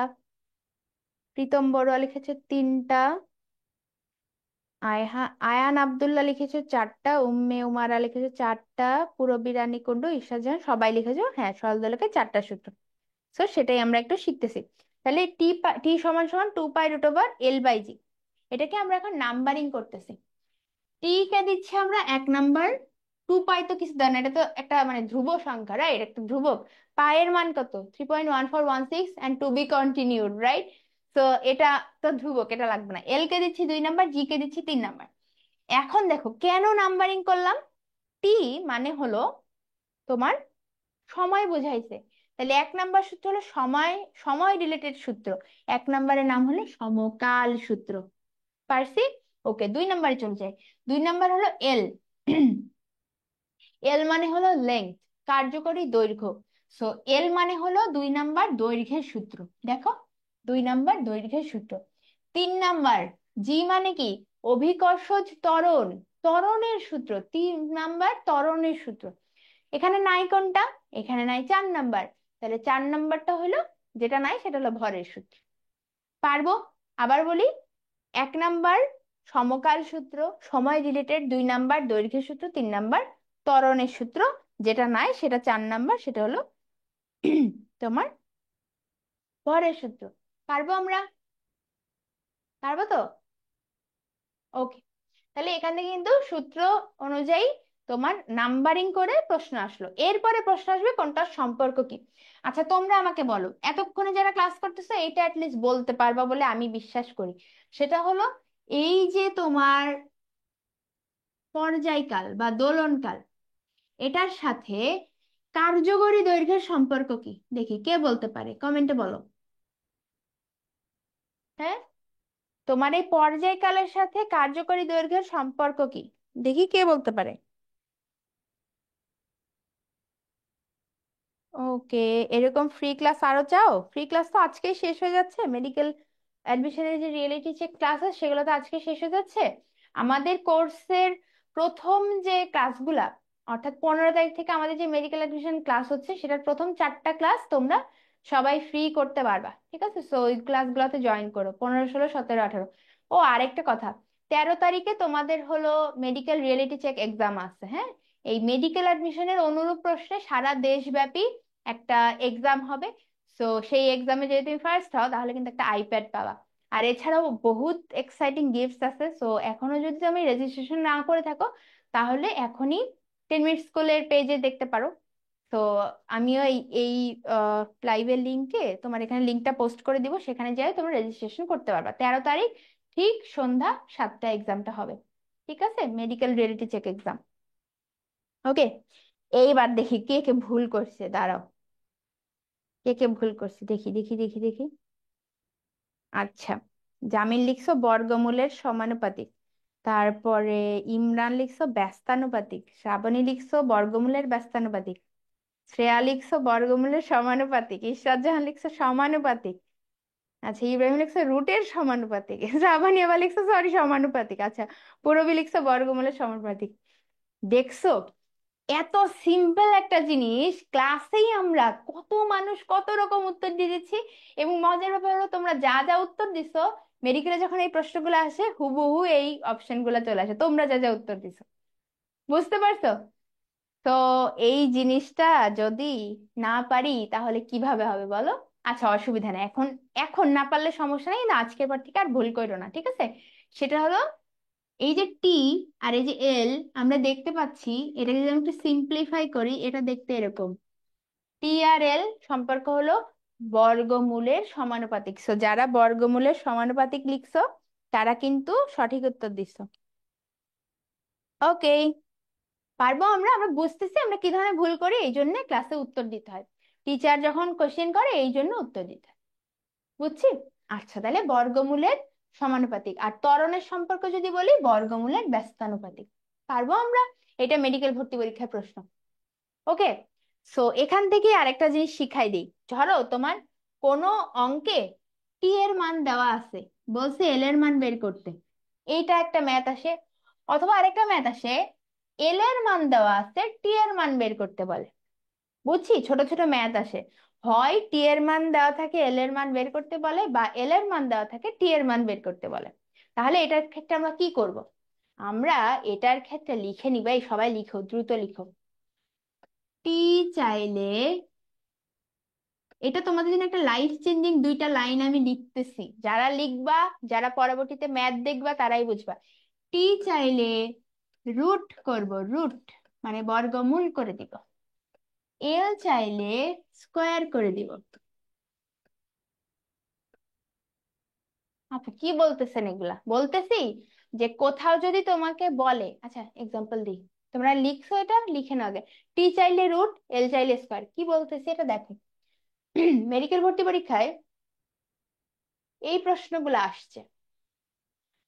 প্রীতম বড়ুয়া লিখেছো 3টা, আয়ান আব্দুল্লাহ লিখেছো 4টা, উম্মে উমারা লিখেছো 4টা, পুরবী রানী কুন্ডু, ঈশা জাহান সবাই লিখেছো হ্যাঁ সরল দোলকের 4টা সূত্র। তো সেটাই আমরা একটু শিখতেছি। তাহলে টি টি সমান সমান 2π√L/G। এটাকে আমরা এখন নাম্বারিং করতেছি। টি কে দিচ্ছি আমরা 1 নাম্বার। 2π তো কিছু দেয় না, এটা তো একটা মানে ধ্রুব সংখ্যা, রাইট? একটা ধ্রুবক। পায়ের মান কত? 3.1416 and to be continued, right? তো এটা তো ধ্রুবক, এটা লাগবে না। এল কে দিচ্ছি 2 নাম্বার, জি কে দিচ্ছি 3 নাম্বার। এখন দেখো কেন নাম্বারিং করলাম। টি মানে হলো তোমার সময় বোঝাইছে। তাহলে 1 নাম্বার সূত্র হলো সময়, সময় রিলেটেড সূত্র। 1 নাম্বারের নাম হলো সমকাল সূত্র। পারছি? ওকে, 2 নাম্বারে চলে যাই। 2 নাম্বার হলো এল। এল মানে হলো লেংথ, কার্যকরী দৈর্ঘ্য। সো এল মানে হলো 2 নাম্বার দৈর্ঘ্যের সূত্র। দেখো, 2 নাম্বার দৈর্ঘ্যের সূত্র। 3 নাম্বার জি মানে কি? অভিকর্ষজ ত্বরণ, ত্বরণের সূত্র। 3 নাম্বার ত্বরণের সূত্র। এখানে নাই কোনটা? এখানে নাই 4 নাম্বার। তাহলে 4 নাম্বারটা হলো, যেটা নাই সেটা হলো ভরের সূত্র। পারবো? আবার বলি। 1 নাম্বার সমকাল সূত্র, সময় রিলেটেড। 2 নাম্বার দৈর্ঘ্যের সূত্র। 3 নাম্বার ত্বরণের সূত্র। যেটা নাই সেটা 4 নাম্বার, সেটা হলো তোমার ভরের সূত্র। পারবো আমরা? পারবো তো? ওকে। তাহলে এখান থেকে কিন্তু সূত্র অনুযায়ী তোমার নাম্বারিং করে প্রশ্ন আসলো। এরপরে প্রশ্ন আসবে কোনটার সম্পর্ক কি। আচ্ছা তোমরা আমাকে বলো, এতক্ষণে যারা ক্লাস করতেছো এটা অ্যাটলিস্ট বলতে পারবা বলে আমি বিশ্বাস করি। সেটা হলো, এই যে তোমার পর্যায়কাল বা দোলনকাল, এটার সাথে কার্যকরী দৈর্ঘ্যের সম্পর্ক কি? দেখি কে বলতে পারে, কমেন্টে বলো। হ্যাঁ, তোমার এই পর্যায়কালের সাথে কার্যকরী দৈর্ঘ্যের সম্পর্ক কি? দেখি কে বলতে পারে। ওকে, এরকম ফ্রি ক্লাস আরো চাও? ফ্রি ক্লাস তো আজকেই শেষ হয়ে যাচ্ছে। মেডিকেল অ্যাডমিশনের যে রিয়েলিটি চেক ক্লাস আছে সেগুলো তো আজকে শেষ হয়ে যাচ্ছে। আমাদের কোর্সের প্রথম যে ক্লাসগুলা, অর্থাৎ 15 তারিখ থেকে আমাদের যে মেডিকেল অ্যাডমিশন ক্লাস হচ্ছে সেটার প্রথম 4টা ক্লাস তোমরা সবাই ফ্রি করতে পারবা। ঠিক আছে? সো ওই ক্লাসগুলোতে জয়েন করো, 15, 16, 17, 18। ও আরেকটা কথা, 13 তারিখে তোমাদের হলো মেডিকেল রিয়েলিটি চেক এক্সাম আছে, হ্যাঁ? এই মেডিকেল অ্যাডমিশনের অনুরূপ প্রশ্নে সারা দেশব্যাপী একটা এক্সাম হবে। সো সেই এক্সামে যদি তুমি ফার্স্ট হও তাহলে কিন্তু একটা আইপ্যাড পাবা। আর এছাড়াও বহুত এক্সাইটিং গিফটস আছে। সো এখনো যদি তুমি রেজিস্ট্রেশন না করে থাকো তাহলে এখনই 10 মিনিট স্কুলের পেজে দেখতে পারো। তো আমিও এই এই লাইভের লিঙ্কে তোমার এখানে লিঙ্কটা পোস্ট করে দিব, সেখানে যাই তোমরা রেজিস্ট্রেশন করতে পারবা। 13 তারিখ ঠিক সন্ধ্যা 7টায় এক্সামটা হবে। ঠিক আছে? Medical reality check exam. Okay, এইবার দেখি কে কে ভুল করছে, দাঁড়াও। কে কে ভুল করছে দেখি দেখি দেখি দেখি। আচ্ছা, জামিল লিখছো বর্গমূলের সমানুপাতিক। তারপরে ইমরান লিখছো ব্যস্তানুপাতিক। শ্রাবণী লিখছো বর্গমূলের ব্যস্তানুপাতিক। শ্রেয়া লিখছো বর্গমূলের সমানুপাতিক। ইশরাত জাহান লিখছো সমানুপাতিক। আচ্ছা, ইব্রাহিম লিখছো রুটের সমানুপাতিক। শ্রাবণী আবার লিখছো সরি সমানুপাতিক। আচ্ছা, পূরবী লিখছো বর্গমূলের সমানুপাতিক। দেখছো, এত সিম্পল একটা জিনিস ক্লাসেই আমরা কত মানুষ কত রকম উত্তর দিয়ে দিচ্ছি। এবং মজার ব্যাপার হলো তোমরা যা যা উত্তর দিছো, মেডিকেলে যখন এই প্রশ্নগুলো আসে হুবহু এই অপশন গুলো চলে আসে তোমরা যা যা উত্তর দিছো। বুঝতে পারছো? তো এই জিনিসটা যদি না পারি তাহলে কিভাবে হবে বলো? আচ্ছা অসুবিধা নেই, এখন এখন না পারলে সমস্যা নেই, না আজকের পর থেকে আর ভুল করো না, ঠিক আছে? সেটা হলো, এই যে টি আর এই যে এল আমরা দেখতে পাচ্ছি, এটাকে যদি আমি একটু সিম্পলিফাই করি এটা দেখতে এরকম। টি আর এল সম্পর্ক হলো বর্গমূলের সমানুপাতিক। সো যারা বর্গমূলের সমানুপাতিক লিখছো তারা কিন্তু সঠিক উত্তর দিছো। ওকে, পারবো আমরা? আমরা বুঝতেছি আমরা কি ধরনের ভুল করি, এই জন্য ক্লাসে উত্তর দিতে হয়। টিচার যখন কোশ্চেন করে এই জন্য উত্তর দিতে হয়। বুঝছি? আচ্ছা, তাহলে বর্গমূলের সমানুপাতিক। আর ত্বরণের সম্পর্ক যদি বলি, বর্গমূলের ব্যস্তানুপাতিক। পারবো আমরা? এটা মেডিকেল ভর্তি পরীক্ষার প্রশ্ন। ওকে, সো এখান থেকে আরেকটা জিনিস শিখাই দিই। ধরো তোমার কোনো অঙ্কে টি এর মান দেওয়া আছে, বলছে এল এর মান বের করতে। এইটা একটা ম্যাথ আসে। অথবা আরেকটা ম্যাথ আসে, এল এর মান দেওয়া আছে, টি এর মান বের করতে বলে। বুঝছি, ছোট ছোট ম্যাথ আসে। হয় টি এর মান দেওয়া থাকে এল এর মান বের করতে বলে, বা এল এর মান দেওয়া থাকে টি এর মান বের করতে বলে। তাহলে এটার ক্ষেত্রে আমরা কি করব? আমরা এটার ক্ষেত্রে লিখে নিব, এই সবাই লিখো, দ্রুত লিখো। টি চাইলে, এটা তোমাদের জন্য একটা লাইফ চেঞ্জিং দুইটা লাইন আমি লিখতেছি, যারা লিখবা, যারা পরবর্তীতে ম্যাথ দেখবা তারাই বুঝবা। টি চাইলে রুট করব, রুট মানে বর্গমূল করে দিব। এল চাইলে স্কোয়ার করে দিব। আচ্ছা, কি বলতেছেন এগুলা? বলতেছি যে কোথাও যদি তোমাকে বলে, আচ্ছা এক্সাম্পল দিই, তোমরা লিখছো, এটা লিখে নাও আগে। টি চাইলে রুট, এল চাইলে স্কোয়ার, কি বলতেছি এটা দেখো। মেডিকেল ভর্তি পরীক্ষায় এই প্রশ্নগুলো আসছে।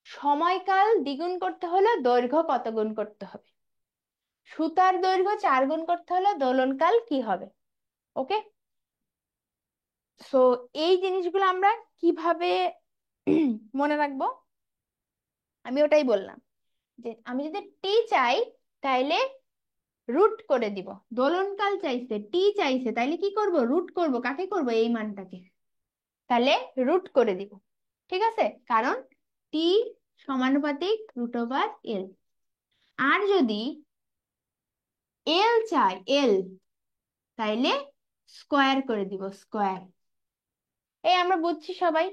সময়কাল দ্বিগুণ করতে হলে দৈর্ঘ্য কত গুণ করতে হবে? সুতার দৈর্ঘ্য 4 গুণ করতে হলে দোলনকাল কি হবে? ওকে, সো এই জিনিসগুলো আমরা কিভাবে মনে রাখবো? আমি ওটাই বললাম যে আমি যদি টি চাই তাইলে রুট করে দিব। দোলনকাল চাইছে, টি চাইছে, তাইলে কি করব? রুট করব। কাকে করব? এই মানটাকে। তাহলে রুট করে দিব। ঠিক আছে, কারণ টি সমানুপাতিক √, এল। আর যদি এল চাই, এল, তাইলে স্কোয়ার করে দিব, স্কোয়ার। এই আমরা বুঝছি সবাই।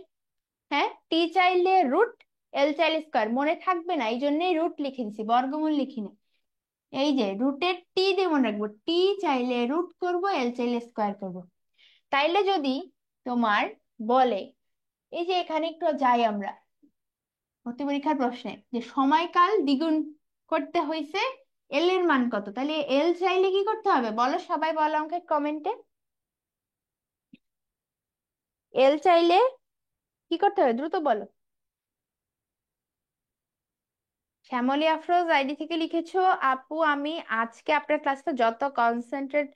হ্যাঁ, টি চাইলে রুট, এল চাইলে স্কোয়ার, মনে থাকবে না, এই জন্যই রুট লিখে দিছি, বর্গমূল লিখিনি। এই যে রুটের টি দিয়ে মনে রাখবো, টি চাইলে রুট করব, এল চাইলে স্কোয়ার করব। তাইলে যদি তোমার বলে, এই যে এখানে একটু যাই আমরা ভর্তি পরীক্ষার প্রশ্নে, যে সময়কাল দ্বিগুণ করতে হয়েছে, এল এর মান কত, তাহলে এল চাইলে কি করতে হবে বলো, সবাই বলো আমাকে কমেন্টে। এল চাইলে কি করতে হবে দ্রুত বলো। শ্যামলী আফরোজ আইডি থেকে লিখেছো, আপু আমি আজকে আপনার ক্লাসটা যত কনসেন্ট্রেট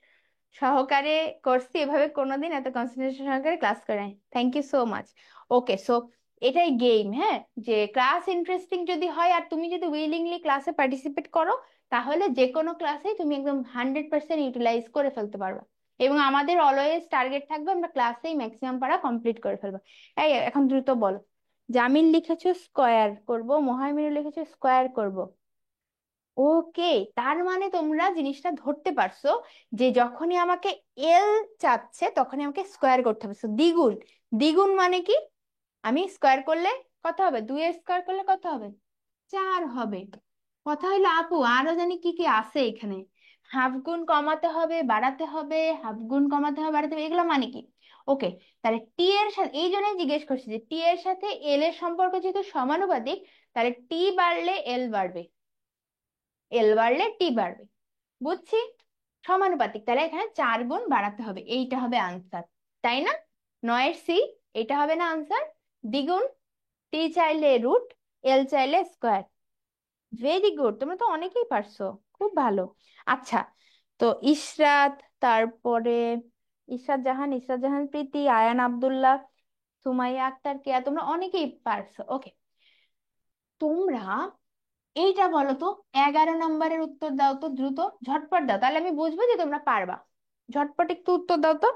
সহকারে করছি, এভাবে কোনোদিন এত কনসেন্ট্রেশন সহকারে ক্লাস করে। Thank you so much. Okay, so এটাই গেম, হ্যাঁ, যে ক্লাস ইন্টারেস্টিং যদি হয় আর তুমি যদি উইলিংলি ক্লাসে পার্টিসিপেট করো, তাহলে যে কোনো ক্লাসেই তুমি একদম 100% ইউটিলাইজ করে ফেলতে পারবে। এবং আমাদের অলওয়েজ টার্গেট থাকবে আমরা ক্লাসেই ম্যাক্সিমাম পারা কমপ্লিট করে ফেলবো। এই এখন দ্রুত বলো। জামিল লিখেছো স্কোয়ার করব, মোহাইমিনুল লিখেছো স্কোয়ার করব। ওকে, তার মানে তোমরা জিনিসটা ধরতে পারছো যে যখনই আমাকে এল চাচ্ছে তখনই আমাকে স্কোয়ার করতে হবে। So, দ্বিগুণ, দ্বিগুণ মানে কি? আমি স্কোয়ার করলে কত হবে? 2 এর স্কোয়ার করলে কত হবে? 4 হবে। কথা হইলো আপু আরো জানি কি কি আছে এখানে, হাফ গুণ কমাতে হবে, বাড়াতে হবে, হাফ গুণ কমাতে হবে, বাড়াতে হবে, এগুলো মানে কি? ওকে, তাহলে টি এর সাথে, এই জন্যই জিজ্ঞেস করছি যে টি এর সাথে এল এর সম্পর্ক যেহেতু সমানুপাতিক, তাহলে টি বাড়লে এল বাড়বে, এল বাড়লে টি বাড়বে। বুঝছি, সমানুপাতিক, তাহলে এখানে 4 গুণ বাড়াতে হবে, এইটা হবে আনসার, তাই না? 9-এর সি, এটা হবে না আনসার? দ্বিগুণ, টি চাইলে রুট, এল চাইলে স্কোয়ার। ভেরি গুড, তোমরা তো অনেকেই পারছো, খুব ভালো। আচ্ছা, তো ইশরাত, তারপরে ইশরাত জাহান, ইশরাত জাহান প্রীতি, আয়ান আব্দুল্লাহ, সুমাইয়া আক্তার, কেয়া, তোমরা অনেকেই পারছো। ওকে, তোমরা এইটা বলো তো, 11 নম্বরের উত্তর দাও তো দ্রুত, ঝটপট দাও, তাহলে আমি বুঝবো যে তোমরা পারবা। ঝটপট একটু উত্তর দাও তো।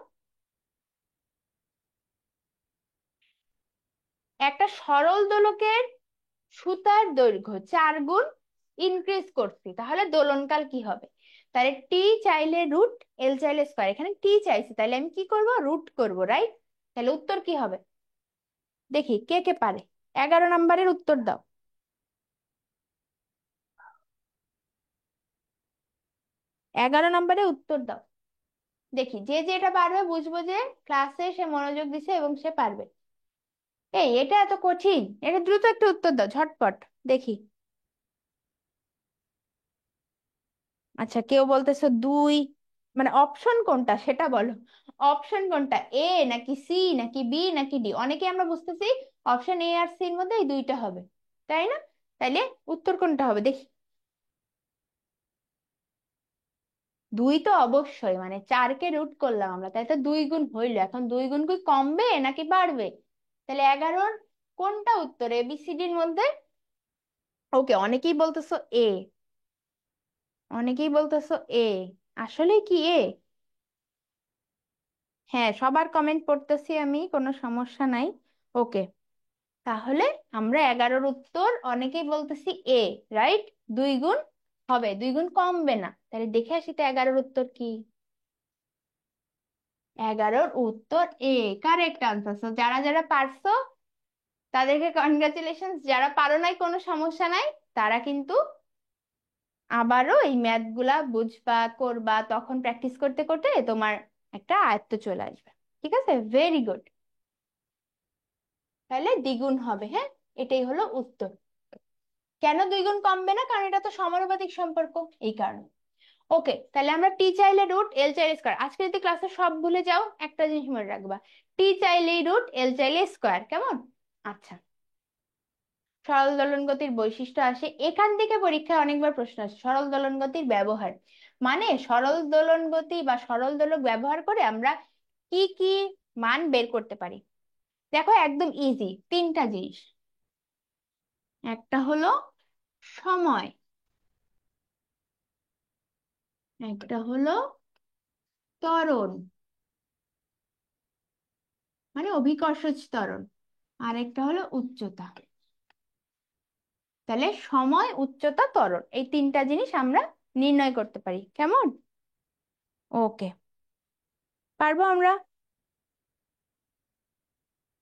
একটা সরল দোলকের সুতার দৈর্ঘ্য 4 গুণ ইনক্রিজ করছি, তাহলে দোলনকাল কি হবে? তাহলে টি চাইলে রুট, এল চাইলে স্কোয়ার, এখানে টি চাইছে তাহলে আমি কি করব? রুট করব, রাইট? তাহলে উত্তর কি হবে? দেখি কে কে পারে। 11 নম্বরের উত্তর দাও। 11 নম্বরে উত্তর দাও। দেখি যে যে এটা পারবে বুঝবো যে ক্লাসে সে মনোযোগ দিছে এবং সে পারবে। এই এটা এত কঠিন? এটা দ্রুত একটু উত্তর দাও, ঝটপট। দেখি। আচ্ছা, কেউ বলতেছো 2, মানে অপশন কোনটা সেটা বলো। অপশন কোনটা, এ নাকি সি নাকি বি নাকি ডি? অনেকে আমরা বুঝতেছি অপশন এ আর সির মধ্যে এই দুইটা হবে, তাই না? তাইলে উত্তর কোনটা হবে দেখি। 2 তো অবশ্যই, মানে 4কে রুট করলাম আমরা, তাই তো 2 গুণ হইলো, এখন 2 গুণ কি কমবে নাকি বাড়বে? তাহলে 11-র কোনটা উত্তর এবিসিডির মধ্যে? ওকে, অনেকেই বলতেছো এ, অনেকেই বলতেছো এ। আসলে কি এ? হ্যাঁ, সবার কমেন্ট পড়তেছি আমি, কোনো সমস্যা নাই। ওকে, তাহলে আমরা 11-র উত্তর অনেকেই বলতেছি এ, রাইট? 2 গুণ হবে, 2 গুণ কমবে না। তাহলে দেখে আসি তো 11-র উত্তর কি। 11-র উত্তর এ, কারেক্ট আনসার। যারা যারা পারছো তাদেরকে কনগ্রাচুলেশন, যারা পারো নাই কোনো সমস্যা নাই, তারা কিন্তু আবারও এই ম্যাথ গুলা বুঝবা, করবা, তখন প্র্যাকটিস করতে করতে তোমার একটা আয়ত্ত চলে আসবে। ঠিক আছে, ভেরি গুড। তাহলে দ্বিগুণ হবে, হ্যাঁ, এটাই হলো উত্তর। কেন 2 গুণ কমবে না? কারণ এটা তো সমানুপাতিক সম্পর্ক, এই কারণে। ওকে, তাহলে আমরা টি চাইলে রুট, এল চাইলে স্কোয়ার। আজকে যদি ক্লাসে সব ভুলে যাও, একটা জিনিস মনে রাখবা, টি চাইলেই রুট, এল চাইলে স্কোয়ার, কেমন? আচ্ছা, সরল দোলন গতির বৈশিষ্ট্য আসে এখান থেকে। পরীক্ষায় অনেকবার প্রশ্ন আসে সরল দোলন গতির ব্যবহার, মানে সরল দোলন গতি বা সরল দোলক ব্যবহার করে আমরা কি কি মান বের করতে পারি। দেখো, একদম ইজি, 3টা জিনিস। একটা হলো সময়, একটা হলো ত্বরণ, মানে অভিকর্ষজ ত্বরণ, আর একটা হলো উচ্চতা। তাহলে সময়, উচ্চতা, ত্বরণ, এই 3টা জিনিস আমরা নির্ণয় করতে পারি, কেমন? ওকে, পারবো আমরা।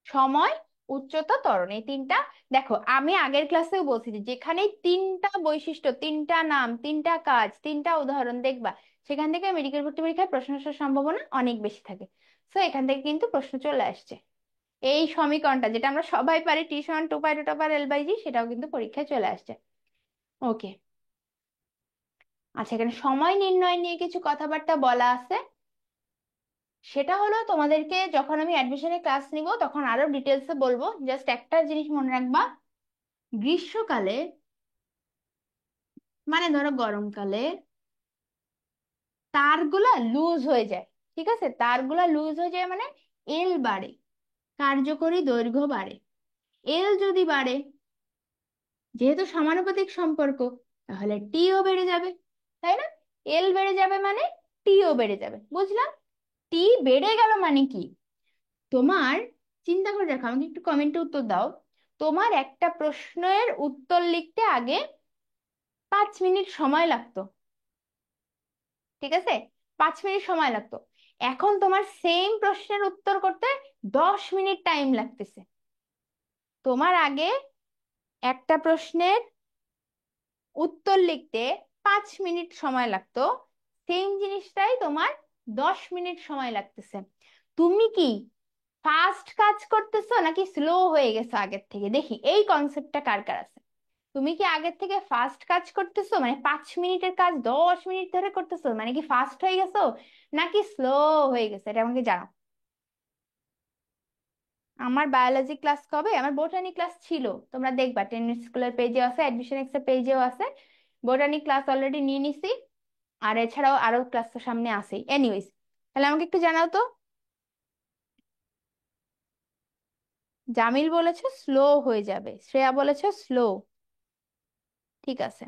সময়, উচ্চতা, ত্বরণ, এই 3টা। দেখো, আমি আগের ক্লাসেও বলছি যে যেখানে 3টা বৈশিষ্ট্য, 3টা নাম, 3টা কাজ, 3টা উদাহরণ দেখবা, সেখান থেকে মেডিকেল ভর্তি পরীক্ষায় প্রশ্ন আসার সম্ভাবনা অনেক বেশি থাকে। সো এখান থেকে কিন্তু প্রশ্ন চলে আসছে। এই সমীকরণটা যেটা আমরা সবাই পারি, টি সমান 2π√L/g, সেটাও কিন্তু পরীক্ষায় চলে আসছে। ওকে, আচ্ছা, এখানে সময় নির্ণয় নিয়ে কিছু কথাবার্তা বলা আছে। সেটা হলো তোমাদেরকে যখন আমি অ্যাডমিশনের ক্লাস নিব তখন আরো ডিটেলসে বলবো। জাস্ট একটা জিনিস মনে রাখবা, গ্রীষ্মকালে, মানে ধরো গরমকালে তারগুলা লুজ হয়ে যায়। ঠিক আছে, তারগুলা লুজ হয়ে যায় মানে এল বাড়ে, কার্যকরী দৈর্ঘ্য বাড়ে। এল যদি বাড়ে, যেহেতু সমানুপাতিক সম্পর্ক, তাহলে টিও বেড়ে যাবে, তাই না? এল বেড়ে যাবে মানে টিও বেড়ে যাবে, বুঝলাম? টি বেড়ে গেল মানে কি? তোমার চিন্তা করে দেখো, আমাকে একটু কমেন্টে উত্তর দাও। তোমার একটা প্রশ্নের উত্তর লিখতে আগে 5 মিনিট সময় লাগতো, ঠিক আছে? 5 মিনিট সময় লাগতো। এখন তোমার সেম প্রশ্নের উত্তর করতে 10 মিনিট টাইম লাগতেছে। তোমার আগে একটা প্রশ্নের উত্তর লিখতে 5 মিনিট সময় লাগতো, সেম জিনিসটাই তোমার 10 মিনিট সময় লাগতেছে। তুমি কি ফাস্ট কাজ করতেছো নাকি স্লো হয়ে গেছো আগের থেকে? দেখি এই কনসেপ্টটা কার কার আছে। তুমি কি আগের থেকে ফাস্ট কাজ করতেছো, মানে 5 মিনিটের কাজ 10 মিনিট ধরে করতেছো, মানে কি ফাস্ট হয়ে গেছো নাকি স্লো হয়ে গেছে? এটা আমাকে জানাও। আমার বায়োলজি ক্লাস কবে? আমার বোটানি ক্লাস ছিল, তোমরা দেখবা টেন স্কুলের পেজে আছে, অ্যাডমিশন এক্সের পেজেও আছে। বোটানি ক্লাস অলরেডি নিয়ে নিছি, আর এছাড়াও আরো ক্লাস তো সামনে আছেই। এনিওয়েজ, তাহলে আমাকে একটু জানাও তো। জামিল বলেছে স্লো হয়ে যাবে, শ্রেয়া বলেছে স্লো। ঠিক আছে,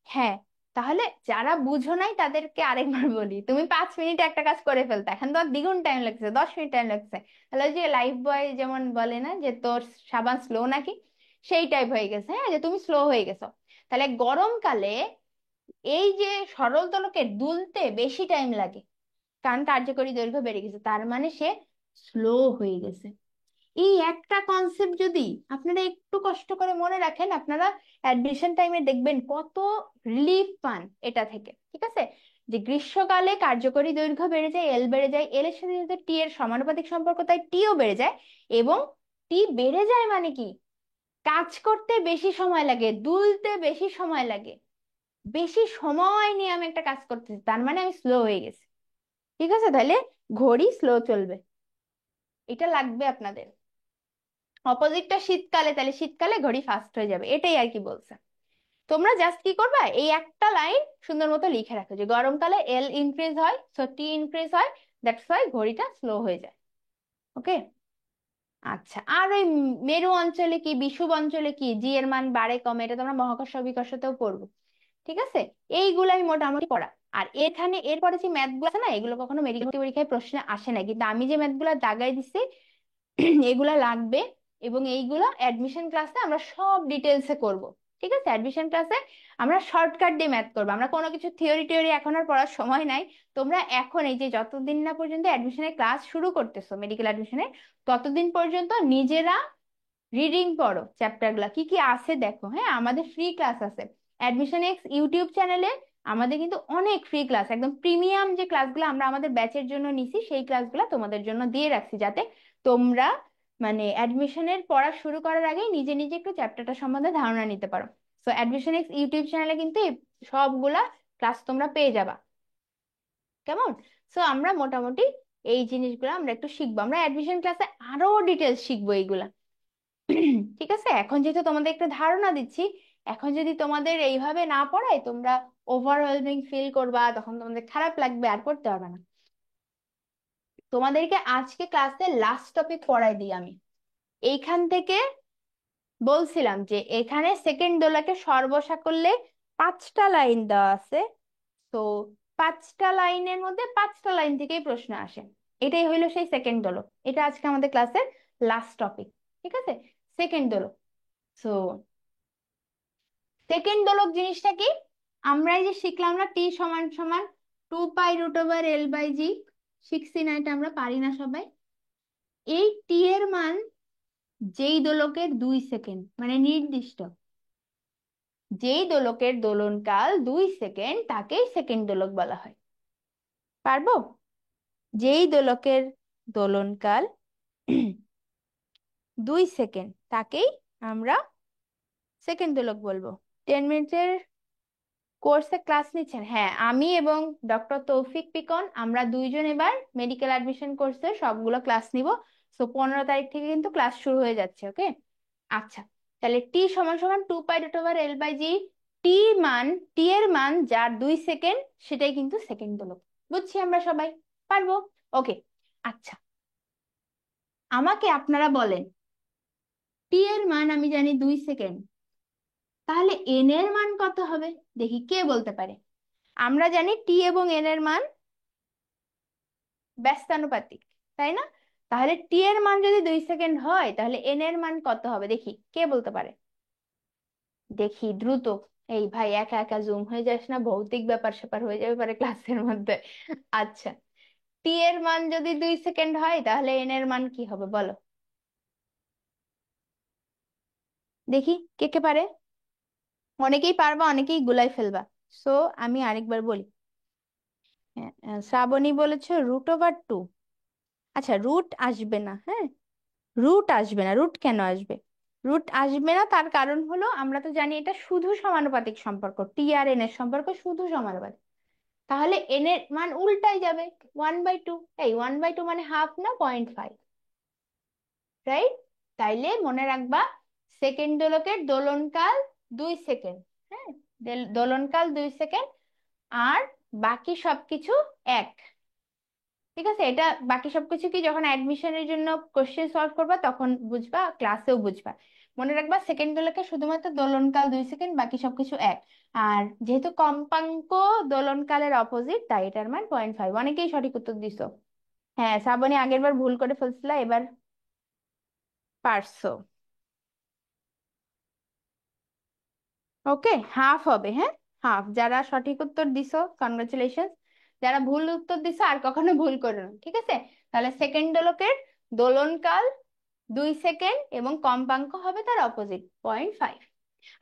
হ্যাঁ। তাহলে যারা বুঝো নাই তাদেরকে আরেকবার বলি, তুমি 5 মিনিটে একটা কাজ করে ফেলতে, এখন তো দ্বিগুণ টাইম লাগছে, 10 মিনিট টাইম লাগছে। তাহলে ওই যে লাইফ বয় যেমন বলে না যে তোর সাবান স্লো নাকি, সেই টাইপ হয়ে গেছে, হ্যাঁ, যে তুমি স্লো হয়ে গেছো। তাহলে গরমকালে এই যে সরল দোলকের দুলতে বেশি টাইম লাগে, কারণ কার্যকরী দৈর্ঘ্য বেড়ে গেছে, তার মানে সে স্লো হয়ে গেছে। এই একটা কনসেপ্ট যদি আপনারা একটু কষ্ট করে মনে রাখেন, আপনারা অ্যাডমিশন টাইমে দেখবেন কত রিলিফ পান এটা থেকে। ঠিক আছে, যে গ্রীষ্মকালে কার্যকরী দৈর্ঘ্য বেড়ে যায়, এল বেড়ে যায়, এল এর সাথে যেহেতু টি এর সমানুপাতিক সম্পর্ক, তাই টিও বেড়ে যায়। এবং টি বেড়ে যায় মানে কি, কাজ করতে বেশি সময় লাগে, দুলতে বেশি সময় লাগে, বেশি সময় নিয়ে আমি একটা কাজ করতেছি, তার মানে আমি স্লো হয়ে গেছি। ঠিক আছে, তাহলে ঘড়ি স্লো চলবে, এটা লাগবে আপনাদের। অপোজিটটা শীতকালে, তাহলে শীতকালে ঘড়ি ফাস্ট হয়ে যাবে, এটাই আর কি বলছে। তোমরা জাস্ট কি করবা, এই একটা লাইন সুন্দর মতো লিখে রাখো যে গরমকালে এল ইনক্রিজ হয়, সো টি ইনক্রিজ হয়, দ্যাটস ওয়াই ঘড়িটা স্লো হয়ে যায়। ওকে, আচ্ছা। আর ওই মেরু অঞ্চলে কি, বিষুব অঞ্চলে কি জি এর মান বাড়ে কমে, এটা তোমরা মহাকর্ষ বিকর্ষতেও পড়বো। ঠিক আছে, এইগুলাই মোটামুটি পড়া। আর এখানে এরপরে যে ম্যাথ গুলো আছে না, এগুলো কখনো মেডিকেল পরীক্ষায় প্রশ্নে আসে না, কিন্তু আমি যে ম্যাথ গুলো দাগাই দিচ্ছি এগুলা লাগবে। এবং এইগুলো অ্যাডমিশন ক্লাসে আমরা সব ডিটেলসে করব। ঠিক আছে, অ্যাডমিশন ক্লাসে আমরা শর্টকাট দিয়ে ম্যাথ করবো, আমরা কোনো কিছু থিওরি টিওরি এখন আর পড়ার সময় নাই। তোমরা এখন এই যে যতদিন না পর্যন্ত অ্যাডমিশনের ক্লাস শুরু করতেছো মেডিকেল অ্যাডমিশনের, ততদিন পর্যন্ত নিজেরা রিডিং পড়ো, চ্যাপ্টার গুলা কি কি আছে দেখো। হ্যাঁ, আমাদের ফ্রি ক্লাস আছে অ্যাডমিশন এক্স ইউটিউব চ্যানেলে। আমাদের কিন্তু অনেক ফ্রি ক্লাস, একদম প্রিমিয়াম যে ক্লাসগুলো আমরা আমাদের ব্যাচের জন্য নিছি, সেই ক্লাসগুলো তোমাদের জন্য দিয়ে রাখছি, যাতে তোমরা মানে অ্যাডমিশনের পড়া শুরু করার আগেই নিজে নিজে একটু চ্যাপ্টারটা সম্বন্ধে ধারণা নিতে পারো। তো অ্যাডমিশন এক্স ইউটিউব চ্যানেলে কিন্তু এই সবগুলা ক্লাস তোমরা পেয়ে যাবা। কেমন? সো আমরা মোটামুটি এই জিনিসগুলো আমরা একটু শিখবো, আমরা অ্যাডমিশন ক্লাসে আরো ডিটেলস শিখবো এইগুলা। ঠিক আছে, এখন যেহেতু তোমাদের একটা ধারণা দিচ্ছি, এখন যদি তোমাদের এইভাবে না পড়াই, তোমরা ওভারওয়েলমিং ফিল করবা, তখন তোমাদের খারাপ লাগবে, আর পড়তে পারবে না। তোমাদেরকে আজকে ক্লাসে লাস্ট টপিক পড়াই দিই আমি। এইখান থেকে বলছিলাম যে এখানে সেকেন্ড দোলকে সর্বসাকল্যে 5টা লাইন দেওয়া আছে। তো 5টা লাইনের মধ্যে 5টা লাইন থেকেই প্রশ্ন আসে। এটাই হইলো সেই সেকেন্ড দোলক, এটা আজকে আমাদের ক্লাসের লাস্ট টপিক। ঠিক আছে, সেকেন্ড দোলক। সো সেকেন্ড দোলক জিনিসটা কি? আমরা এই যে শিখলাম না, টি সমান সমান 2π√L/g, শিখছি না? এটা আমরা পারি না সবাই? এই টি এর মান যেই দোলকের 2 সেকেন্ড, মানে নির্দিষ্ট যেই দোলকের দোলনকাল 2 সেকেন্ড, তাকেই সেকেন্ড দোলক বলা হয়। পারবো? যেই দোলকের দোলনকাল 2 সেকেন্ড, তাকেই আমরা সেকেন্ড দোলক বলবো। 10 মিনিটের কোর্সে ক্লাস নিচ্ছেন? হ্যাঁ, আমি এবং ডক্টর তৌফিক পিকন, আমরা দুইজন এবার মেডিকেল অ্যাডমিশন কোর্সে সবগুলো ক্লাস নিব। সো 15 তারিখ থেকে কিন্তু ক্লাস শুরু হয়ে যাচ্ছে। ওকে, আচ্ছা। তাহলে টি সমান সমান 2π√L/g। টি মান, টি এর মান যার 2 সেকেন্ড, সেটাই কিন্তু সেকেন্ড দোলক। বুঝছি আমরা সবাই? পারবো? ওকে, আচ্ছা। আমাকে আপনারা বলেন, টি এর মান আমি জানি 2 সেকেন্ড, তাহলে এন এর মান কত হবে? দেখি কে বলতে পারে। আমরা জানি টি এবং এন এর মান ব্যস্তানুপাতিক, তাই না? তাহলে টি এর মান যদি 2 সেকেন্ড হয়, তাহলে এন এর মান কত হবে? দেখি কে বলতে পারে। দেখি দ্রুত। এই ভাই, একা একা জুম হয়ে যাস না, ভৌতিক ব্যাপার স্যাপার হয়ে যাবে পারে ক্লাসের মধ্যে। আচ্ছা, টি এর মান যদি 2 সেকেন্ড হয়, তাহলে এন এর মান কি হবে বলো? দেখি কে কে পারে। অনেকেই পারবা, অনেকেই গুলাই ফেলবা। সো আমি আরেকবার বলি। হ্যাঁ, শ্রাবণী বলেছে √/2। আচ্ছা, রুট আসবে না, হ্যাঁ, রুট আসবে না। রুট কেন আসবে? রুট আসবে না তার কারণ হলো, আমরা তো জানি এটা শুধু সমানুপাতিক সম্পর্ক, টি আর এন এর সম্পর্ক শুধু সমানুপাতিক। তাহলে এন এর মান উল্টাই যাবে, 1/2। এই 1/2 মানে হাফ না 0.5, রাইট? তাইলে মনে রাখবা, সেকেন্ড দোলকের দোলনকাল 2 সেকেন্ড। হ্যাঁ, দোলনকাল 2 সেকেন্ড, আর বাকি সবকিছু এক। ঠিক আছে, এটা বাকি সবকিছু কি যখন অ্যাডমিশনের জন্য কোশ্চেন সলভ করবা তখন বুঝবা, ক্লাসেও বুঝবা। মনে রাখবা, সেকেন্ড দোলকে শুধুমাত্র দোলনকাল 2 সেকেন্ড, বাকি সবকিছু এক। আর যেহেতু কম্পাঙ্ক দোলনকালের অপোজিট, তাই এটার মান 0.5। অনেকেই সঠিক উত্তর দিছো। হ্যাঁ, শ্রাবণী আগের বার ভুল করে ফেলছিলা, এবার পারছো। ওকে, হাফ হবে। হ্যাঁ, হাফ। যারা সঠিক উত্তর দিছো, কনগ্রাচুলেশন। যারা ভুল উত্তর দিছো, আর কখনো ভুল করো না, ঠিক আছে? তাহলে সেকেন্ড দোলকের দোলনকাল 2 সেকেন্ড এবং কম্পাঙ্ক হবে তার অপোজিট, 0.5।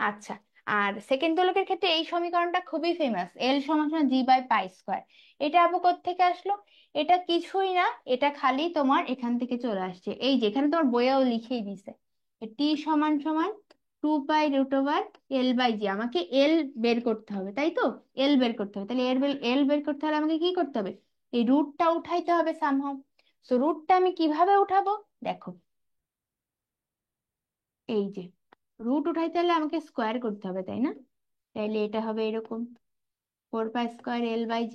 আচ্ছা, আর সেকেন্ড দোলকের ক্ষেত্রে এই সমীকরণটা খুবই ফেমাস, এল সমান সমান g/π²। এটা আপু থেকে আসলো? এটা কিছুই না, এটা খালি তোমার এখান থেকে চলে আসছে। এই যে এখানে তোমার বইয়েও লিখেই দিছে, টি সমান সমান 2π√L/g। আমাকে এল বের করতে হবে, তাই তো? এল বের করতে হবে, তাহলে এল বের করতে হলে আমাকে কি করতে হবে? এই রুটটা উঠাইতে হবে সামহাও। সো রুটটা আমি কিভাবে উঠাবো দেখো। এই যে রুট উঠাইতে হলে আমাকে স্কোয়ার করতে হবে, তাই না? তাইলে এটা হবে এরকম, 4π² L/g।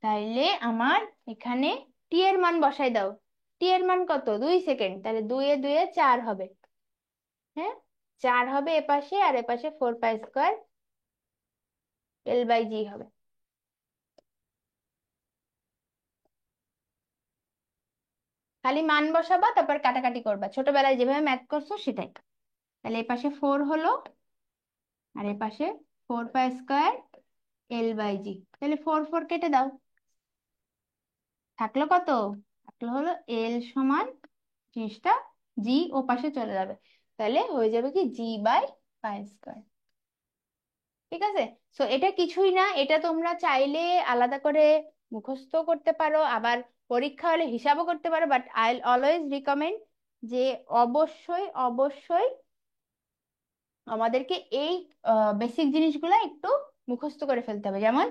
তাইলে আমার এখানে টি এর মান বসাই দাও। টি এর মান কত? 2 সেকেন্ড, তাহলে 2 এ 2 এ 4 হবে। হ্যাঁ, 4 হবে এপাশে, আর এপাশে 4π² L/g হবে। খালি মান বসাবা, তারপর কাটাকাটি করবা, ছোটবেলায় যেভাবে ম্যাথ করছো সেটাই। তাহলে এই পাশে 4 হলো, আর এই পাশে 4 পাই স্কোয়ার L/G। তাহলে 4 4 কেটে দাও, থাকলো কত? থাকলো হলো L = জিনিসটা জি ও পাশে চলে যাবে, তাহলে হয়ে যাবে কি G/পাই স্কোয়ার। ঠিক আছে। সো এটা কিছুই না, এটা তোমরা চাইলে আলাদা করে মুখস্থ করতে পারো, আবার পরীক্ষা হলে হিসাবও করতে পারো, বাট আই অলওয়েজ রিকমেন্ড যে অবশ্যই অবশ্যই আমাদেরকে এই বেসিক জিনিসগুলো একটু মুখস্থ করে ফেলতে হবে। যেমন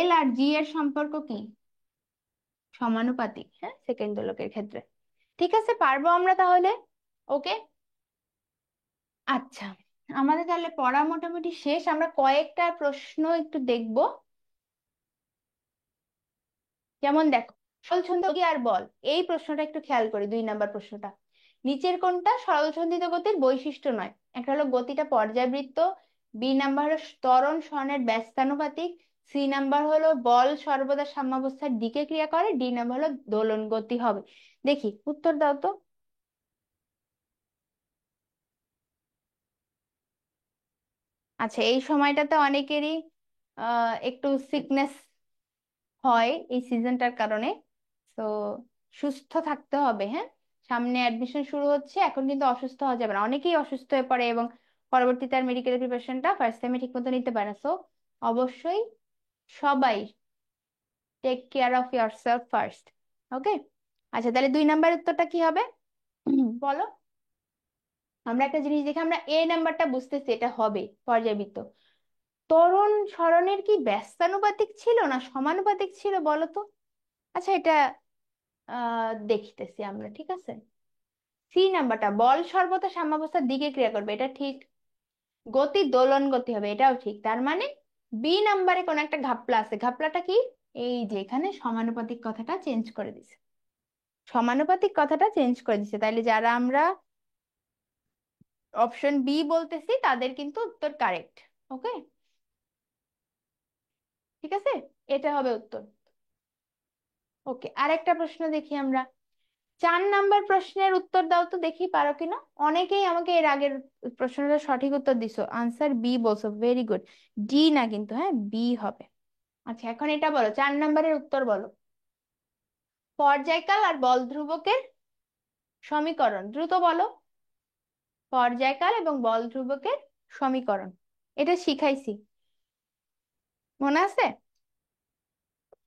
L আর G এর সম্পর্ক কি? সমানুপাতিক, হ্যাঁ, সেকেন্ড দোলকের ক্ষেত্রে। ঠিক আছে, পারবো আমরা তাহলে। ওকে। আচ্ছা, আমাদের তাহলে পড়া মোটামুটি শেষ, আমরা কয়েকটা প্রশ্ন একটু দেখবো। যেমন দেখো, সরলছন্দিত আর বল, এই প্রশ্নটা একটু খেয়াল করি, 2 নাম্বার প্রশ্নটা। নিচের কোনটা সরলছন্দিত গতির বৈশিষ্ট্য নয়? একটা হলো গতিটা পর্যায়বৃত্ত, বি নাম্বার হলো ত্বরণ সরণের ব্যস্তানুপাতিক, সি নাম্বার হলো বল সর্বদা সাম্যাবস্থার দিকে ক্রিয়া করে, ডি নাম্বার হলো দোলন গতি হবে। দেখি, উত্তর দাও তো। আচ্ছা, এই সময়টাতে অনেকেরই একটু সিকনেস হয় এই সিজনটার কারণে। তো সুস্থ থাকতে হবে, হ্যাঁ। সামনে অ্যাডমিশন শুরু হচ্ছে, এখন কিন্তু অসুস্থ হওয়া যাবে না, অনেকেই অসুস্থ হয়ে পড়ে এবং পরবর্তীতে আর মেডিকেল প্রিপারেশনটা ফার্স্ট টাইমে ঠিক মতো নিতে পারে না। সো অবশ্যই সবাই take care of yourself first. Okay. আচ্ছা, তাহলে 2 নাম্বার উত্তরটা কি হবে? বলো। আমরা একটা জিনিস দেখে আমরা নাম্বারটা বুঝতেছি এটা হবে পর্যায়বৃত্ত। ত্বরণ সরণের কি ব্যস্তানুপাতিক ছিল না সমানুপাতিক ছিল বলো তো? আচ্ছা, এটা দেখিতেছি আমরা, ঠিক আছে। সি নাম্বারটা বল সর্বদা সাম্যাবস্থার দিকে ক্রিয়া করবে, এটা ঠিক। গতি দোলন গতি হবে, এটাও ঠিক। তার মানে বি নাম্বারে কোন একটা ঘাপলা আছে, ঘাপলাটা কি? এই যে এখানে সমানুপাতিক কথাটা চেঞ্জ করে দিছে, সমানুপাতিক কথাটা চেঞ্জ করে দিছে, তাইলে যারা আমরা অপশন বি বলতেছি তাদের কিন্তু উত্তর কারেক্ট। ওকে, ঠিক আছে, এটা হবে উত্তর। ওকে, আরেকটা প্রশ্ন দেখি আমরা। 4 নাম্বার প্রশ্নের উত্তর দাও তো দেখি, পারো কিনা। অনেকেই আমাকে এর আগের প্রশ্নটা সঠিক উত্তর দিছো, আনসার বি বলছো, ভেরি গুড। ডি না কিন্তু, হ্যাঁ, বি হবে। আচ্ছা, এখন এটা বলো, 4 নাম্বারের উত্তর বলো। পর্যায়কাল আর বল ধ্রুবকের সমীকরণ, দ্রুত বলো। পর্যায়কাল এবং বল ধ্রুবকের সমীকরণ, এটা শিখাইছি, মনে আছে?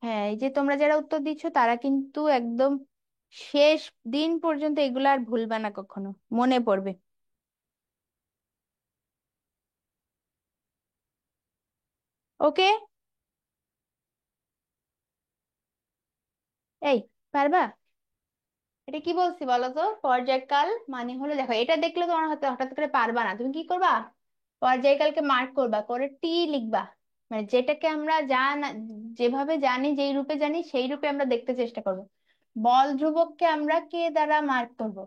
হ্যাঁ, এই যে তোমরা যারা উত্তর দিচ্ছ তারা কিন্তু একদম শেষ দিন পর্যন্ত এগুলো আর ভুলবে না কখনো, মনে পড়বে। ওকে। এই, পারবা? এটা কি বলছি বলো তো? পর্যায়কাল মানে হলো, দেখো এটা দেখলে তোমার হয়তো হঠাৎ করে পারবা না, তুমি কি করবা? পর্যায়কালকে মার্ক করবা, করে টি লিখবা। মানে যেটাকে আমরা যেভাবে জানি, যেই রূপে জানি সেই রূপে আমরা দেখতে চেষ্টা করব। বল ধ্রুবককে আমরা কে দ্বারা মার্ক করব?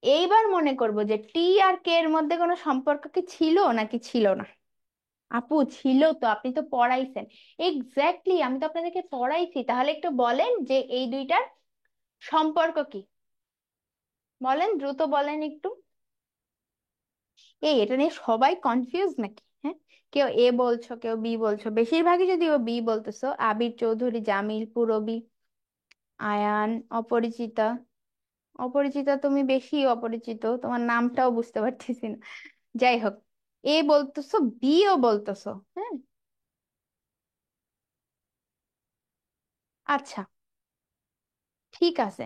এইবার মনে করব যে টি আর কে এর মধ্যে কোনো সম্পর্ক কি ছিল নাকি ছিল না। আপু ছিল তো, আপনি তো পড়াইছেন। এক্স্যাক্টলি, আমি তো আপনাদেরকে পড়াইছি, তাহলে একটু বলেন যে এই দুইটার সম্পর্ক কি, বলেন, দ্রুত বলেন একটু। এই, এটা নিয়ে সবাই কনফিউজ নাকি, হ্যাঁ? কেউ এ বলছো, কেউ বি বলছো, বেশিরভাগই যদি ও বি বলতেছো। আবির চৌধুরী, জামিল, পুরবি, আয়ান, অপরিচিতা। অপরিচিতা, তুমি বেশি অপরিচিত, তোমার নামটাও বুঝতে পারতেছি না। যাই হোক, এ বলতেছো, বি ও বলতেছো, হ্যাঁ। আচ্ছা, ঠিক আছে,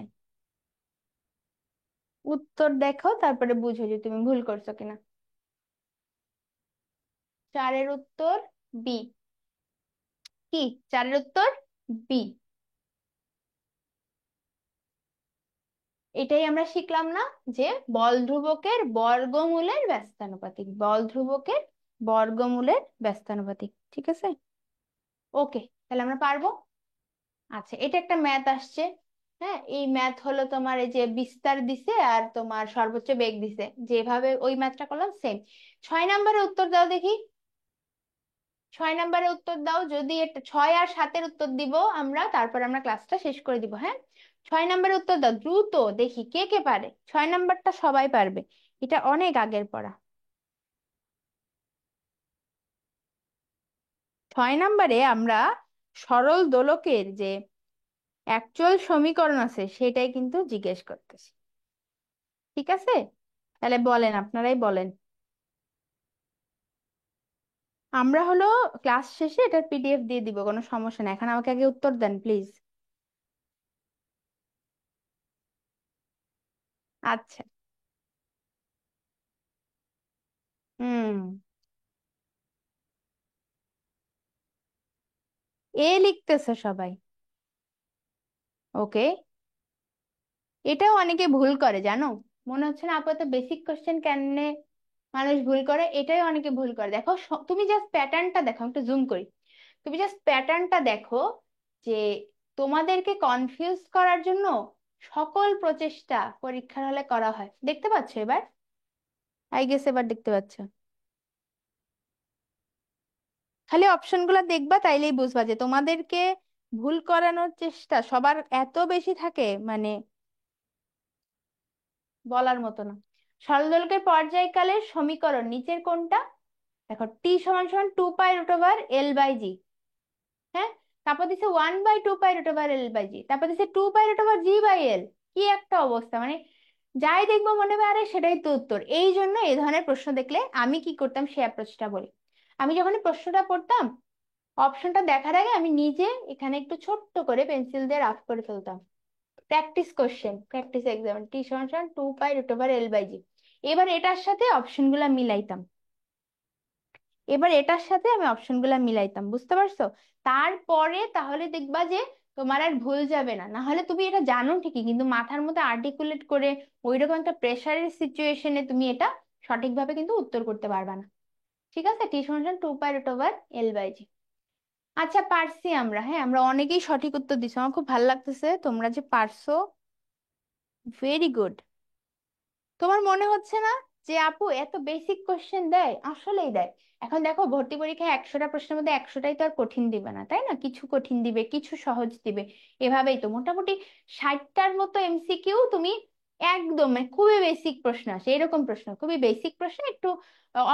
উত্তর দেখো তারপরে বুঝো যে তুমি ভুল করছো কিনা। 4-এর উত্তর বি। কি? 4-এর উত্তর বি। এটাই আমরা শিখলাম না, যে বল ধ্রুবকের বর্গমূলের ব্যস্তানুপাতিক, বল ধ্রুবকের বর্গমূলের ব্যস্তানুপাতিক, ঠিক আছে। ওকে, তাহলে আমরা পারবো। আচ্ছা, এটা একটা ম্যাথ আসছে। হ্যাঁ, এই ম্যাথ হলো তোমার এই যে বিস্তার দিছে আর তোমার সর্বোচ্চ বেগ দিছে, যেভাবে ওই ম্যাথটা করলাম সেম। 6 নম্বরের উত্তর দাও দেখি। 6 নম্বরে উত্তর দাও, যদি এটা 6 আর 7-এর উত্তর দিব আমরা, তারপর আমরা ক্লাসটা শেষ করে দিব, হ্যাঁ? 6 নম্বরের উত্তর দাও দ্রুত, দেখি কে কে পারে। 6 নম্বরটা সবাই পারবে, এটা অনেক আগের পড়া। 6 নম্বরে আমরা সরল দোলকের যে অ্যাকচুয়াল সমীকরণ আছে সেটাই কিন্তু জিজ্ঞেস করতেছি। ঠিক আছে, তাহলে বলেন, আপনারাই বলেন। আমরা হলো ক্লাস শেষে এটার পিডিএফ দিয়ে দিব, কোনো সমস্যা নেই, এখন আমাকে আগে উত্তর দেন প্লিজ। আচ্ছা। হুম। এ লিখতেছে সবাই। ওকে। এটাও অনেকে ভুল করে জানো, মনে হচ্ছে না আপাতত বেসিক কোশ্চেন কেন মানুষ ভুল করে, এটাই অনেকে ভুল করে। দেখো তুমি জাস্ট প্যাটার্নটা দেখো, আমি একটু জুম করি। তুমি জাস্ট প্যাটার্নটা দেখো যে তোমাদেরকে কনফিউজ করার জন্য সকল প্রচেষ্টা পরীক্ষার হলে করা হয়, দেখতে পাচ্ছ এবার? আই গেস এবার দেখতে পাচ্ছ। খালি অপশনগুলো দেখবা, তাইলেই বুঝবা যে তোমাদেরকে ভুল করানোর চেষ্টা সবার এত বেশি থাকে, মানে বলার মতো না। সরলদৈর্ঘ্যের পর্যায়কালের সমীকরণ নিচের কোনটা? দেখো টি সমান সমান 2 পাই রুট ওভার L/G, হ্যাঁ? তারপর দিছে 1/2 পাই রুট ওভার L/G, তারপর দিছে 2 পাই রুট ওভার G/L। কি একটা অবস্থা, মানে যাই দেখবো মনে হবে আরে সেটাই তো উত্তর। এই জন্য এই ধরনের প্রশ্ন দেখলে আমি কি করতাম সে অ্যাপ্রোচটা বলি। আমি যখন এই প্রশ্নটা পড়তাম, অপশনটা দেখার আগে আমি নিজে এখানে একটু ছোট্ট করে পেন্সিল দিয়ে রাফ করে ফেলতাম। প্র্যাকটিস কোশ্চেন, প্র্যাকটিস এক্সাম, টি সমান সমান 2 পাই রুট ওভার L/G। এবার এটার সাথে অপশনগুলা মিলাইতাম, এবার এটার সাথে আমি অপশনগুলা মিলাইতাম, বুঝতে পারছো? তারপরে তাহলে দেখবা যে তোমার আর ভুল যাবে না। না হলে তুমি এটা জানো ঠিকই, কিন্তু মাথার মধ্যে আর্টিকুলেট করে ওইরকম একটা প্রেসারের সিচুয়েশনে তুমি এটা সঠিকভাবে কিন্তু উত্তর করতে পারবে না। ঠিক আছে, টি সমান সমান 2 পাই রুট ওভার L/G। আচ্ছা, পারছি আমরা, হ্যাঁ আমরা অনেকেই সঠিক উত্তর দিছো, আমার খুব ভালো লাগতেছে তোমরা যে পারছো। Very good. তোমার মনে হচ্ছে না যে আপু এত বেসিক কোশ্চেন দেয়? আসলেই দেয়। এখন দেখো ভর্তি পরীক্ষায় 100টা প্রশ্নের মধ্যে 100টাই তো আর কঠিন দিবে না, তাই না? কিছু কঠিন দিবে, কিছু সহজ দিবে, এভাবেই তো মোটামুটি 60টার মতো এমসিকিউ তুমি একদম মানে খুবই বেসিক প্রশ্ন আসে, এরকম প্রশ্ন খুবই বেসিক প্রশ্ন, একটু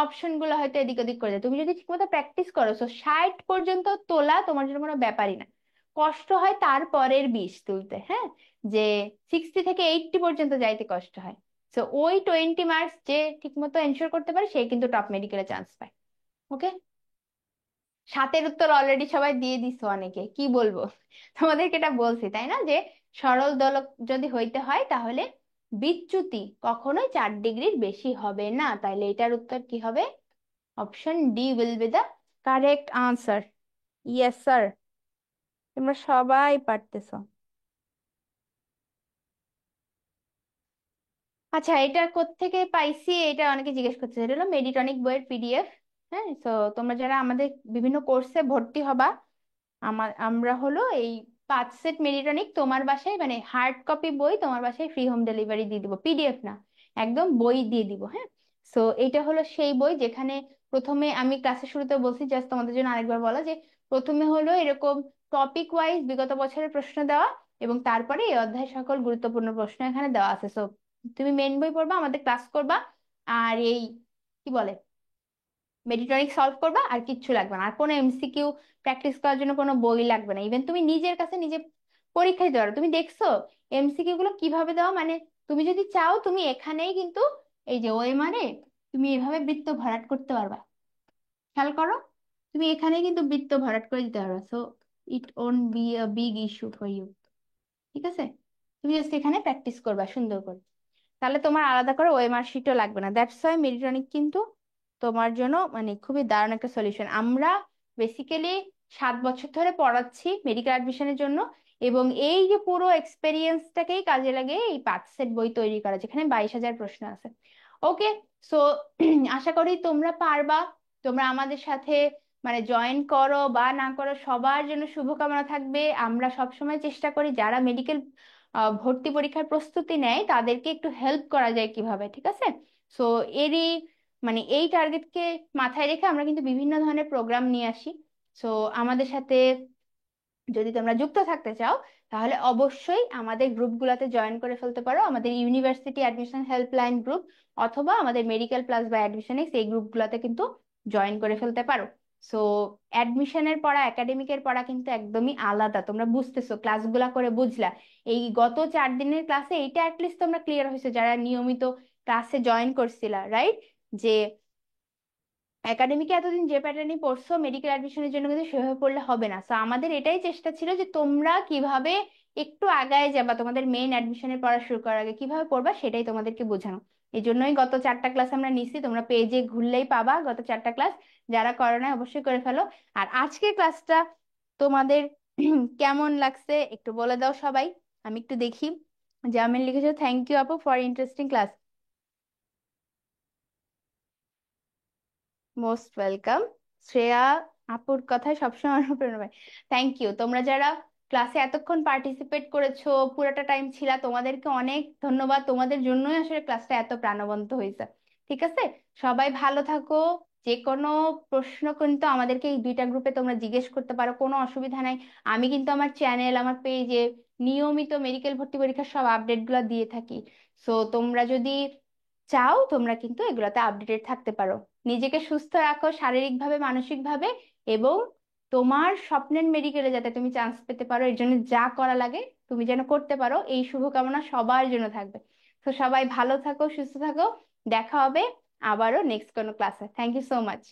অপশন গুলো হয়তো এদিক ওদিক করে দেয়। তুমি যদি ঠিকমতো প্র্যাকটিস করো, তো 60 পর্যন্ত তোলা তোমার জন্য কোনো ব্যাপারই না। কষ্ট হয় তারপরের 20 তুলতে, হ্যাঁ, যে 60 থেকে 80 পর্যন্ত যাইতে কষ্ট হয়। তো ওই 20 মার্কস যে ঠিকমতো এনশিওর করতে পারে সে কিন্তু টপ মেডিকেলে চান্স পায়। ওকে। 7-এর উত্তর অলরেডি সবাই দিয়ে দিছো, অনেকে কি বলবো তোমাদেরকে এটা বলছি তাই না, যে সরল দোলক যদি হইতে হয় তাহলে বিচ্যুতি কখনোই 4 ডিগ্রির বেশি হবে না, তাইলে এটার উত্তর কি হবে? Option D will be the correct answer. Yes sir, তোমরা সবাই পারতেছো। আচ্ছা, এটা কোত্থেকে পাইছি এটা অনেকে জিজ্ঞেস করছে, এটা হলো মেডিটনিক বইয়ের পিডিএফ। হ্যাঁ, তো তোমরা যারা আমাদের বিভিন্ন কোর্সে ভর্তি হবা, আমরা হলো এই 5 সেট মেডিটনিক তোমার বাসায়, মানে হার্ড কপি বই তোমার বাসায় ফ্রি হোম ডেলিভারি দিয়ে দিব, পিডিএফ না, একদম বই দিয়ে দিব, হ্যাঁ। সো এটা হলো সেই বই যেখানে প্রথমে আমি ক্লাসের শুরুতে বলছি, জাস্ট তোমাদের জন্য আরেকবার বলা, যে প্রথমে হলো এরকম টপিক ওয়াইজ বিগত বছরের প্রশ্ন দেওয়া, এবং তারপরে এই অধ্যায় সকল গুরুত্বপূর্ণ প্রশ্ন এখানে দেওয়া আছে। সো তুমি মেন বই পড়বা, আমাদের ক্লাস করবা, আর এই কি বলে মেডিটনিক সলভ করবা, আর কিচ্ছু লাগবে না, আর কোনো এমসিকিউ প্র্যাকটিস করার জন্য কোনো বই লাগবে না। ইভেন তুমি নিজের কাছে নিজে পরীক্ষা দিতে পারো। তুমি দেখছো এমসিকিউ গুলো কিভাবে দেওয়া, মানে তুমি যদি চাও তুমি এখানেই কিন্তু এই যে ওএমআর তুমি এভাবে বৃত্ত ভরাট করতে পারবা। খেয়াল করো, তুমি এখানে কিন্তু বৃত্ত ভরাট করে দিতে পারবা। So it won't be a big issue for you. ঠিক আছে, তুমি জাস্ট এখানে প্র্যাকটিস করবা সুন্দর করে, তাহলে তোমার আলাদা করে ওএমআর শিটও লাগবে না। দ্যাটস ওয়াই মেডিটনিক কিন্তু তোমার জন্য মানে খুবই দারুণ একটা সলিউশন। আমরা বেসিক্যালি 7 বছর ধরে পড়াচ্ছি মেডিকেল অ্যাডমিশনের জন্য, এবং এই যে পুরো এক্সপেরিয়েন্সটাকেই কাজে লাগে এই 5 সেট বই তৈরি করা, যেখানে 22,000 প্রশ্ন আছে। ওকে। সো আশা করি তোমরা পারবা। তোমরা আমাদের সাথে মানে জয়েন করো বা না করো, সবার জন্য শুভকামনা থাকবে। আমরা সবসময় চেষ্টা করি যারা মেডিকেল ভর্তি পরীক্ষার প্রস্তুতি নেয় তাদেরকে একটু হেল্প করা যায় কিভাবে, ঠিক আছে? সো এরই মানে এই টার্গেটকে মাথায় রেখে আমরা কিন্তু বিভিন্ন ধরনের প্রোগ্রাম নিয়ে আসি। সো আমাদের সাথে যদি তোমরা যুক্ত থাকতে চাও তাহলে অবশ্যই আমাদের গ্রুপগুলোতে জয়েন করে ফেলতে পারো, আমাদের ইউনিভার্সিটি অ্যাডমিশন হেল্পলাইন গ্রুপ অথবা আমাদের মেডিকেল প্লাস বা অ্যাডমিশনিক্স এই গ্রুপগুলোতে কিন্তু জয়েন করে ফেলতে পারো। সো অ্যাডমিশনের পড়া একাডেমিকের পড়া কিন্তু একদমই আলাদা, তোমরা বুঝতেছো, ক্লাসগুলা করে বুঝলা। এই গত 4 দিনের ক্লাসে এইটা অ্যাটলিস্ট তোমরা ক্লিয়ার হয়েছে যারা নিয়মিত ক্লাসে জয়েন করছিলা, রাইট? যে একাডেমিকে এতদিন যে প্যাটার্নই পড়ছো মেডিকেল অ্যাডমিশনের জন্য কিন্তু সেভাবে পড়লে হবে না। তো আমাদের এটাই চেষ্টা ছিল যে তোমরা কিভাবে একটু আগায় যাবা, তোমাদের মেইন অ্যাডমিশনের পড়া শুরু করার আগে কিভাবে পড়বা সেটাই তোমাদেরকে বোঝানো। এই জন্যই গত 4টা ক্লাস আমরা নিছি, তোমরা পেজে ঘুরলেই পাবা গত 4টা ক্লাস। যারা করে নাই অবশ্যই করে ফেলো। আর আজকের ক্লাসটা তোমাদের কেমন লাগছে একটু বলে দাও সবাই। আমি একটু দেখি। জামিল লিখেছো, থ্যাংক ইউ আপু for interesting class. Most welcome. Shreya আপুর কথায় সবসময় অনুপ্রেরণা পাই। Thank you. তোমরা যারা ক্লাসে এতক্ষণ পার্টিসিপেট করেছো, পুরোটা টাইম ছিলা, তোমাদেরকে অনেক ধন্যবাদ। তোমাদের জন্যই আসলে ক্লাসটা এত প্রাণবন্ত হয়েছে। ঠিক আছে, সবাই ভালো থাকো। যে কোনো প্রশ্ন কিন্তু আমাদেরকে এই 2টা গ্রুপে তোমরা জিজ্ঞেস করতে পারো, কোনো অসুবিধা নাই। আমি কিন্তু আমার চ্যানেল, আমার পেজে নিয়মিত মেডিকেল ভর্তি পরীক্ষার সব আপডেট গুলো দিয়ে থাকি। সো তোমরা যদি চাও তোমরা কিন্তু এগুলোতে আপডেটেড থাকতে পারো। নিজেকে সুস্থ রাখো শারীরিকভাবে মানসিকভাবে, এবং তোমার স্বপ্নের মেডিকেলে যাতে তুমি চান্স পেতে পারো এর জন্য যা করা লাগে তুমি যেন করতে পারো, এই শুভকামনা সবার জন্য থাকবে। তো সবাই ভালো থাকো, সুস্থ থাকো। দেখা হবে আবারও নেক্সট কোনো ক্লাসে। Thank you so much.